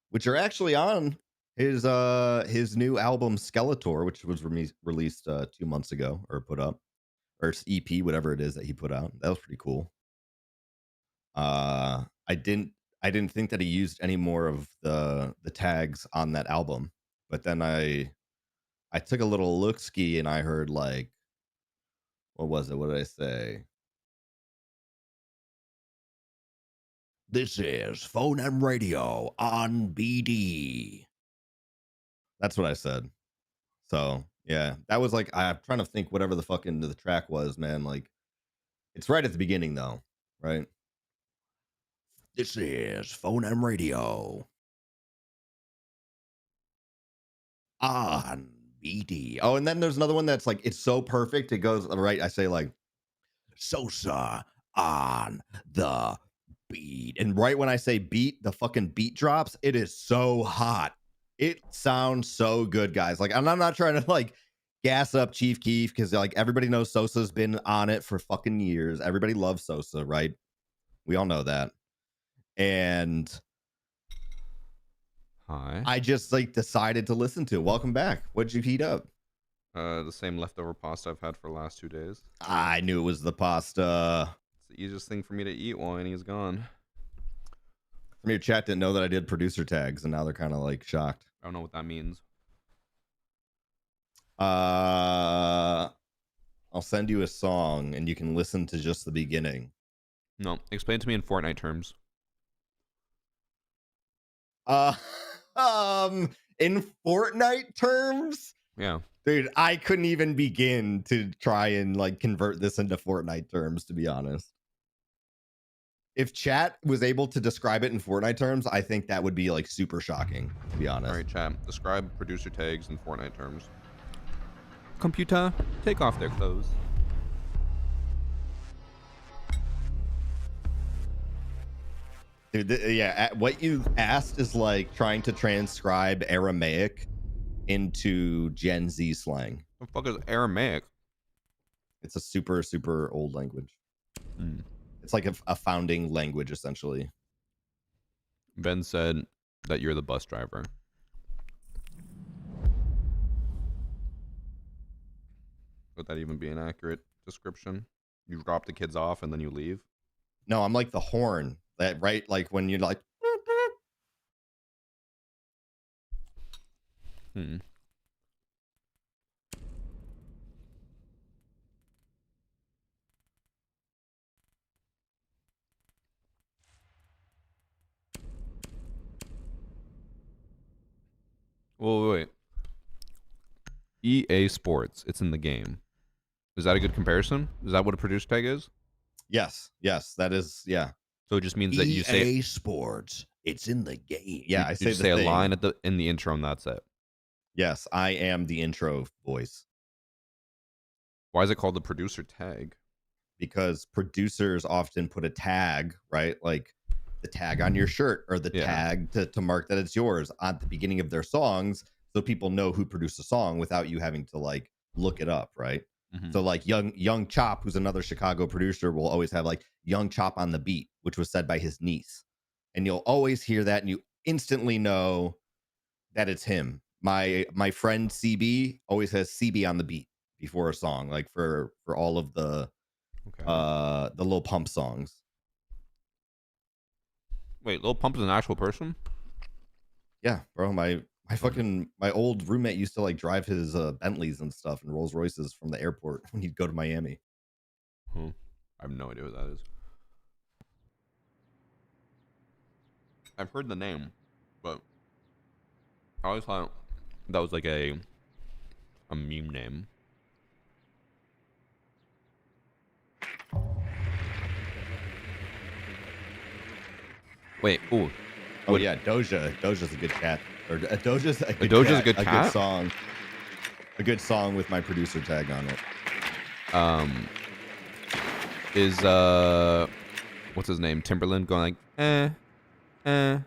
which are actually on his new album Skeletor, which was released 2 months ago, or put up, or it's EP, whatever it is that he put out. That was pretty cool. I didn't think that he used any more of the tags on that album, but then I took a little look ski and I heard like, what was it? What did I say? This is Phone and Radio on BD. That's what I said. So yeah, that was like, I'm trying to think whatever the fucking the track was, man. Like, it's right at the beginning though, right? This is Phone and Radio on BD. Oh, and then there's another one that's like, it's so perfect. It goes right. I say like Sosa on the beat. And right when I say beat, the fucking beat drops. It is so hot. It sounds so good, guys. Like, I'm not trying to like gas up Chief Keef because like everybody knows Sosa's been on it for fucking years. Everybody loves Sosa, right? We all know that. And Hi. I just like decided to listen to it. Welcome back. What'd you heat up? The same leftover pasta I've had for the last 2 days. I knew it was the pasta. It's the easiest thing for me to eat while Annie's gone. From your chat didn't know that I did producer tags, and now they're kind of like shocked. I don't know what that means. I'll send you a song, and you can listen to just the beginning. No, explain to me in Fortnite terms. In Fortnite terms, Yeah. dude, I couldn't even begin to try and like convert this into Fortnite terms, to be honest. If chat was able to describe it in Fortnite terms, I think that would be like super shocking, to be honest. All right, chat. Describe producer tags in Fortnite terms. Computer, take off their clothes. Dude, what you asked is like trying to transcribe Aramaic into Gen Z slang. The fuck is Aramaic? It's a super, super old language. Hmm. It's like a founding language, essentially. Ben said that you're the bus driver. Would that even be an accurate description? You drop the kids off and then you leave? No, I'm like the horn. That right, like when you're like. Hmm. Well, wait. EA Sports. It's in the game. Is that a good comparison? Is that what a producer tag is? Yes, that is, yeah. So it just means that you say EA Sports. It's in the game. Yeah, I say you the say a thing. line in the intro and that's it. Yes, I am the intro voice. Why is it called the producer tag? Because producers often put a tag, right? Like the tag on your shirt or the tag to mark that it's yours at the beginning of their songs, so people know who produced the song without you having to like look it up, right? Mm-hmm. So like Young Chop, who's another Chicago producer, will always have like Young Chop on the beat, which was said by his niece. And you'll always hear that and you instantly know that it's him. My friend CB always has CB on the beat before a song, like for all of the Lil Pump songs. Wait, Lil Pump is an actual person? Yeah, bro. My old roommate used to like drive his Bentleys and stuff and Rolls Royces from the airport when he'd go to Miami. I have no idea who that is. I've heard the name, but I always thought that was like a meme name. Wait, ooh. Oh yeah, Doja's a good cat. Or Doja's a good Doja's cat, a good cat? good song. A good song with my producer tag on it. Is what's his name? Timberland going like No.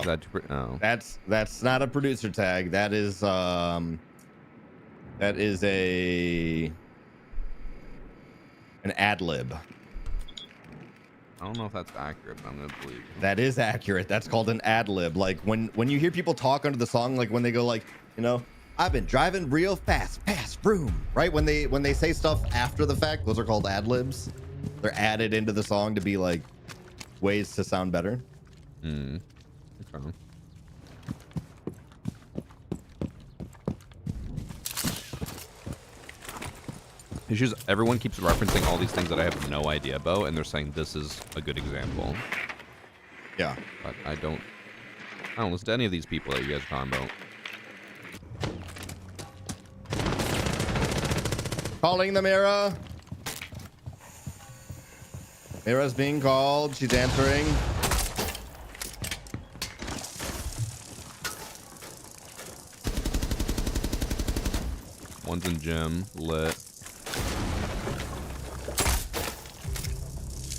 Is that no. That's not a producer tag. That is That is an ad lib. I don't know if that's accurate, but I'm gonna believe you. That is accurate. That's called an ad lib. Like when you hear people talk under the song, like when they go like, you know, I've been driving real fast, vroom, right? When they say stuff after the fact, those are called ad libs. They're added into the song to be like ways to sound better. Okay. It's just everyone keeps referencing all these things that I have no idea about, and they're saying this is a good example. Yeah. But I don't listen to any of these people that you guys are talking about. Calling the Mira. Mira's being called. She's answering. One's in gym, lit.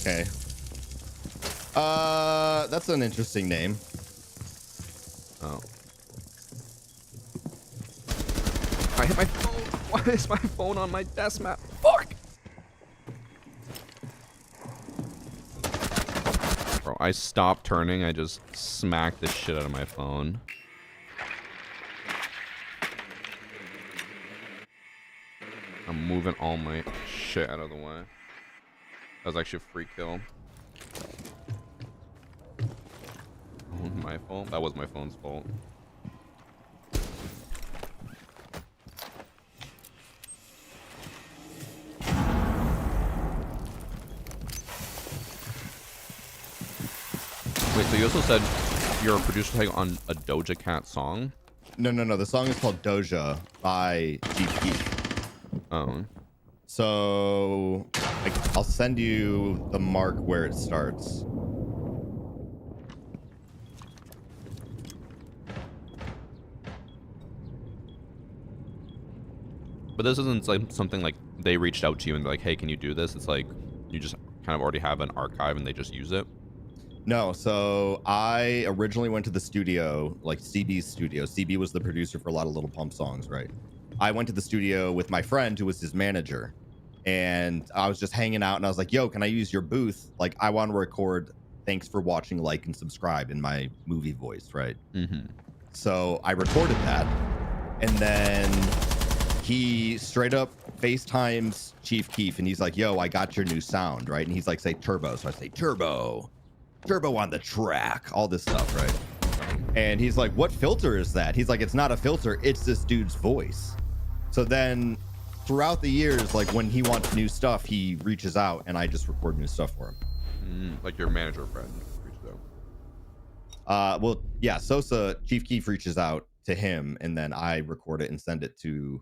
Okay. That's an interesting name. Oh. I hit my phone. Why is my phone on my desk mat? Fuck! Bro, I stopped turning. I just smacked the shit out of my phone. I'm moving all my shit out of the way. That was actually a free kill. Oh, my fault? That was my phone's fault. Wait, so you also said you're a producer taking on a Doja Cat song? No. The song is called Doja by Chief. Oh. So I'll send you the mark where it starts. But this isn't like something like they reached out to you and like, hey, can you do this? It's like you just kind of already have an archive and they just use it. No, so I originally went to the studio, like CB's studio. CB was the producer for a lot of Little Pump songs, right? I went to the studio with my friend who was his manager, and I was just hanging out and I was like, yo, can I use your booth? Like, I want to record thanks for watching, like, and subscribe in my movie voice, right? Mm-hmm. So I recorded that, and then he straight up FaceTimes Chief Keef, and he's like, yo, I got your new sound, right? And he's like, say turbo. So I say turbo on the track, all this stuff, right? And he's like, what filter is that? He's like, it's not a filter, it's this dude's voice. So then throughout the years, like when he wants new stuff, he reaches out and I just record new stuff for him. Like your manager friend reached out. Well, yeah, Sosa, Chief Keef reaches out to him and then I record it and send it to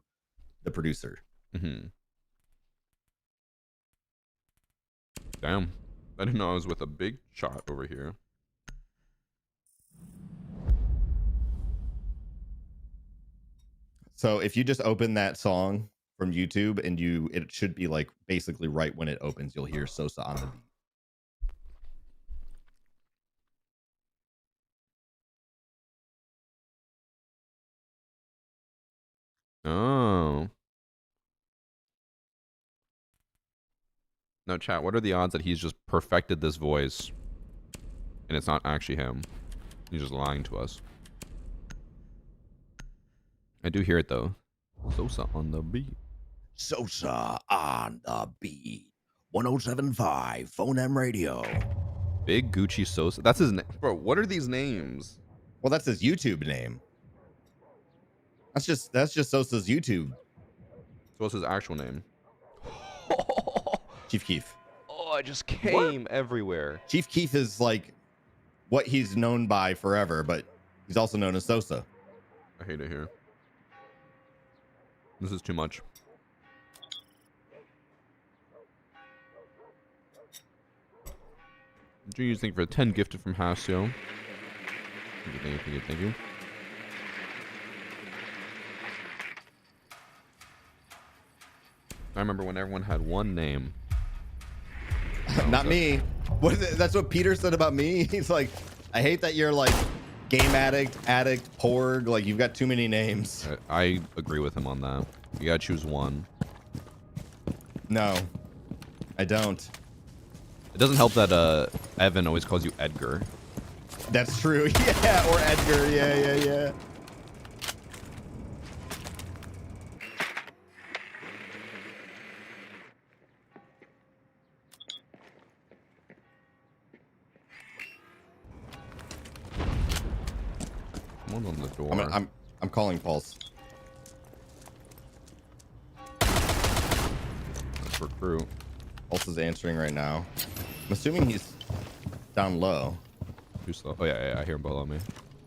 the producer. Mm-hmm. Damn. I didn't know I was with a big shot over here. So if you just open that song from YouTube and it should be like basically right when it opens, you'll hear Sosa on the beat. Oh. No, chat, what are the odds that he's just perfected this voice and it's not actually him? He's just lying to us. I do hear it though. Sosa on the beat. Sosa on the beat. 107.5 Phone M Radio. Big Gucci Sosa. That's his name. Bro, what are these names? Well, that's his YouTube name. That's just Sosa's YouTube. So what's his actual name? Chief Keef. Oh, I just came everywhere. Chief Keef is like what he's known by forever, but he's also known as Sosa. I hate it here. This is too much. Junior's thank you for 10 gifted from Hasio. Thank you. I remember when everyone had one name. Not me. That's what Peter said about me. He's like, I hate that you're like Game addict, porg. Like you've got too many names. I agree with him on that. You gotta choose one. No, I don't. It doesn't help that Evan always calls you Edgar. That's true. Yeah, or Edgar. Yeah. Someone's on the door. I'm calling Pulse. Let's recruit. Pulse is answering right now. I'm assuming he's down low. Too slow. Oh yeah, I hear him below me.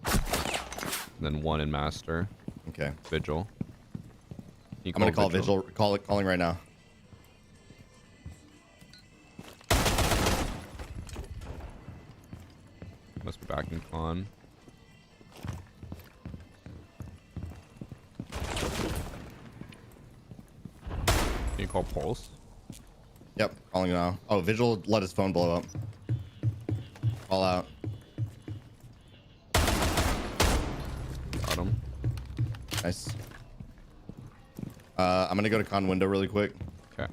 And then one in master. Okay. Vigil. I'm gonna call Vigil. Calling right now. Must be back in con. Can you call Pulse? Yep, calling now. Oh, Vigil let his phone blow up. Call out. Got him. Nice. I'm gonna go to con window really quick. Okay.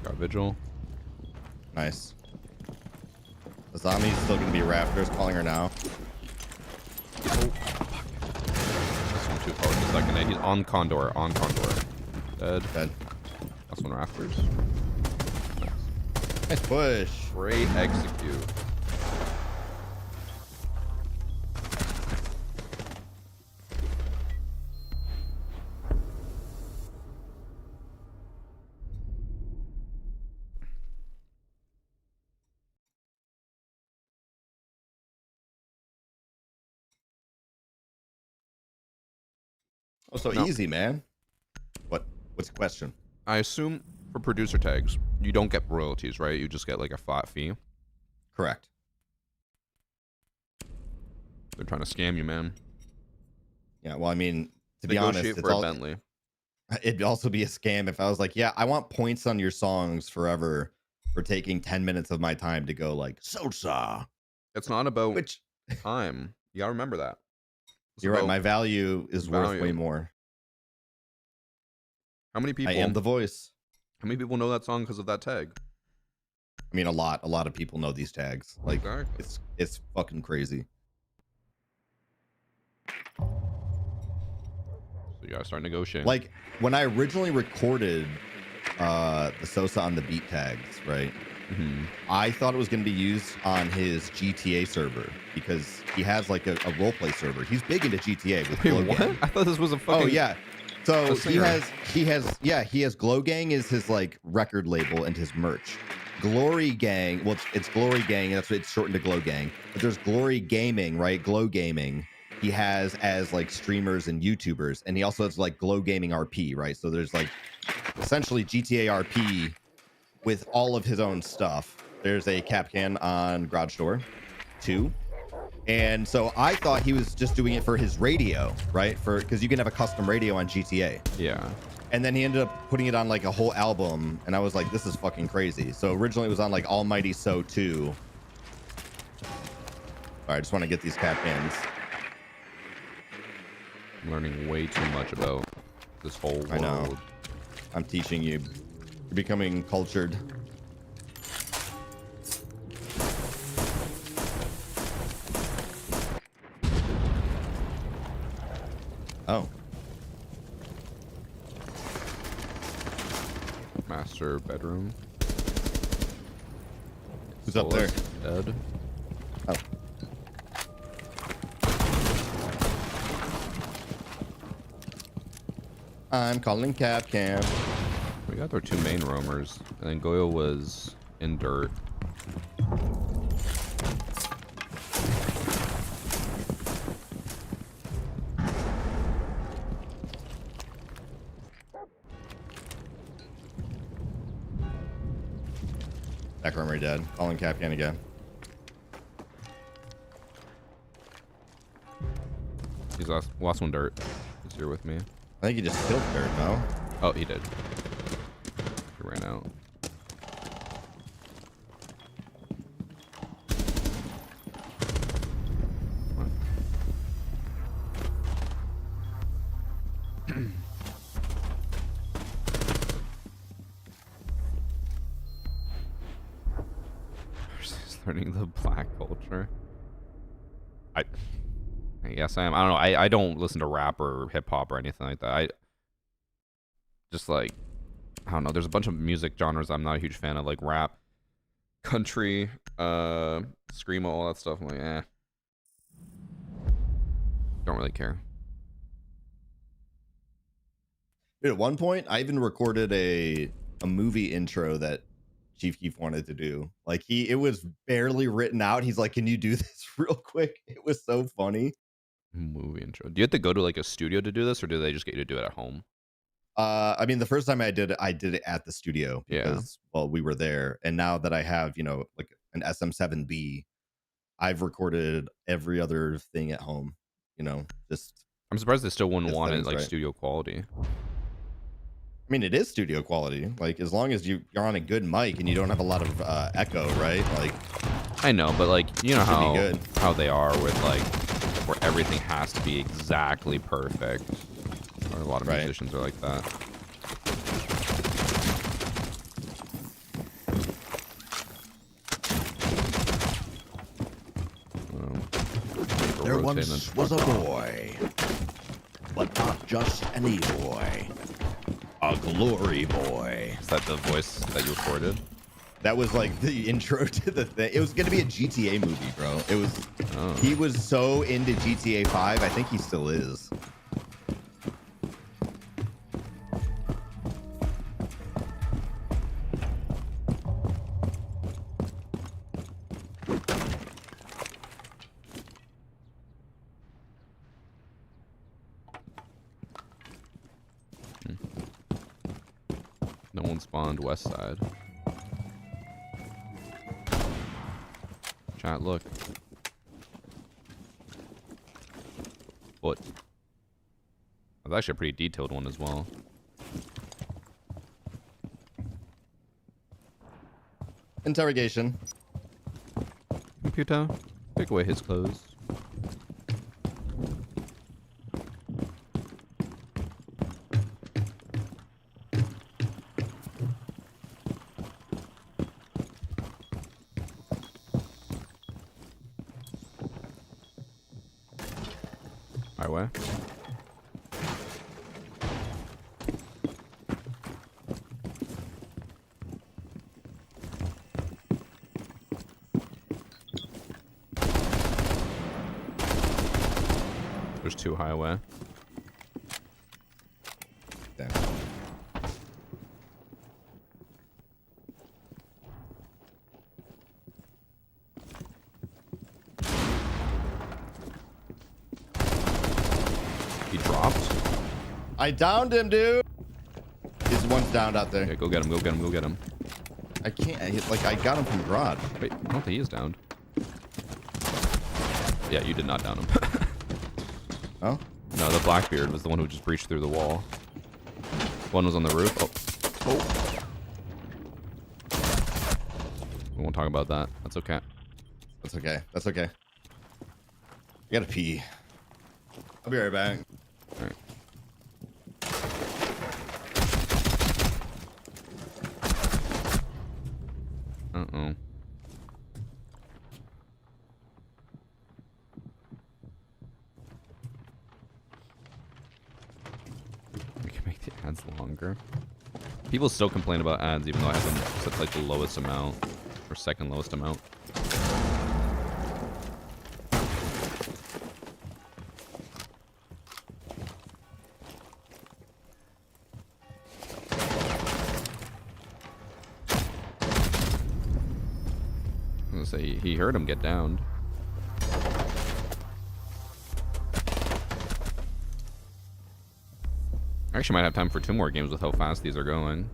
Got Vigil. Nice. The zombie's still gonna be rafters. Calling her now. This one too. Oh, just a second. He's on Condor. On Condor. Dead. Dead. That's one rafters. Nice push. Great execute. Oh, so No. easy, man. What's the question? I assume for producer tags, you don't get royalties, right? You just get like a flat fee. Correct. They're trying to scam you, man. Yeah. Well, I mean, to be honest, Negotiate it's for a all, Bentley. it'd also be a scam if I was like, yeah, I want points on your songs forever for taking 10 minutes of my time to go like Sosa. It's not about Which time. You gotta remember that. It's you're right. about My value is worth way value. more. How many people? I am the voice. How many people know that song because of that tag? I mean, a lot of people know these tags. Like Exactly. it's fucking crazy. So you gotta start negotiating. Like when I originally recorded the Sosa on the beat tags, right? Mhm. I thought it was going to be used on his GTA server because he has like a roleplay server. He's big into GTA with Wait, Glow what? Gang. I thought this was a fucking. Oh yeah. So a he singer. has Glow Gang is his like record label and his merch. Glory Gang, well it's Glory Gang, that's what it's shortened to Glow Gang. But there's Glory Gaming, right? Glow Gaming. He has as like streamers and YouTubers, and he also has like Glow Gaming RP, right? So there's like essentially GTA RP with all of his own stuff. There's a cap can on Garage Door 2. And so I thought he was just doing it for his radio, right? For because you can have a custom radio on GTA. Yeah. And then he ended up putting it on like a whole album, and I was like, this is fucking crazy. So originally it was on like Almighty So 2. All right, I just want to get these cap cans. I'm learning way too much about this whole world. I know. I'm teaching you. You're becoming cultured. Oh. Master bedroom. Who's up there? Dead. Oh. I'm calling cap cam. We got our two main roamers, and then Goyo was in dirt. Back roamer dead. Calling cap can again. He's last one dirt. He's here with me. I think he just killed Dirt, no? Oh, he did. He ran out. He's learning the black culture. I guess I am. I don't know. I don't listen to rap or hip hop or anything like that. I just like, I don't know. There's a bunch of music genres I'm not a huge fan of, like rap, country, screamo, all that stuff. I'm like, eh. Don't really care. Dude, at one point, I even recorded a movie intro that Chief Keef wanted to do. Like it was barely written out. He's like, "Can you do this real quick?" It was so funny. Movie intro. Do you have to go to like a studio to do this, or do they just get you to do it at home? I mean, the first time I did it at the studio because, well, we were there. And now that I have, like an SM7B, I've recorded every other thing at home, just. I'm surprised they still wouldn't want it like right. studio quality. I mean, it is studio quality. Like, as long as you're on a good mic and you don't have a lot of echo, right? Like, I know, but like, you know good. how they are with like, where everything has to be exactly perfect. Or a lot of musicians are like that. There once was a boy, but not just any boy, a glory boy. Is that the voice that you recorded? That was like the intro to the thing. It was going to be a GTA movie, bro. It was. Oh. He was so into GTA 5. I think he still is. No one spawned west side. Chat, look. What? That's actually a pretty detailed one as well. Interrogation. Computer, take away his clothes. Highway. There's two highway. Damn. He dropped. I downed him, dude. His one's downed out there. Yeah, go get him. Go get him. Go get him. I can't. I got him from garage. Wait, I don't think he is downed. Yeah, you did not down him. Oh? No, the Blackbeard was the one who just breached through the wall. One was on the roof. Oh. We won't talk about that. That's okay. That's okay. That's okay. I gotta pee. I'll be right back. All right. Uh-oh. We can make the ads longer. People still complain about ads even though I have them set like the lowest amount or second lowest amount. I was gonna say he heard him get downed. I actually might have time for 2 more games with how fast these are going.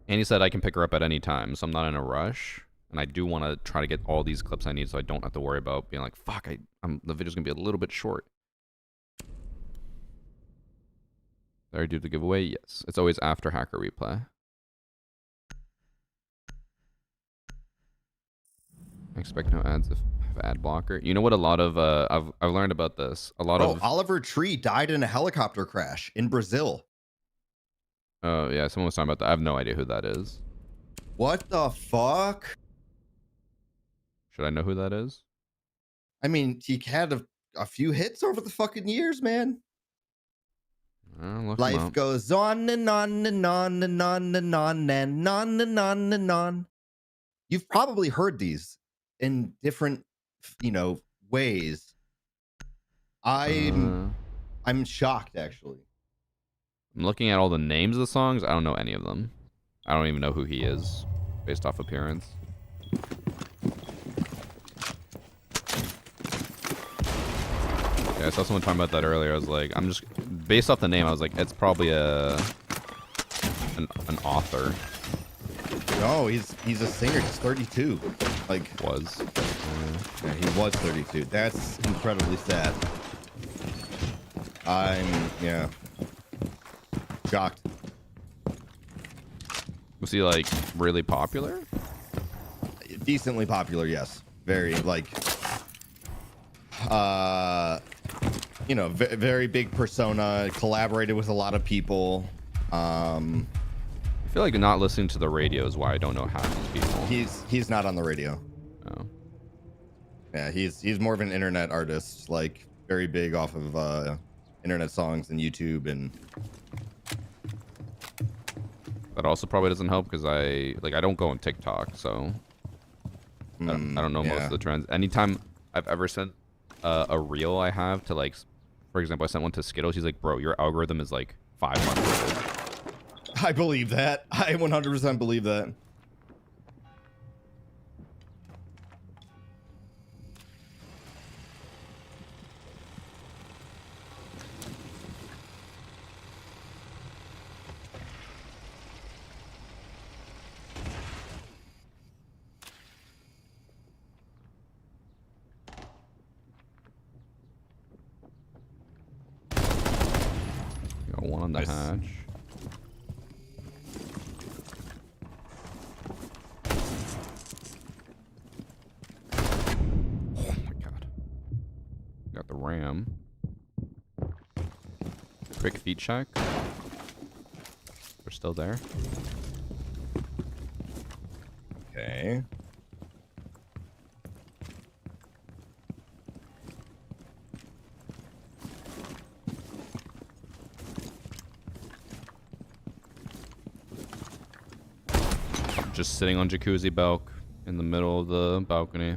And he said I can pick her up at any time, so I'm not in a rush. And I do want to try to get all these clips I need so I don't have to worry about being like, fuck, the video's going to be a little bit short. Did I do the giveaway? Yes. It's always after Hacker Replay. I expect no ads if I have ad blocker. You know what? A lot of I've learned about this. A lot of Oliver Tree died in a helicopter crash in Brazil. Oh yeah, someone was talking about that. I have no idea who that is. What the fuck? Should I know who that is? I mean, he had a few hits over the fucking years, man. Look him Life up. goes on and on and on and on and on and on and on and on. You've probably heard these in different, ways. I'm shocked, actually. I'm looking at all the names of the songs. I don't know any of them. I don't even know who he is based off appearance. Yeah, I saw someone talking about that earlier. I was like, I'm just based off the name. I was like, it's probably an author. No, he's a singer. He's 32. Like Was. yeah, he was 32. That's incredibly sad. I'm shocked. Was he like really popular? Decently popular, yes. Very very big persona. Collaborated with a lot of people. I feel like not listening to the radio is why I don't know half these people. He's not on the radio. Oh. Yeah, he's more of an internet artist, like very big off of internet songs and YouTube and. That also probably doesn't help because I don't go on TikTok, so I don't know most of the trends. Anytime I've ever sent a reel I have to for example, I sent one to Skittles. He's like, "Bro, your algorithm is like 500." I believe that. I 100% believe that. Got one on the Nice. hatch. Oh my god. Got the ram. Quick feet check. We're still there. Okay. Just sitting on jacuzzi balk in the middle of the balcony.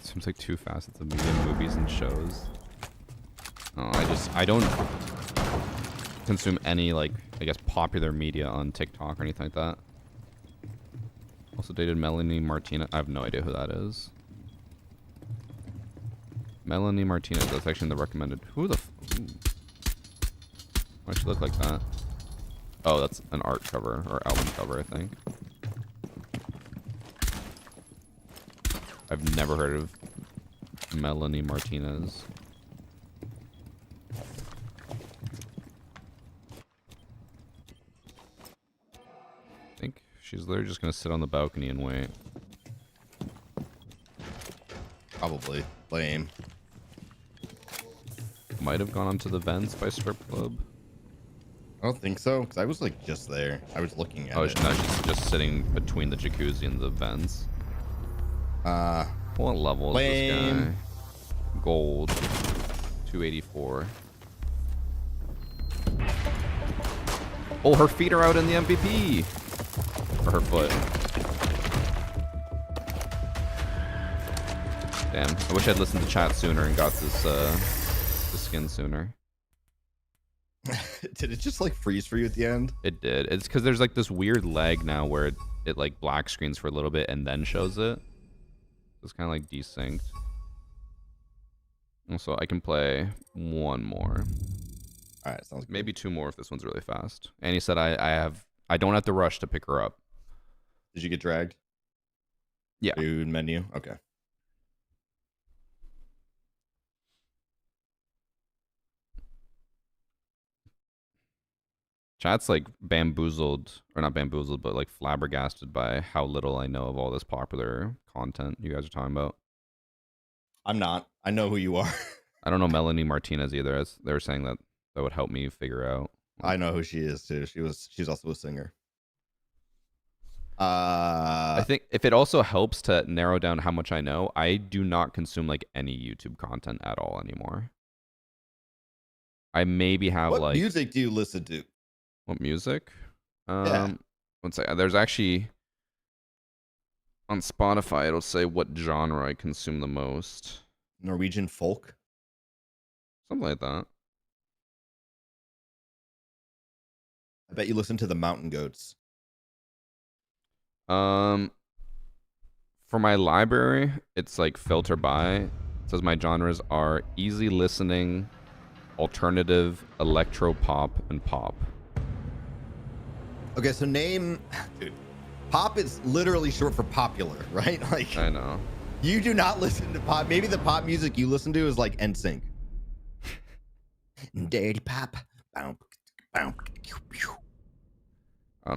Seems like two facets of media, movies and shows. Oh, I don't consume any I guess popular media on TikTok or anything like that. Also dated Melanie Martinez. I have no idea who that is. Melanie Martinez. That's actually in the recommended. Who the? Why'd she look like that? Oh, that's an art cover or album cover, I think. I've never heard of Melanie Martinez. I think she's literally just gonna sit on the balcony and wait. Probably. Lame. Might have gone onto the vents by strip club. I don't think so, because I was just there. I was looking at Oh, it. no, she's just sitting between the jacuzzi and the vents. What level is this lame. guy? Gold. 284. Oh, her feet are out in the MVP. Or her foot. Damn. I wish I'd listened to chat sooner and got this skin sooner. Did it just freeze for you at the end? It did. It's because there's this weird lag now where it black screens for a little bit and then shows it. It's kind of desynced. Also, I can play one more. All right, sounds good. Maybe two more if this one's really fast. And he said I don't have to rush to pick her up. Did you get dragged? Yeah. Food menu. Okay. Chat's like bamboozled, or not bamboozled, but like flabbergasted by how little I know of all this popular content you guys are talking about. I'm not. I know who you are. I don't know Melanie Martinez either. As they were saying that would help me figure out. I know who she is too. She's also a singer. I think if it also helps to narrow down how much I know, I do not consume like any YouTube content at all anymore. I maybe have what like music do you listen to? what music? Yeah. Let's say there's actually on Spotify it'll say what genre I consume the most. Norwegian folk. Something like that. I bet you listen to the Mountain Goats. For my library, it's like filter by. It says my genres are easy listening, alternative, electro pop, and pop. Okay, so name, dude. Pop is literally short for popular, right? Like I know. you do not listen to pop. Maybe the pop music you listen to is like NSYNC. Dirty pop. I don't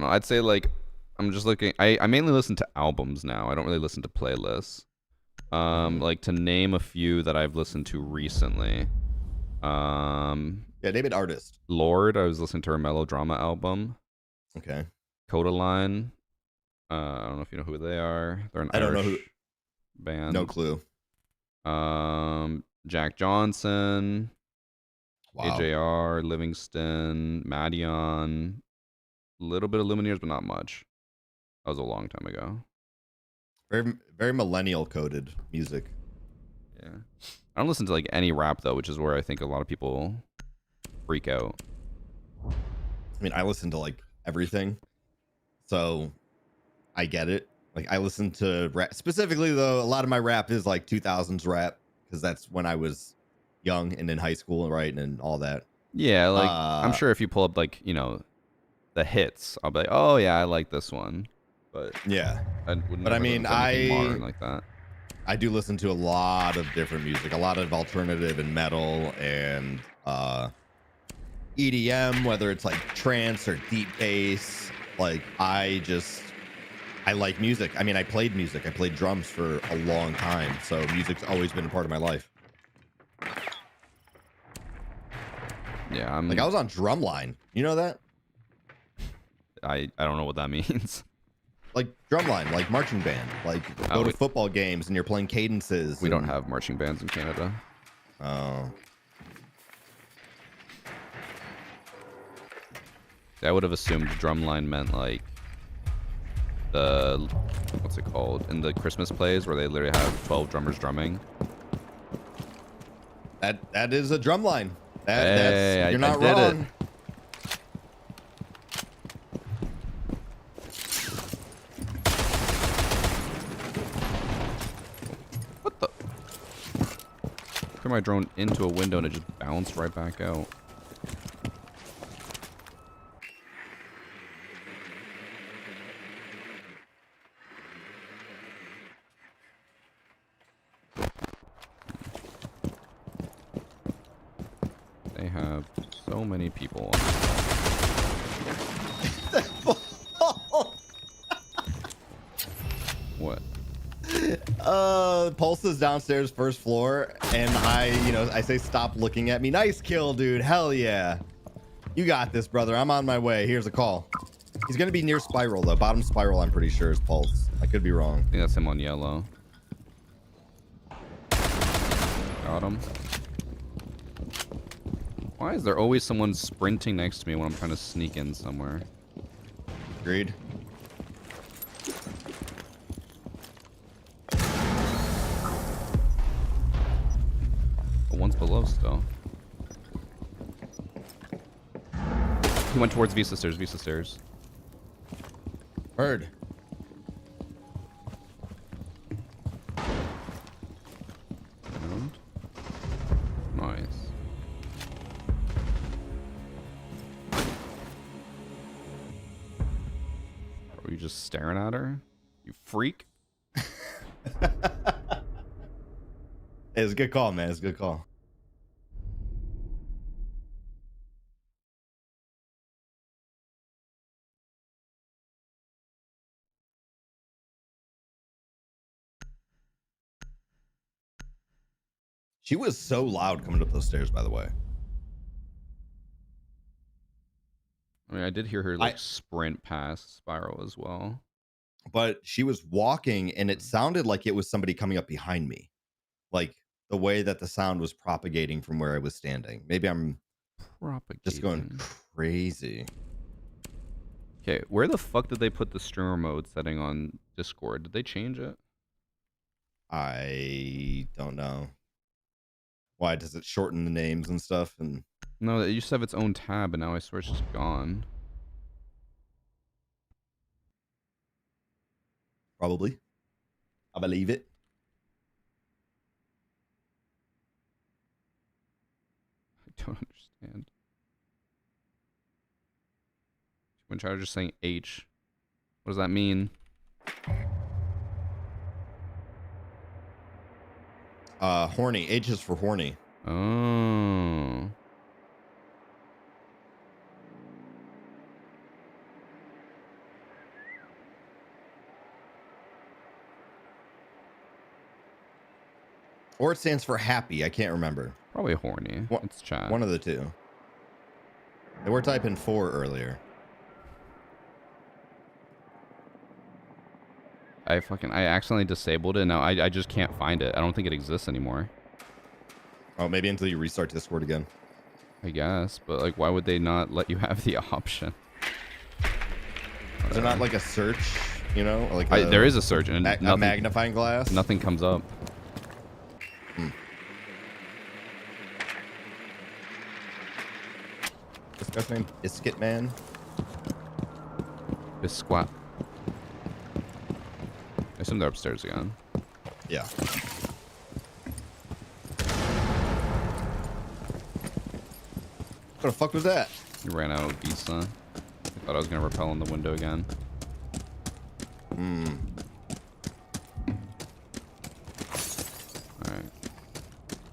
know. I'd say like I'm just looking. I mainly listen to albums now. I don't really listen to playlists. Like to name a few that I've listened to recently. Yeah, name an artist. Lord, I was listening to her Melodrama album. Okay. Codaline. I don't know if you know who they are. They're an I don't know Irish who. band. No clue. Jack Johnson. Wow. AJR, Livingston, Madion. A little bit of Lumineers, but not much. That was a long time ago. Very, very millennial coded music. Yeah. I don't listen to like any rap though, which is where I think a lot of people freak out. I mean, I listen to like everything, so I get it. Like I listen to rap specifically though. A lot of my rap is like 2000s rap because that's when I was young and in high school, right, and all that. Yeah, like I'm sure if you pull up like, you know, the hits, I'll be like, oh yeah, I like this one. But yeah, I wouldn't. But I mean, modern like that. I do listen to a lot of different music, a lot of alternative and metal and EDM, whether it's like trance or deep bass. Like I like music. I mean, I played music. I played drums for a long time, so music's always been a part of my life. Yeah, I'm Like I was on Drumline. You know that? I don't know what that means. Like Drumline, like marching band. Like go to football games and you're playing cadences. We don't have marching bands in Canada. Oh. I would have assumed drumline meant like the what's it called in the Christmas plays where they literally have 12 drummers drumming. That is a drumline. Hey, you're not I did wrong. it. What the? Threw my drone into a window and it just bounced right back out. They have so many people on What? Pulse is downstairs, first floor, and I say stop looking at me. Nice kill, dude. Hell yeah. You got this, brother. I'm on my way. Here's a call. He's gonna be near spiral though. Bottom spiral, I'm pretty sure is Pulse. I could be wrong. I think that's him on yellow. Got him. Why is there always someone sprinting next to me when I'm trying to sneak in somewhere? Agreed. But one's below still. He went towards Vista Stairs, Vista Stairs. Heard. And nice. Are you just staring at her? You freak? It's a good call, man. It's a good call. She was so loud coming up those stairs, by the way. I mean, I did hear her like sprint past Spiral as well. But she was walking and it sounded like it was somebody coming up behind me. Like the way that the sound was propagating from where I was standing. Maybe I'm just going crazy. Okay, where the fuck did they put the streamer mode setting on Discord? Did they change it? I don't know. Why does it shorten the names and stuff? And no, it used to have its own tab, and now I swear it's just gone. Probably. I believe it. I don't understand. When I was just saying H, what does that mean? Horny. H is for horny. Oh. Or it stands for happy. I can't remember. Probably horny. It's chat. One of the two. They were typing 4 earlier. I accidentally disabled it. Now I just can't find it. I don't think it exists anymore. Oh, maybe until you restart Discord again. I guess, but like, why would they not let you have the option? Is there not like a search? You know, like there is a search and a magnifying glass. Nothing comes up. This guy's name Biscuit Man. Bisquat. I assume they're upstairs again. Yeah. What the fuck was that? You ran out of visa. I thought I was gonna rappel in the window again. Alright.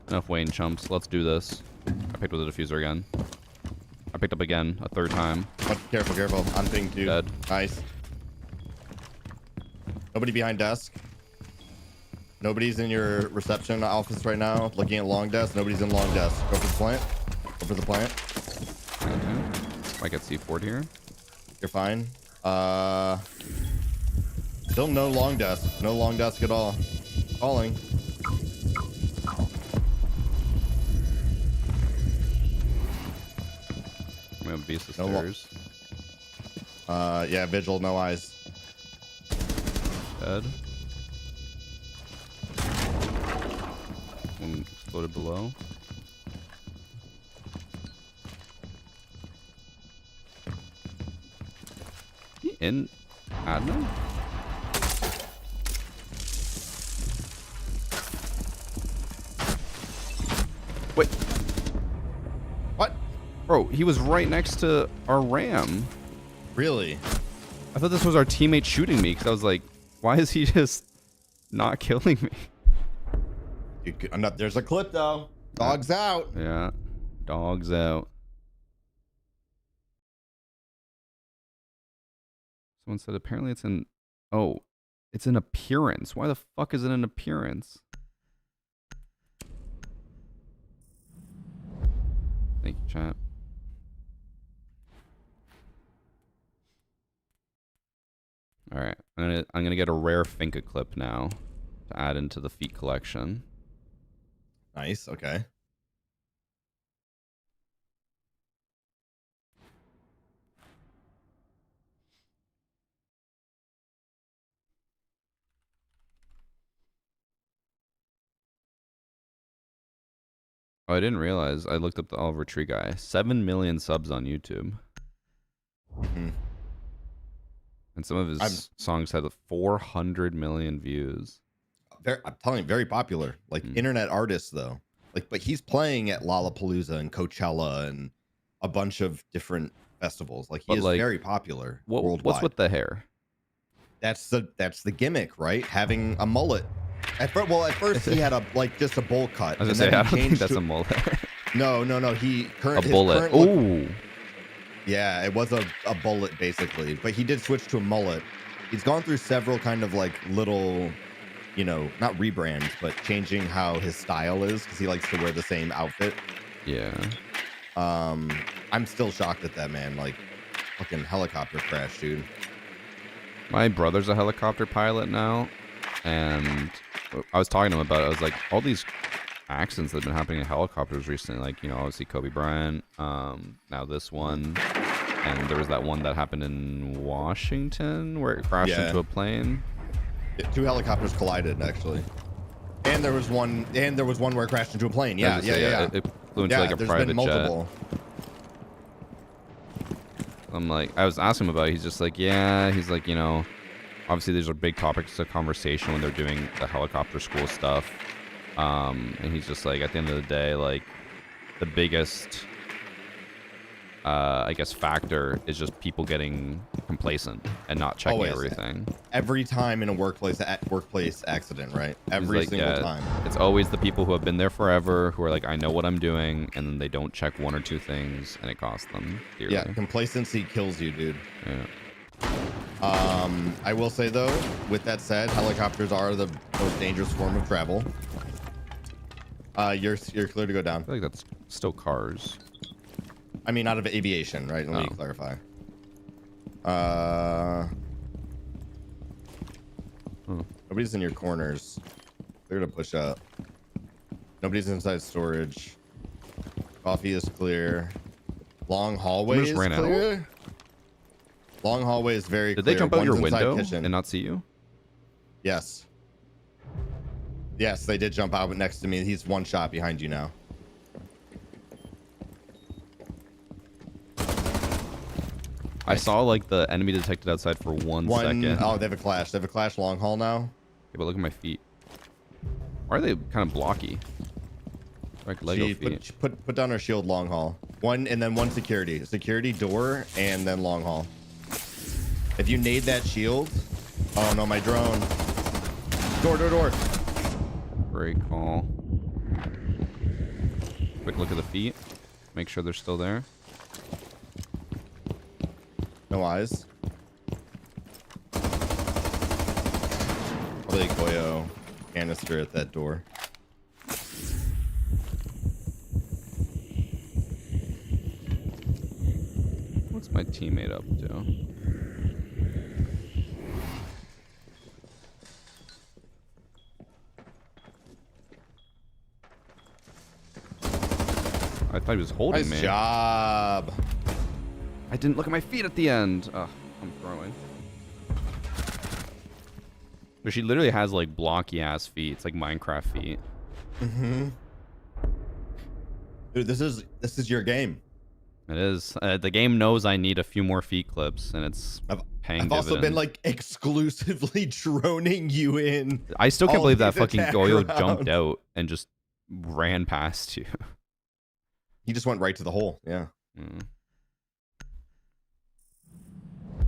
Enough Wayne chumps. Let's do this. I picked up the diffuser again. I picked up again, a third time. Oh, careful, careful. On thing too. Dead. Nice. Nobody behind desk. Nobody's in your reception office right now. Looking at long desk. Nobody's in long desk. Go for the plant. Go for the plant. Might get C4'd here. You're fine. Still no long desk. No long desk at all. Calling. We have beast No stairs. Yeah, vigil, no eyes. Dead. One exploded below. He in admin? Wait. What? Bro, he was right next to our RAM. Really? I thought this was our teammate shooting me because I was like, why is he just not killing me? There's a clip though. Dogs out. Yeah. Dogs out. Someone said apparently it's an... Oh, it's an appearance. Why the fuck is it an appearance? Thank you, chat. All right, I'm gonna get a rare Finka clip now to add into the feat collection. Nice. Okay. Oh, I didn't realize. I looked up the Oliver Tree guy. 7 million subs on YouTube. Mm-hmm. And some of his songs had 400 million views. I'm telling you, very popular. Like internet artists, though. Like, but he's playing at Lollapalooza and Coachella and a bunch of different festivals. Like, he is like, very popular worldwide. What's with the hair? That's the gimmick, right? Having a mullet. At first he had just a bowl cut. I was and gonna say, then I he don't think changed that's to- a mullet. No. A His bullet. current look- Ooh. Yeah, it was a bullet basically, but he did switch to a mullet. He's gone through several kind of like little, not rebrands, but changing how his style is because he likes to wear the same outfit. Yeah. I'm still shocked at that, man. Like, fucking helicopter crash, dude. My brother's a helicopter pilot now, and I was talking to him about it. I was like, all these accidents that have been happening in helicopters recently, like, obviously Kobe Bryant, now this one, and there was that one that happened in Washington where it crashed into a plane. 2 helicopters collided, actually. And there was one where it crashed into a plane. Yeah. It flew into like a there's private been jet. multiple. I'm like, I was asking him about it. He's just like, yeah. He's like, obviously these are big topics of conversation when they're doing the helicopter school stuff. And he's just like, at the end of the day, like, the biggest, I guess, factor is just people getting complacent and not checking Always. everything. Every time in a workplace accident, right? Every He's like, single time. It's always the people who have been there forever who are like, I know what I'm doing, and then they don't check 1 or 2 things, and it costs them dearly. Yeah, complacency kills you, dude. Yeah. I will say though, with that said, helicopters are the most dangerous form of travel. You're clear to go down. I feel like that's still cars. I mean, out of aviation, right? Let me Oh. clarify. Nobody's in your corners. They're gonna push up. Nobody's inside storage. Coffee is clear. Long hallway Someone is just ran out. clear. Long hallway is very Did clear. they jump out One's your inside window kitchen. and not see you? Yes. Yes, they did jump out next to me. He's 1 shot behind you now. I saw like the enemy detected outside for one second. Oh, they have a clash. They have a clash long haul now. Yeah, but look at my feet. Why are they kind of blocky? Like Lego Gee, feet. put down our shield long haul. 1 and then 1 security. Security door and then long haul. If you nade that shield. Oh no, my drone. Door. Great call. Quick look at the feet. Make sure they're still there. No eyes. Probably Goyo canister at that door. What's my teammate up to? I thought he was holding Nice me. job. I didn't look at my feet at the end. Ugh, I'm throwing. But she literally has like blocky ass feet. It's like Minecraft feet. Mm-hmm. Dude, this is your game. It is. The game knows I need a few more feet clips, and it's paying I've also been dividends. like exclusively droning you in. I still can't all believe that these fucking attack Goyo rounds. jumped out and just ran past you. He just went right to the hole. Yeah. Mm.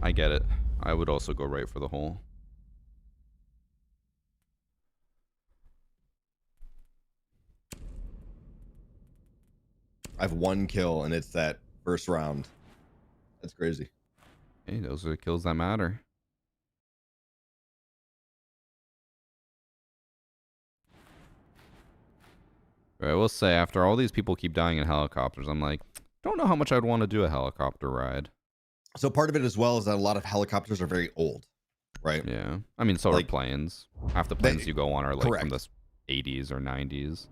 I get it. I would also go right for the hole. I have 1 kill and it's that first round. That's crazy. Hey, those are the kills that matter. But I will say, after all these people keep dying in helicopters, I'm like, don't know how much I'd want to do a helicopter ride. So part of it as well is that a lot of helicopters are very old, right? Yeah. I mean, so Like, are planes. Half the planes you go on are like correct. from the 80s or 90s.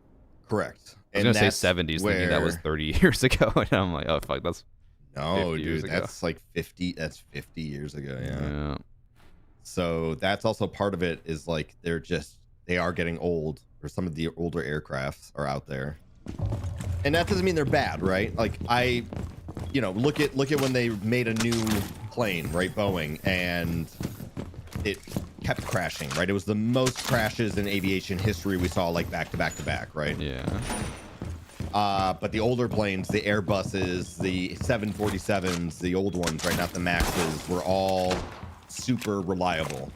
Correct. I was going to say 70s, thinking that was 30 years ago. And I'm like, oh, fuck, that's No, 50 years dude, ago. that's like 50. That's 50 years ago. Yeah. Yeah. So that's also part of it is like they are getting old, or some of the older aircrafts are out there. And that doesn't mean they're bad, right? Like look at when they made a new plane, right? Boeing, and it kept crashing, right? It was the most crashes in aviation history we saw, like back to back to back, right? Yeah. But the older planes, the Airbuses, the 747s, the old ones, right? Not the Maxes, were all super reliable.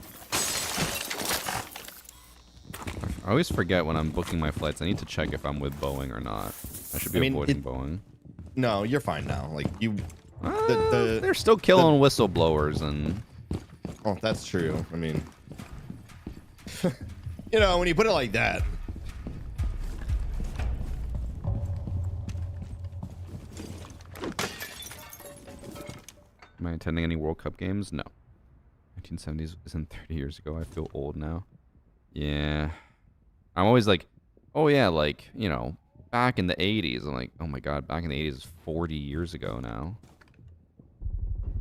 I always forget when I'm booking my flights. I need to check if I'm with Boeing or not. I should be avoiding Boeing. No, you're fine now. Like you, they're still killing whistleblowers and. Oh, that's true. I mean, you know, when you put it like that. Am I attending any World Cup games? No. 1970s isn't 30 years ago. I feel old now. Yeah. I'm always like, oh yeah, like, you know, back in the 80s. I'm like, oh my god, back in the 80s is 40 years ago now.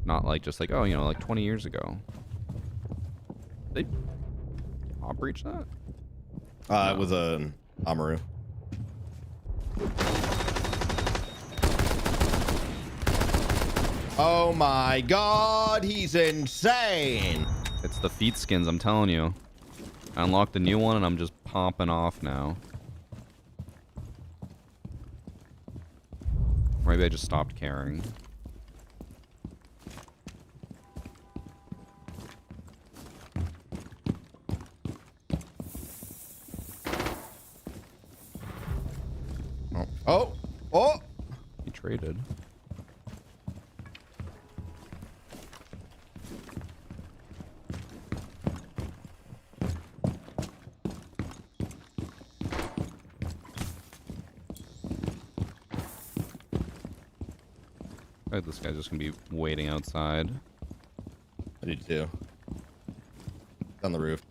Not like just like, oh, you know, like 20 years ago. They pop breach that? No. It was a Amaru. Oh my god, he's insane. It's the feet skins, I'm telling you. I unlocked the new one and I'm just popping off now. Maybe I just stopped caring. Oh! He traded. I think this guy's just gonna be waiting outside. I do too. On the roof.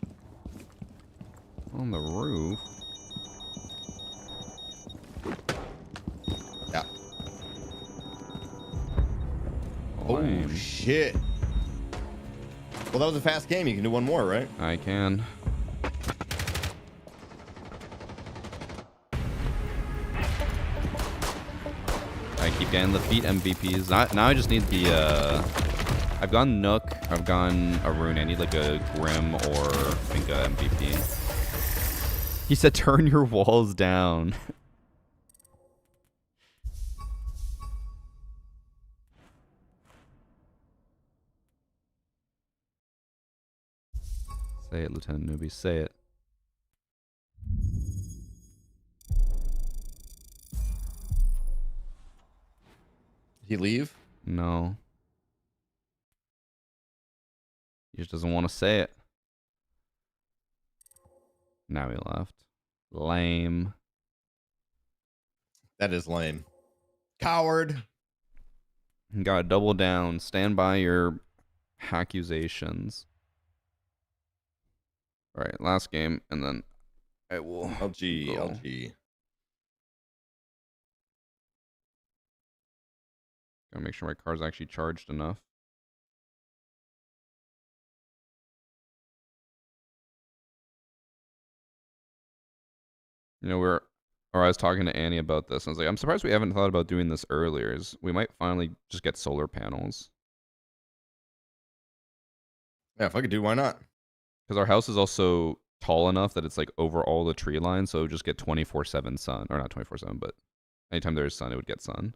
On the roof? Yeah. Lame. Oh, shit. Well, that was a fast game. You can do one more, right? I can. I keep getting the feet MVPs. Now I just need the, I've gone Nook, I've gone Arun. I need like a Grim or I think a MVP. He said turn your walls down. Say it, Lieutenant Newbie, say it. Did he leave? No. He just doesn't want to say it. Now he left. Lame. That is lame. Coward. You gotta double down. Stand by your accusations. Alright, last game, and then I will. LG, go. LG. Gotta make sure my car's actually charged enough. You know, I was talking to Annie about this, and I was like, I'm surprised we haven't thought about doing this earlier. We might finally just get solar panels. Yeah, if I could do, why not? Because our house is also tall enough that it's like over all the tree lines, so it would just get 24/7 sun. Or not 24/7, but anytime there is sun, it would get sun.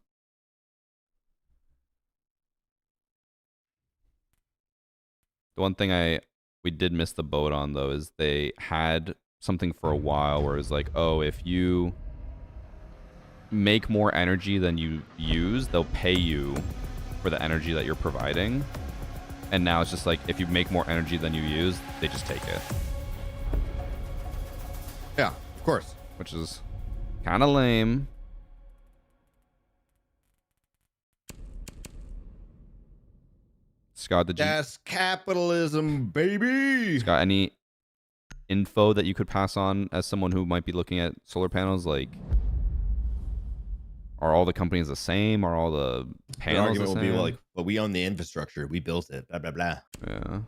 The one thing we did miss the boat on, though, is they had something for a while where it was like, oh, if you make more energy than you use, they'll pay you for the energy that you're providing. And now it's just like, if you make more energy than you use, they just take it. Yeah, of course. Which is kind of lame. Scott, did you... That's capitalism, baby! Scott, any info that you could pass on as someone who might be looking at solar panels? Like, are all the companies the same? Are all the panels argument the will same? be like, well, we own the infrastructure. We built it. Blah, blah, blah. Yeah.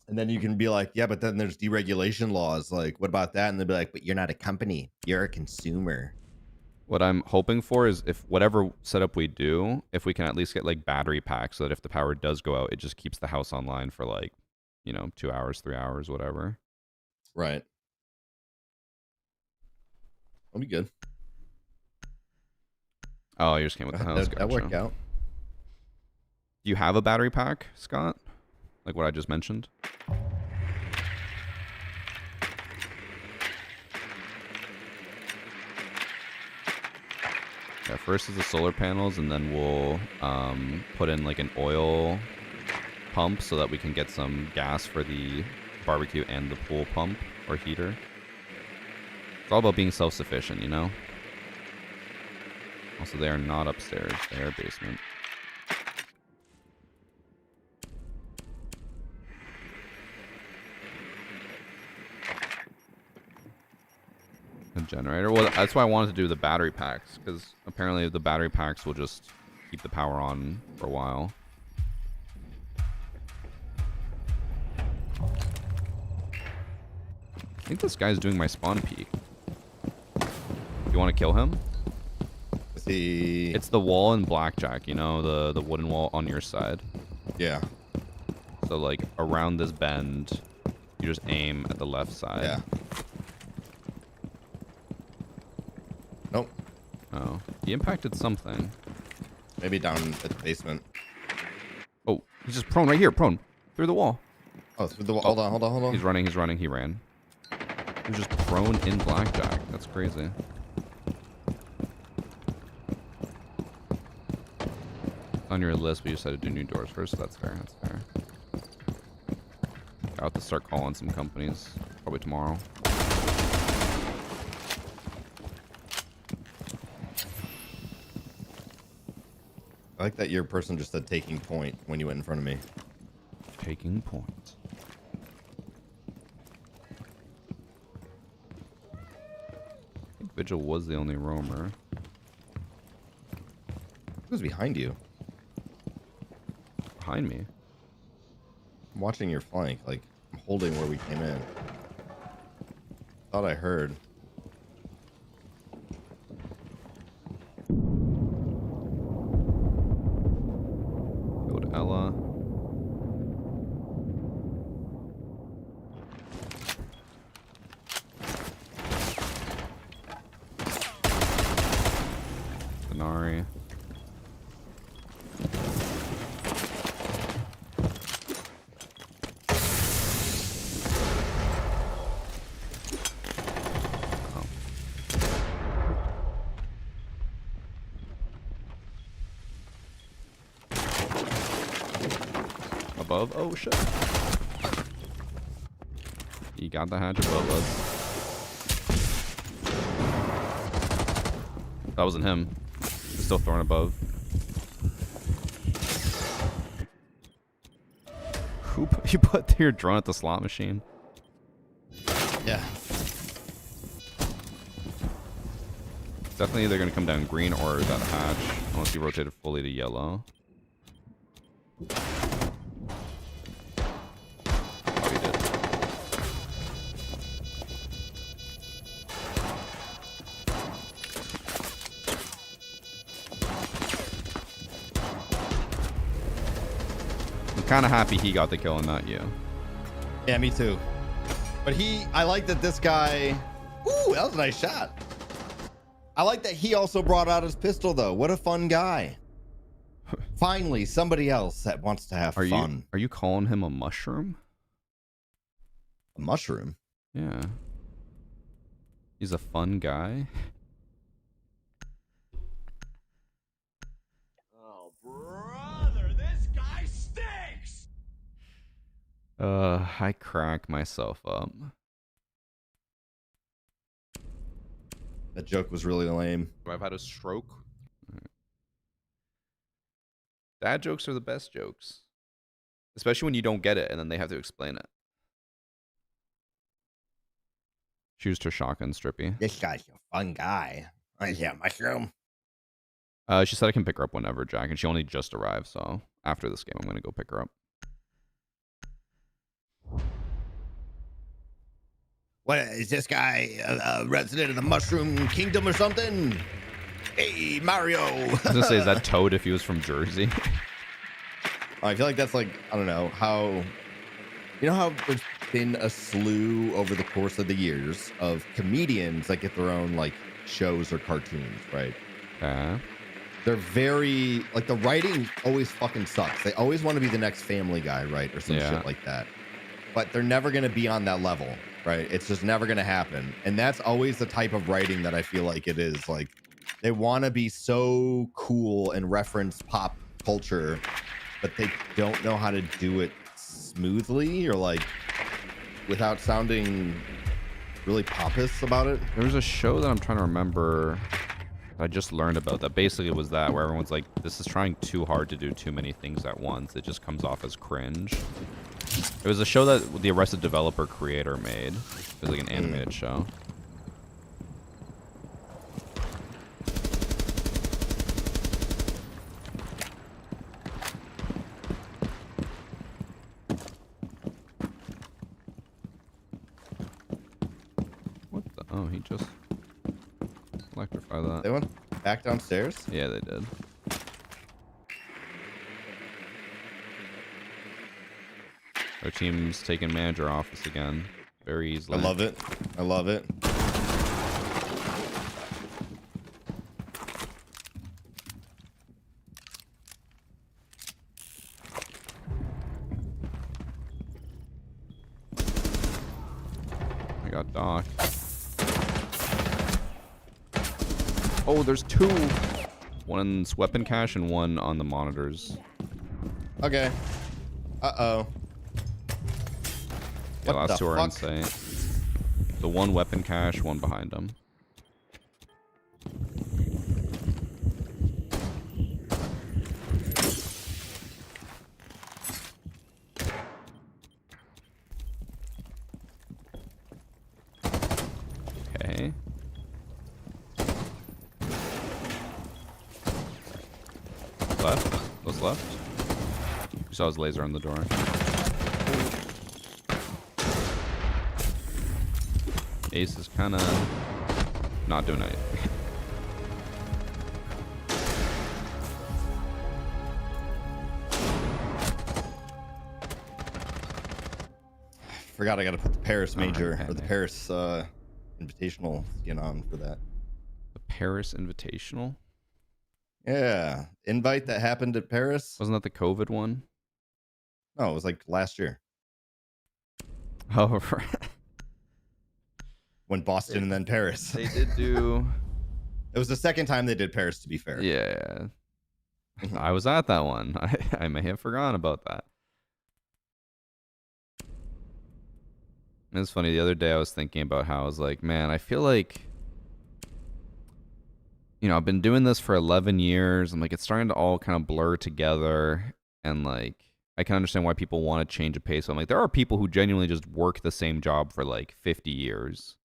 And then you can be like, yeah, but then there's deregulation laws. Like, what about that? And they'll be like, but you're not a company. You're a consumer. What I'm hoping for is if whatever setup we do, if we can at least get like battery packs so that if the power does go out, it just keeps the house online for like, you know, 2 hours, 3 hours, whatever. Right. That'll be good. Oh, you just came with the house. That worked out. Do you have a battery pack, Scott? Like what I just mentioned? Yeah, first is the solar panels, and then we'll put in like an oil pump so that we can get some gas for the barbecue and the pool pump or heater. It's all about being self-sufficient, you know? Also, they are not upstairs. They are basement. A generator. Well, that's why I wanted to do the battery packs, because apparently the battery packs will just keep the power on for a while. I think this guy's doing my spawn peak. You want to kill him? It's the wall in blackjack, you know, the wooden wall on your side. Yeah. So like around this bend, you just aim at the left side. Yeah. Nope. Oh, he impacted something. Maybe down at the basement. Oh, he's just prone right here, prone through the wall. Oh, through the wall. Hold on. He's running. He ran. He was just prone in blackjack. That's crazy. On your list, but you said to do new doors first, so that's fair. That's fair. I'll have to start calling some companies probably tomorrow. I like that your person just said taking point when you went in front of me. Taking point. I think Vigil was the only roamer. Who's behind you? Behind me? I'm watching your flank. Like, I'm holding where we came in. Thought I heard. Go to Ella. Denari. Above? Oh shit. He got the hatch above us. That wasn't him. He's still throwing above. You put your drone at the slot machine? Yeah. Definitely either going to come down green or that hatch, unless you rotate it fully to yellow. Oh, he did. I'm kind of happy he got the kill and not you. Yeah, me too. But I like that this guy. Ooh, that was a nice shot. I like that he also brought out his pistol, though. What a fun guy. Finally, somebody else that wants to have fun. Are you calling him a mushroom? A mushroom? Yeah. He's a fun guy. Oh, brother, this guy stinks! I crack myself up. That joke was really lame. I've had a stroke. Dad jokes are the best jokes. Especially when you don't get it and then they have to explain it. She used her shotgun, Strippy. This guy's a fun guy. Yeah, mushroom. She said I can pick her up whenever, Jack, and she only just arrived, so after this game I'm going to go pick her up. What is this guy? A resident of the Mushroom Kingdom or something? Hey, Mario. I was going to say, is that Toad if he was from Jersey? I feel like that's like, I don't know, how... You know how there's been a slew over the course of the years of comedians that get their own, like, shows or cartoons, right? Yeah. They're very... Like, the writing always fucking sucks. They always want to be the next Family Guy, right? Or some shit like that. But they're never going to be on that level, right? It's just never going to happen. And that's always the type of writing that I feel like it is, like... they want to be so cool and reference pop culture, but they don't know how to do it smoothly or like without sounding really pompous about it. There was a show that I'm trying to remember I just learned about that basically was that where everyone's like, this is trying too hard to do too many things at once. It just comes off as cringe. It was a show that the Arrested Developer creator made. It was like an animated show. What the? Oh, he just electrified that. They went back downstairs. Yeah, they did. Our team's taking manager office again. Very easily. I love it. I love it. I got Doc. Oh, there's two. One's weapon cache and one on the monitors. Okay. Uh-oh. Yeah, What last the two are fuck? insane. The one weapon cache, one behind them. Okay. Left? Those left? You saw his laser on the door. Ace is kind of not doing it. Forgot I got to put the Paris major okay, or the man. Paris invitational skin on for that. The Paris Invitational? Yeah. Invite that happened at Paris. Wasn't that the COVID one? No, it was like last year Oh, right. when Boston and then Paris. They did do... It was the second time they did Paris, to be fair. Yeah. I was at that one. I may have forgotten about that. It's funny, the other day I was thinking about how I was like, man, I feel like, you know, I've been doing this for 11 years. I'm like, it's starting to all kind of blur together. And like, I can understand why people want to change a pace. So I'm like, there are people who genuinely just work the same job for like 50 years.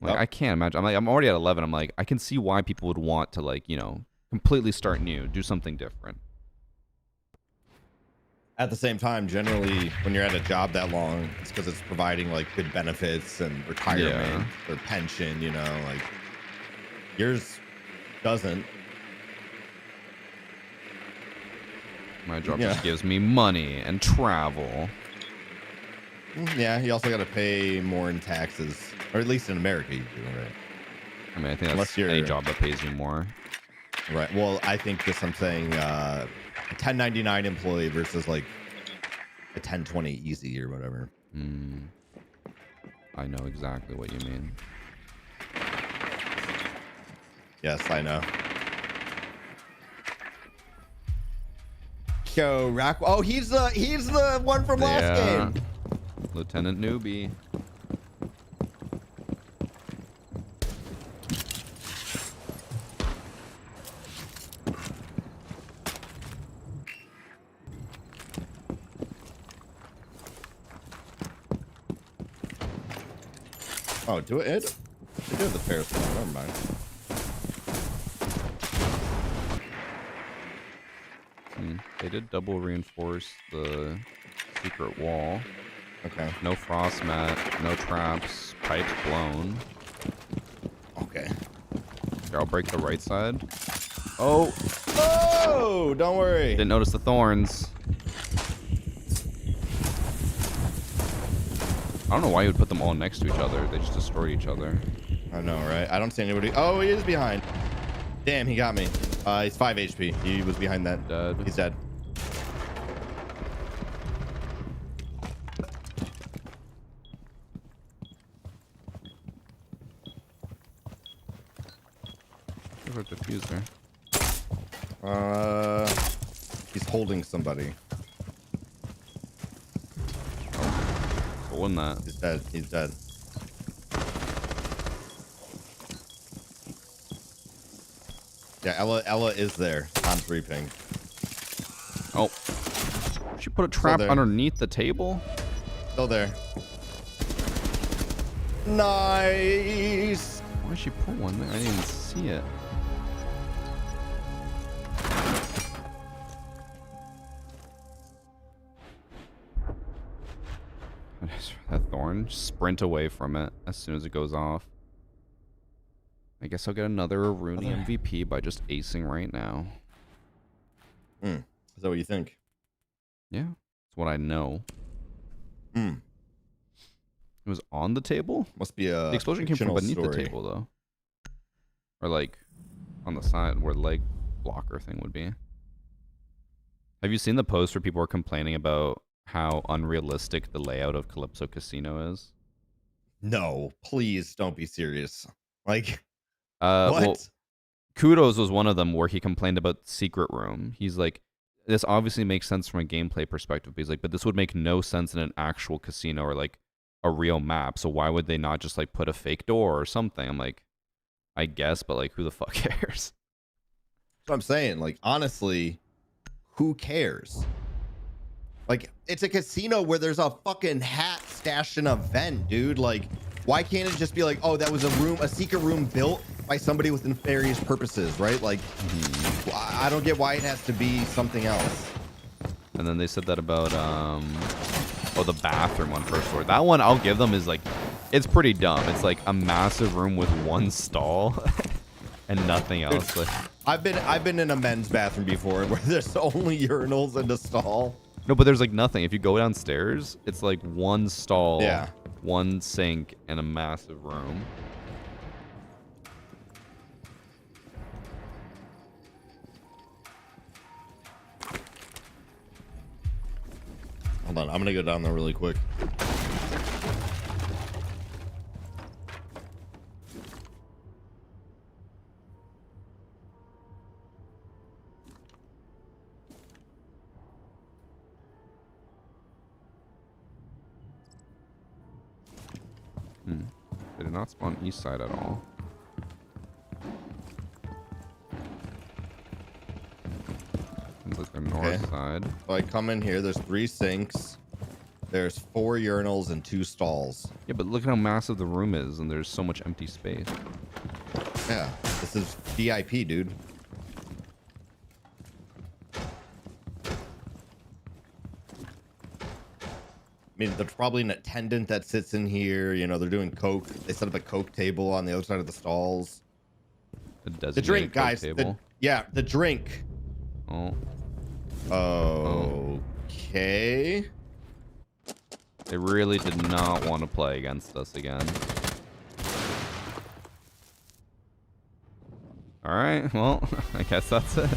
Like, Yep. I can't imagine. I'm like, I'm already at 11. I'm like, I can see why people would want to like, you know, completely start new, do something different. At the same time, generally, when you're at a job that long, it's because it's providing like good benefits and retirement or pension, you know, like yours doesn't. My job Yeah. just gives me money and travel. Yeah, you also got to pay more in taxes, or at least in America, you do, right? I mean, I think Unless that's you're- any job that pays you more. Right. Well, I think this, I'm saying, a 1099 employee versus like a 1020 easy or whatever. I know exactly what you mean. Yes, I know. Yo, Rock. Oh, he's the one from last game. Lieutenant Newbie. Oh, do it. They do the Paris one. Never mind. They did double reinforce the secret wall. Okay. No frost mat, no traps, pipes blown. Okay. Here, I'll break the right side. Oh, Oh, don't worry. didn't notice the thorns. I don't know why you would put them all next to each other. They just destroyed each other. I know, right? I don't see anybody. Oh, he is behind. Damn, he got me. He's 5 HP. He was behind that. Dead. He's dead. Where's our diffuser? He's holding somebody. What wasn't that? He's dead. He's dead. Yeah, Ella is there. On 3 ping. Oh. She put a trap there. underneath the table? Still there. Nice. Why did she put one there? I didn't even see it. That thorn, sprint away from it as soon as it goes off. I guess I'll get another Rooney MVP by just acing right now. Is that what you think? Yeah, it's what I know. Hmm. It was on the table? Must be a The explosion came from fictional beneath story. the table, though. Or, like, on the side where the leg blocker thing would be. Have you seen the post where people are complaining about how unrealistic the layout of Calypso Casino is? No, please don't be serious. Like, Well, what? Kudos was one of them where he complained about Secret Room. He's like, this obviously makes sense from a gameplay perspective. But he's like, but this would make no sense in an actual casino or like a real map. So why would they not just like put a fake door or something? I'm like, I guess, but like, who the fuck cares? That's what I'm saying. Like, honestly, who cares? Like, it's a casino where there's a fucking hat stashed in a vent, dude. Like, why can't it just be like, oh, that was a secret room built by somebody with nefarious purposes, right? Like, I don't get why it has to be something else. And then they said that about the bathroom on first floor. That one I'll give them is like, it's pretty dumb. It's like a massive room with one stall and nothing else. Dude, I've been in a men's bathroom before where there's only urinals and a stall. No, but there's like nothing. If you go downstairs, it's like one stall, yeah, one sink, and a massive room. Hold on, I'm gonna go down there really quick. They did not spawn east side at all. Seems like they're north side. So I come in here, there's 3 sinks, there's 4 urinals and 2 stalls. Yeah, but look at how massive the room is, and there's so much empty space. Yeah, this is VIP, dude. I mean, there's probably an attendant that sits in here. You know, they're doing coke. They set up a coke table on the other side of the stalls. The drink, guys. The drink. Oh. Okay. They really did not want to play against us again. All right. Well, I guess that's it.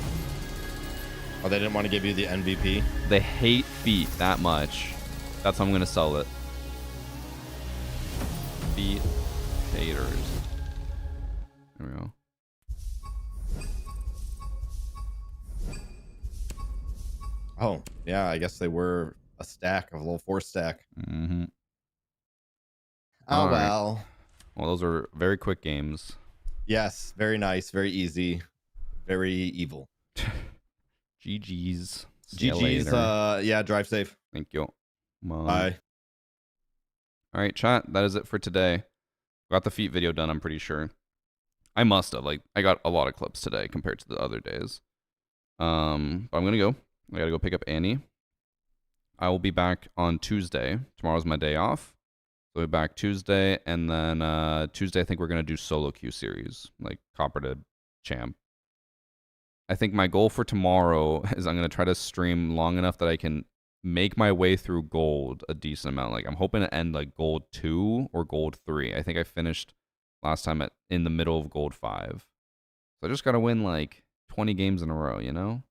Oh, they didn't want to give you the MVP? They hate feet that much. That's how I'm going to sell it. Feet haters. There we go. Oh, yeah, I guess they were a stack, a little 4 stack. Mm-hmm. Oh, All right. well. Well, those are very quick games. Yes, very nice, very easy, very evil. GG's. See ya GG's, later. yeah, drive safe. Thank you. Bye. All right, chat. That is it for today. Got the feet video done, I'm pretty sure. I must have. Like, I got a lot of clips today compared to the other days. But I'm going to go. I got to go pick up Annie. I will be back on Tuesday. Tomorrow's my day off. So we'll be back Tuesday. And then Tuesday, I think we're going to do solo queue series. Like, copper to champ. I think my goal for tomorrow is I'm going to try to stream long enough that I can make my way through gold a decent amount. Like, I'm hoping to end like gold 2 or gold 3. I think I finished last time in the middle of gold 5. So I just got to win like 20 games in a row, you know?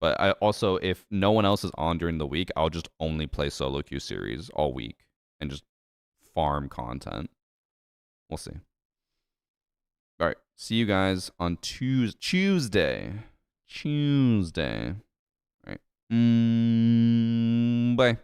But I also, if no one else is on during the week, I'll just only play solo queue series all week and just farm content. We'll see. All right. See you guys on Tuesday. Tuesday. All right. Bye.